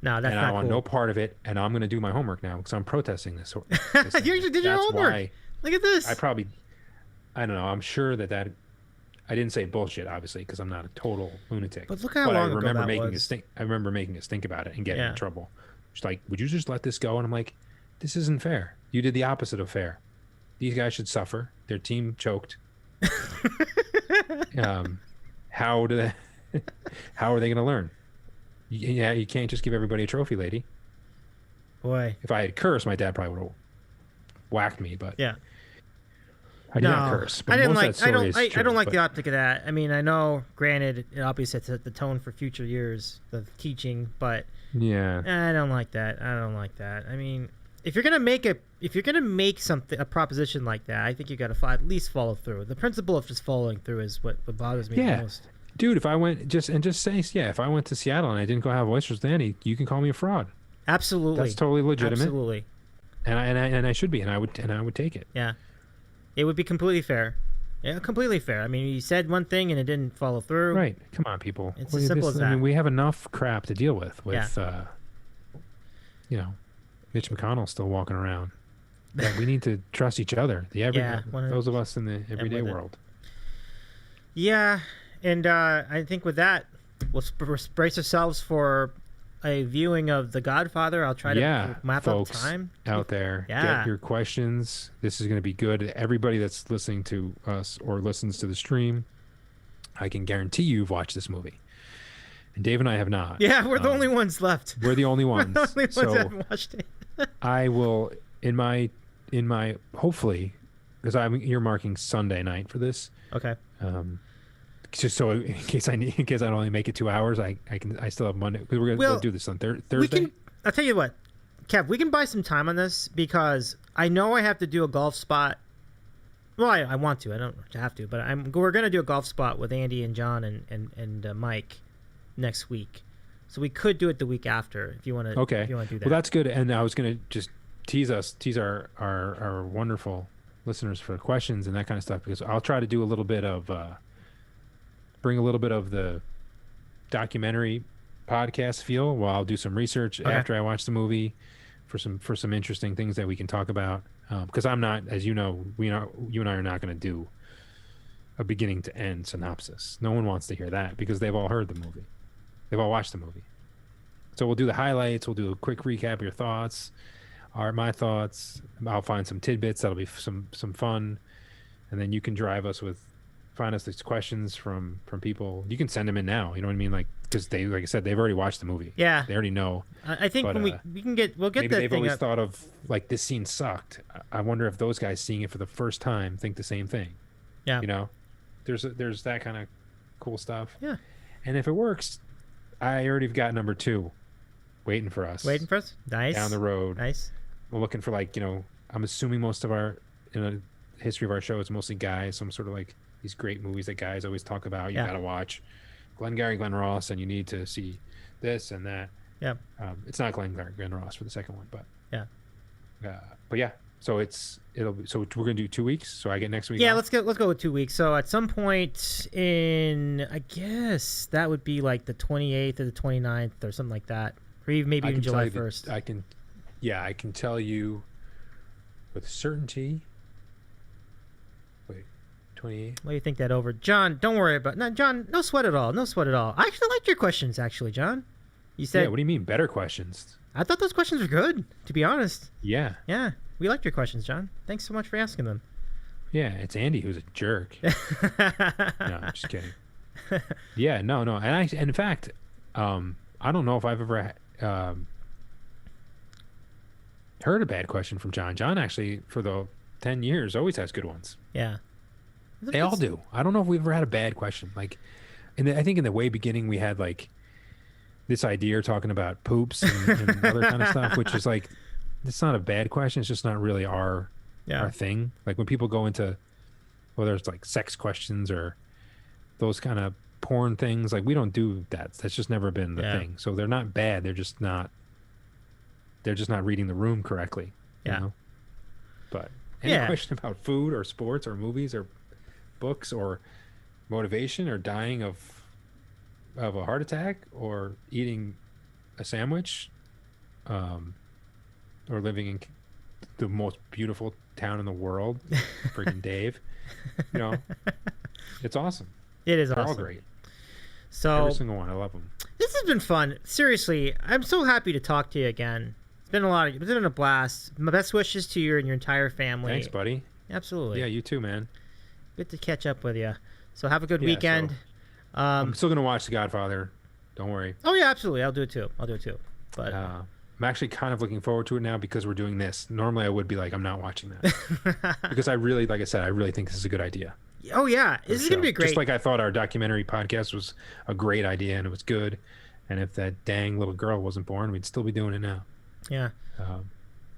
[SPEAKER 1] No, that's
[SPEAKER 3] and
[SPEAKER 1] not
[SPEAKER 3] I want
[SPEAKER 1] cool.
[SPEAKER 3] no part of it, and I'm going to do my homework now because I'm protesting this.
[SPEAKER 1] You actually did your homework. Look at this.
[SPEAKER 3] I don't know. I'm sure that I didn't say bullshit, obviously, because I'm not a total lunatic.
[SPEAKER 1] But look how long ago that was.
[SPEAKER 3] I remember making us think about it and getting in trouble. She's like, would you just let this go? And I'm like, this isn't fair. You did the opposite of fair. These guys should suffer. Their team choked. How are they going to learn? You can't just give everybody a trophy, lady.
[SPEAKER 1] Boy.
[SPEAKER 3] If I had cursed, my dad probably would have whacked me, but
[SPEAKER 1] yeah.
[SPEAKER 3] I did not curse. But
[SPEAKER 1] I didn't
[SPEAKER 3] most
[SPEAKER 1] like.
[SPEAKER 3] of that story is
[SPEAKER 1] I
[SPEAKER 3] true,
[SPEAKER 1] don't like
[SPEAKER 3] but
[SPEAKER 1] the optic of that. I mean, I know. Granted, it obviously sets the tone for future years of teaching, but
[SPEAKER 3] yeah,
[SPEAKER 1] I don't like that. I don't like that. I mean, if you're gonna make something a proposition like that, I think you got to at least follow through. The principle of just following through is what bothers me the most.
[SPEAKER 3] Dude, if I went if I went to Seattle and I didn't go have oysters with Andy, you can call me a fraud.
[SPEAKER 1] Absolutely,
[SPEAKER 3] that's totally legitimate.
[SPEAKER 1] Absolutely,
[SPEAKER 3] and I should be, and I would take it.
[SPEAKER 1] Yeah, it would be completely fair. Yeah, completely fair. I mean, you said one thing and it didn't follow through.
[SPEAKER 3] Right? Come on, people.
[SPEAKER 1] It's as simple as that.
[SPEAKER 3] I mean, we have enough crap to deal with. Mitch McConnell still walking around. Yeah, we need to trust each other. Those of us in the everyday world.
[SPEAKER 1] Yeah. And I think with that, we'll brace ourselves for a viewing of The Godfather. I'll try to map up time.
[SPEAKER 3] Out there, get your questions. This is going to be good. Everybody that's listening to us or listens to the stream, I can guarantee you've watched this movie. And Dave and I have not.
[SPEAKER 1] Yeah, we're the only ones left.
[SPEAKER 3] We're the only ones.
[SPEAKER 1] We're the only ones that haven't watched it.
[SPEAKER 3] I will, in my hopefully, because I'm earmarking Sunday night for this.
[SPEAKER 1] Okay.
[SPEAKER 3] Just so in case I don't only make it 2 hours, I still have Monday. We're gonna do this on Thursday.
[SPEAKER 1] I'll tell you what, Kev, we can buy some time on this because I know I have to do a golf spot Well, I want to. I don't have to, but we're gonna do a golf spot with Andy and John and Mike next week, so we could do it the week after if you want to.
[SPEAKER 3] Okay.
[SPEAKER 1] If you want to do that.
[SPEAKER 3] Well, that's good. And I was gonna just tease our wonderful listeners for questions and that kind of stuff, because I'll try to do a little bit of bring a little bit of the documentary podcast feel while I'll do some research after I watch the movie for some interesting things that we can talk about. Because I'm not, as you know, you and I are not going to do a beginning to end synopsis. No one wants to hear that because they've all heard the movie. They've all watched the movie. So we'll do the highlights. We'll do a quick recap of your thoughts, my thoughts. I'll find some tidbits. That'll be some fun. And then you can find us these questions from people. You can send them in now. You know what I mean? Like, because they, like I said, they've already watched the movie.
[SPEAKER 1] Yeah.
[SPEAKER 3] They already know.
[SPEAKER 1] I think when we'll get
[SPEAKER 3] maybe
[SPEAKER 1] that
[SPEAKER 3] they've
[SPEAKER 1] thing
[SPEAKER 3] always
[SPEAKER 1] up.
[SPEAKER 3] thought of, like, this scene sucked. I wonder if those guys seeing it for the first time think the same thing.
[SPEAKER 1] Yeah.
[SPEAKER 3] You know, there's that kind of cool stuff.
[SPEAKER 1] Yeah.
[SPEAKER 3] And if it works, I already got number 2 waiting for us.
[SPEAKER 1] Waiting for us. Nice.
[SPEAKER 3] Down the road.
[SPEAKER 1] Nice.
[SPEAKER 3] We're looking for, like, I'm assuming most of our history of our show is mostly guys. Some sort of like these great movies that guys always talk about. You got to watch Glengarry Glen Ross, and you need to see this and that.
[SPEAKER 1] Yeah.
[SPEAKER 3] It's not Glengarry Glen Ross for the second one, but
[SPEAKER 1] yeah.
[SPEAKER 3] But yeah. So we're gonna do 2 weeks. So I get next week.
[SPEAKER 1] Yeah,
[SPEAKER 3] off?
[SPEAKER 1] let's go with 2 weeks. So at some point in, I guess that would be like the 28th or the 29th or something like that, or maybe even July 1st.
[SPEAKER 3] I can tell you with certainty. Wait, 28.
[SPEAKER 1] What do you think that over, John? Don't worry about John. No sweat at all. No sweat at all. I actually liked your questions, actually, John. You said.
[SPEAKER 3] Yeah. What do you mean better questions?
[SPEAKER 1] I thought those questions were good, to be honest.
[SPEAKER 3] Yeah.
[SPEAKER 1] Yeah, we liked your questions, John. Thanks so much for asking them.
[SPEAKER 3] Yeah, it's Andy who's a jerk. No, I'm just kidding. Yeah, no, and in fact, I don't know if I've ever heard a bad question from John. John actually, for the 10 years, always has good ones.
[SPEAKER 1] Yeah,
[SPEAKER 3] they all do. I don't know if we've ever had a bad question. Like, I think in the way beginning we had like this idea talking about poops and other kind of stuff, which is like, it's not a bad question. It's just not really our thing. Like when people go into, whether it's like sex questions or those kind of porn things, like we don't do that. That's just never been the thing. So they're not bad. They're just not reading the room correctly. You know? But any question about food or sports or movies or books or motivation or dying of a heart attack or eating a sandwich, or living in the most beautiful town in the world, freaking Dave, it's awesome.
[SPEAKER 1] It is
[SPEAKER 3] They're
[SPEAKER 1] awesome.
[SPEAKER 3] all great.
[SPEAKER 1] So
[SPEAKER 3] every single one, I love them.
[SPEAKER 1] This has been fun. Seriously, I'm so happy to talk to you again. It's been a blast. My best wishes to you and your entire family.
[SPEAKER 3] Thanks, buddy.
[SPEAKER 1] Absolutely.
[SPEAKER 3] Yeah, you too, man.
[SPEAKER 1] Good to catch up with you. So have a good weekend.
[SPEAKER 3] I'm still gonna watch The Godfather. Don't worry.
[SPEAKER 1] Oh yeah, absolutely. I'll do it too. But
[SPEAKER 3] I'm actually kind of looking forward to it now because we're doing this. Normally, I would be like, I'm not watching that because I really, like I said, I really think this is a good idea.
[SPEAKER 1] Oh yeah, this is gonna be great.
[SPEAKER 3] Just like I thought our documentary podcast was a great idea and it was good, and if that dang little girl wasn't born, we'd still be doing it now.
[SPEAKER 1] Yeah.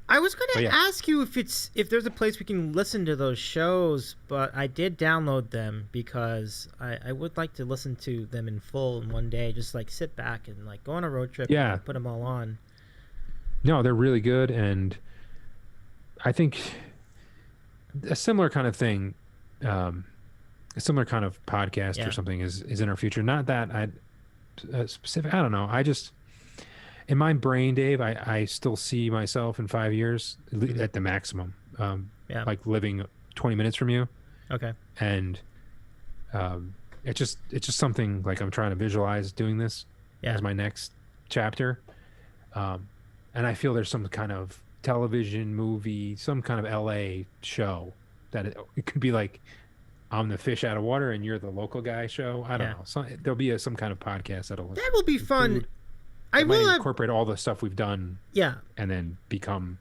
[SPEAKER 1] I was going to ask you if there's a place we can listen to those shows, but I did download them because I would like to listen to them in full in one day. Just like sit back and like go on a road trip.
[SPEAKER 3] Yeah.
[SPEAKER 1] And put them all on.
[SPEAKER 3] No, they're really good, and I think a similar kind of thing, a similar kind of podcast or something is in our future. Not that specific. I don't know. I just. In my brain, Dave, I still see myself in 5 years at the maximum, like living 20 minutes from you.
[SPEAKER 1] Okay.
[SPEAKER 3] And it's just something like I'm trying to visualize doing this as my next chapter. And I feel there's some kind of television movie, some kind of LA show that it could be like I'm the fish out of water and you're the local guy show. I don't know. There'll be some kind of podcast that
[SPEAKER 1] will be fun. I will
[SPEAKER 3] incorporate all the stuff we've done.
[SPEAKER 1] Yeah.
[SPEAKER 3] And then become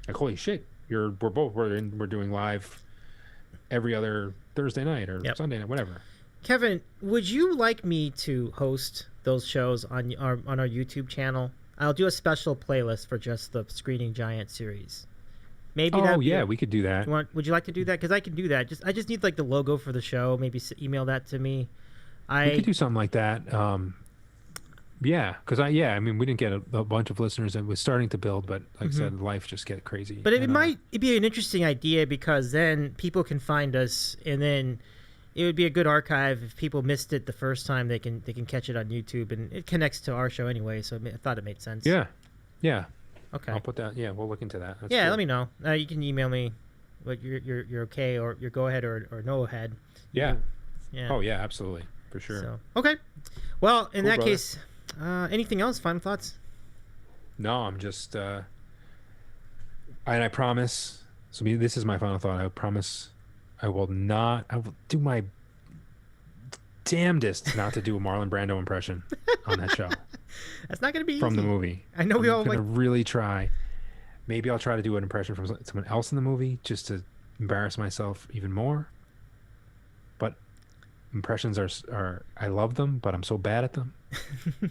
[SPEAKER 3] like, holy shit, we're doing live every other Thursday night or Sunday night, whatever.
[SPEAKER 1] Kevin, would you like me to host those shows on our YouTube channel? I'll do a special playlist for just the Screening Giant series. Maybe
[SPEAKER 3] Oh
[SPEAKER 1] that'd be
[SPEAKER 3] yeah,
[SPEAKER 1] a-
[SPEAKER 3] we could do that.
[SPEAKER 1] Would you like to do that? Because I can do that. I just need like the logo for the show. Maybe email that to me.
[SPEAKER 3] We could do something like that. Yeah, because I mean, we didn't get a bunch of listeners. It was starting to build, but like I said, life just get crazy.
[SPEAKER 1] But it might be an interesting idea because then people can find us, and then it would be a good archive. If people missed it the first time, they can catch it on YouTube, and it connects to our show anyway. So I thought it made sense.
[SPEAKER 3] Yeah.
[SPEAKER 1] Okay.
[SPEAKER 3] I'll put that. Yeah, we'll look into that. That's
[SPEAKER 1] Yeah,
[SPEAKER 3] cool.
[SPEAKER 1] let me know. You can email me what you're okay or your go ahead or no ahead.
[SPEAKER 3] Yeah.
[SPEAKER 1] Yeah.
[SPEAKER 3] Oh yeah, absolutely, for sure.
[SPEAKER 1] So okay. Well, in
[SPEAKER 3] Cool,
[SPEAKER 1] that
[SPEAKER 3] brother.
[SPEAKER 1] case, anything else? Final thoughts?
[SPEAKER 3] No, I'm just. And I promise. So this is my final thought. I promise. I will do my damnedest not to do a Marlon Brando impression on that show
[SPEAKER 1] That's not going to be
[SPEAKER 3] from
[SPEAKER 1] easy.
[SPEAKER 3] the movie.
[SPEAKER 1] I know we all
[SPEAKER 3] I'm gonna
[SPEAKER 1] like.
[SPEAKER 3] really try. Maybe I'll try to do an impression from someone else in the movie just to embarrass myself even more. But impressions are I love them, but I'm so bad at them.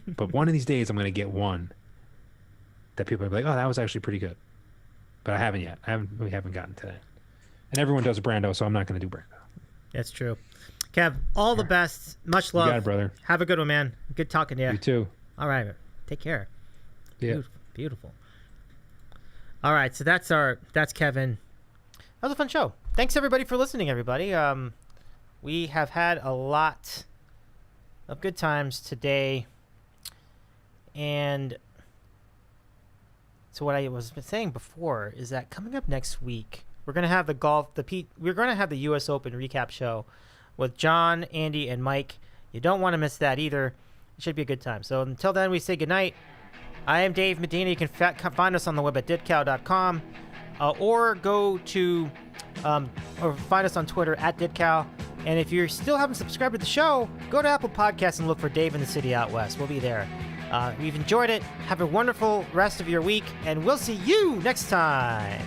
[SPEAKER 3] But one of these days I'm going to get one that people are like, oh, that was actually pretty good. But I haven't yet. We haven't gotten to that. And everyone does Brando, so I'm not going to do Brando.
[SPEAKER 1] That's true. Kev, all the best. Much love.
[SPEAKER 3] You got it, brother.
[SPEAKER 1] Have a good one, man. Good talking to you.
[SPEAKER 3] You too.
[SPEAKER 1] All right. Take care.
[SPEAKER 3] Yeah.
[SPEAKER 1] Beautiful. All right. So that's Kevin. That was a fun show. Thanks everybody for listening, everybody. We have had a lot of good times today. And so what I was saying before is that coming up next week, we're going to have we're going to have the US Open recap show with John, Andy, and Mike. You don't want to miss that either. It should be a good time. So until then, we say goodnight. I am Dave Medina. You can find us on the web at didcow.com or go to or find us on Twitter at didcow. And if you still haven't subscribed to the show, go to Apple Podcasts and look for Dave in the City Out West. We'll be there. We've enjoyed it. Have a wonderful rest of your week, and we'll see you next time.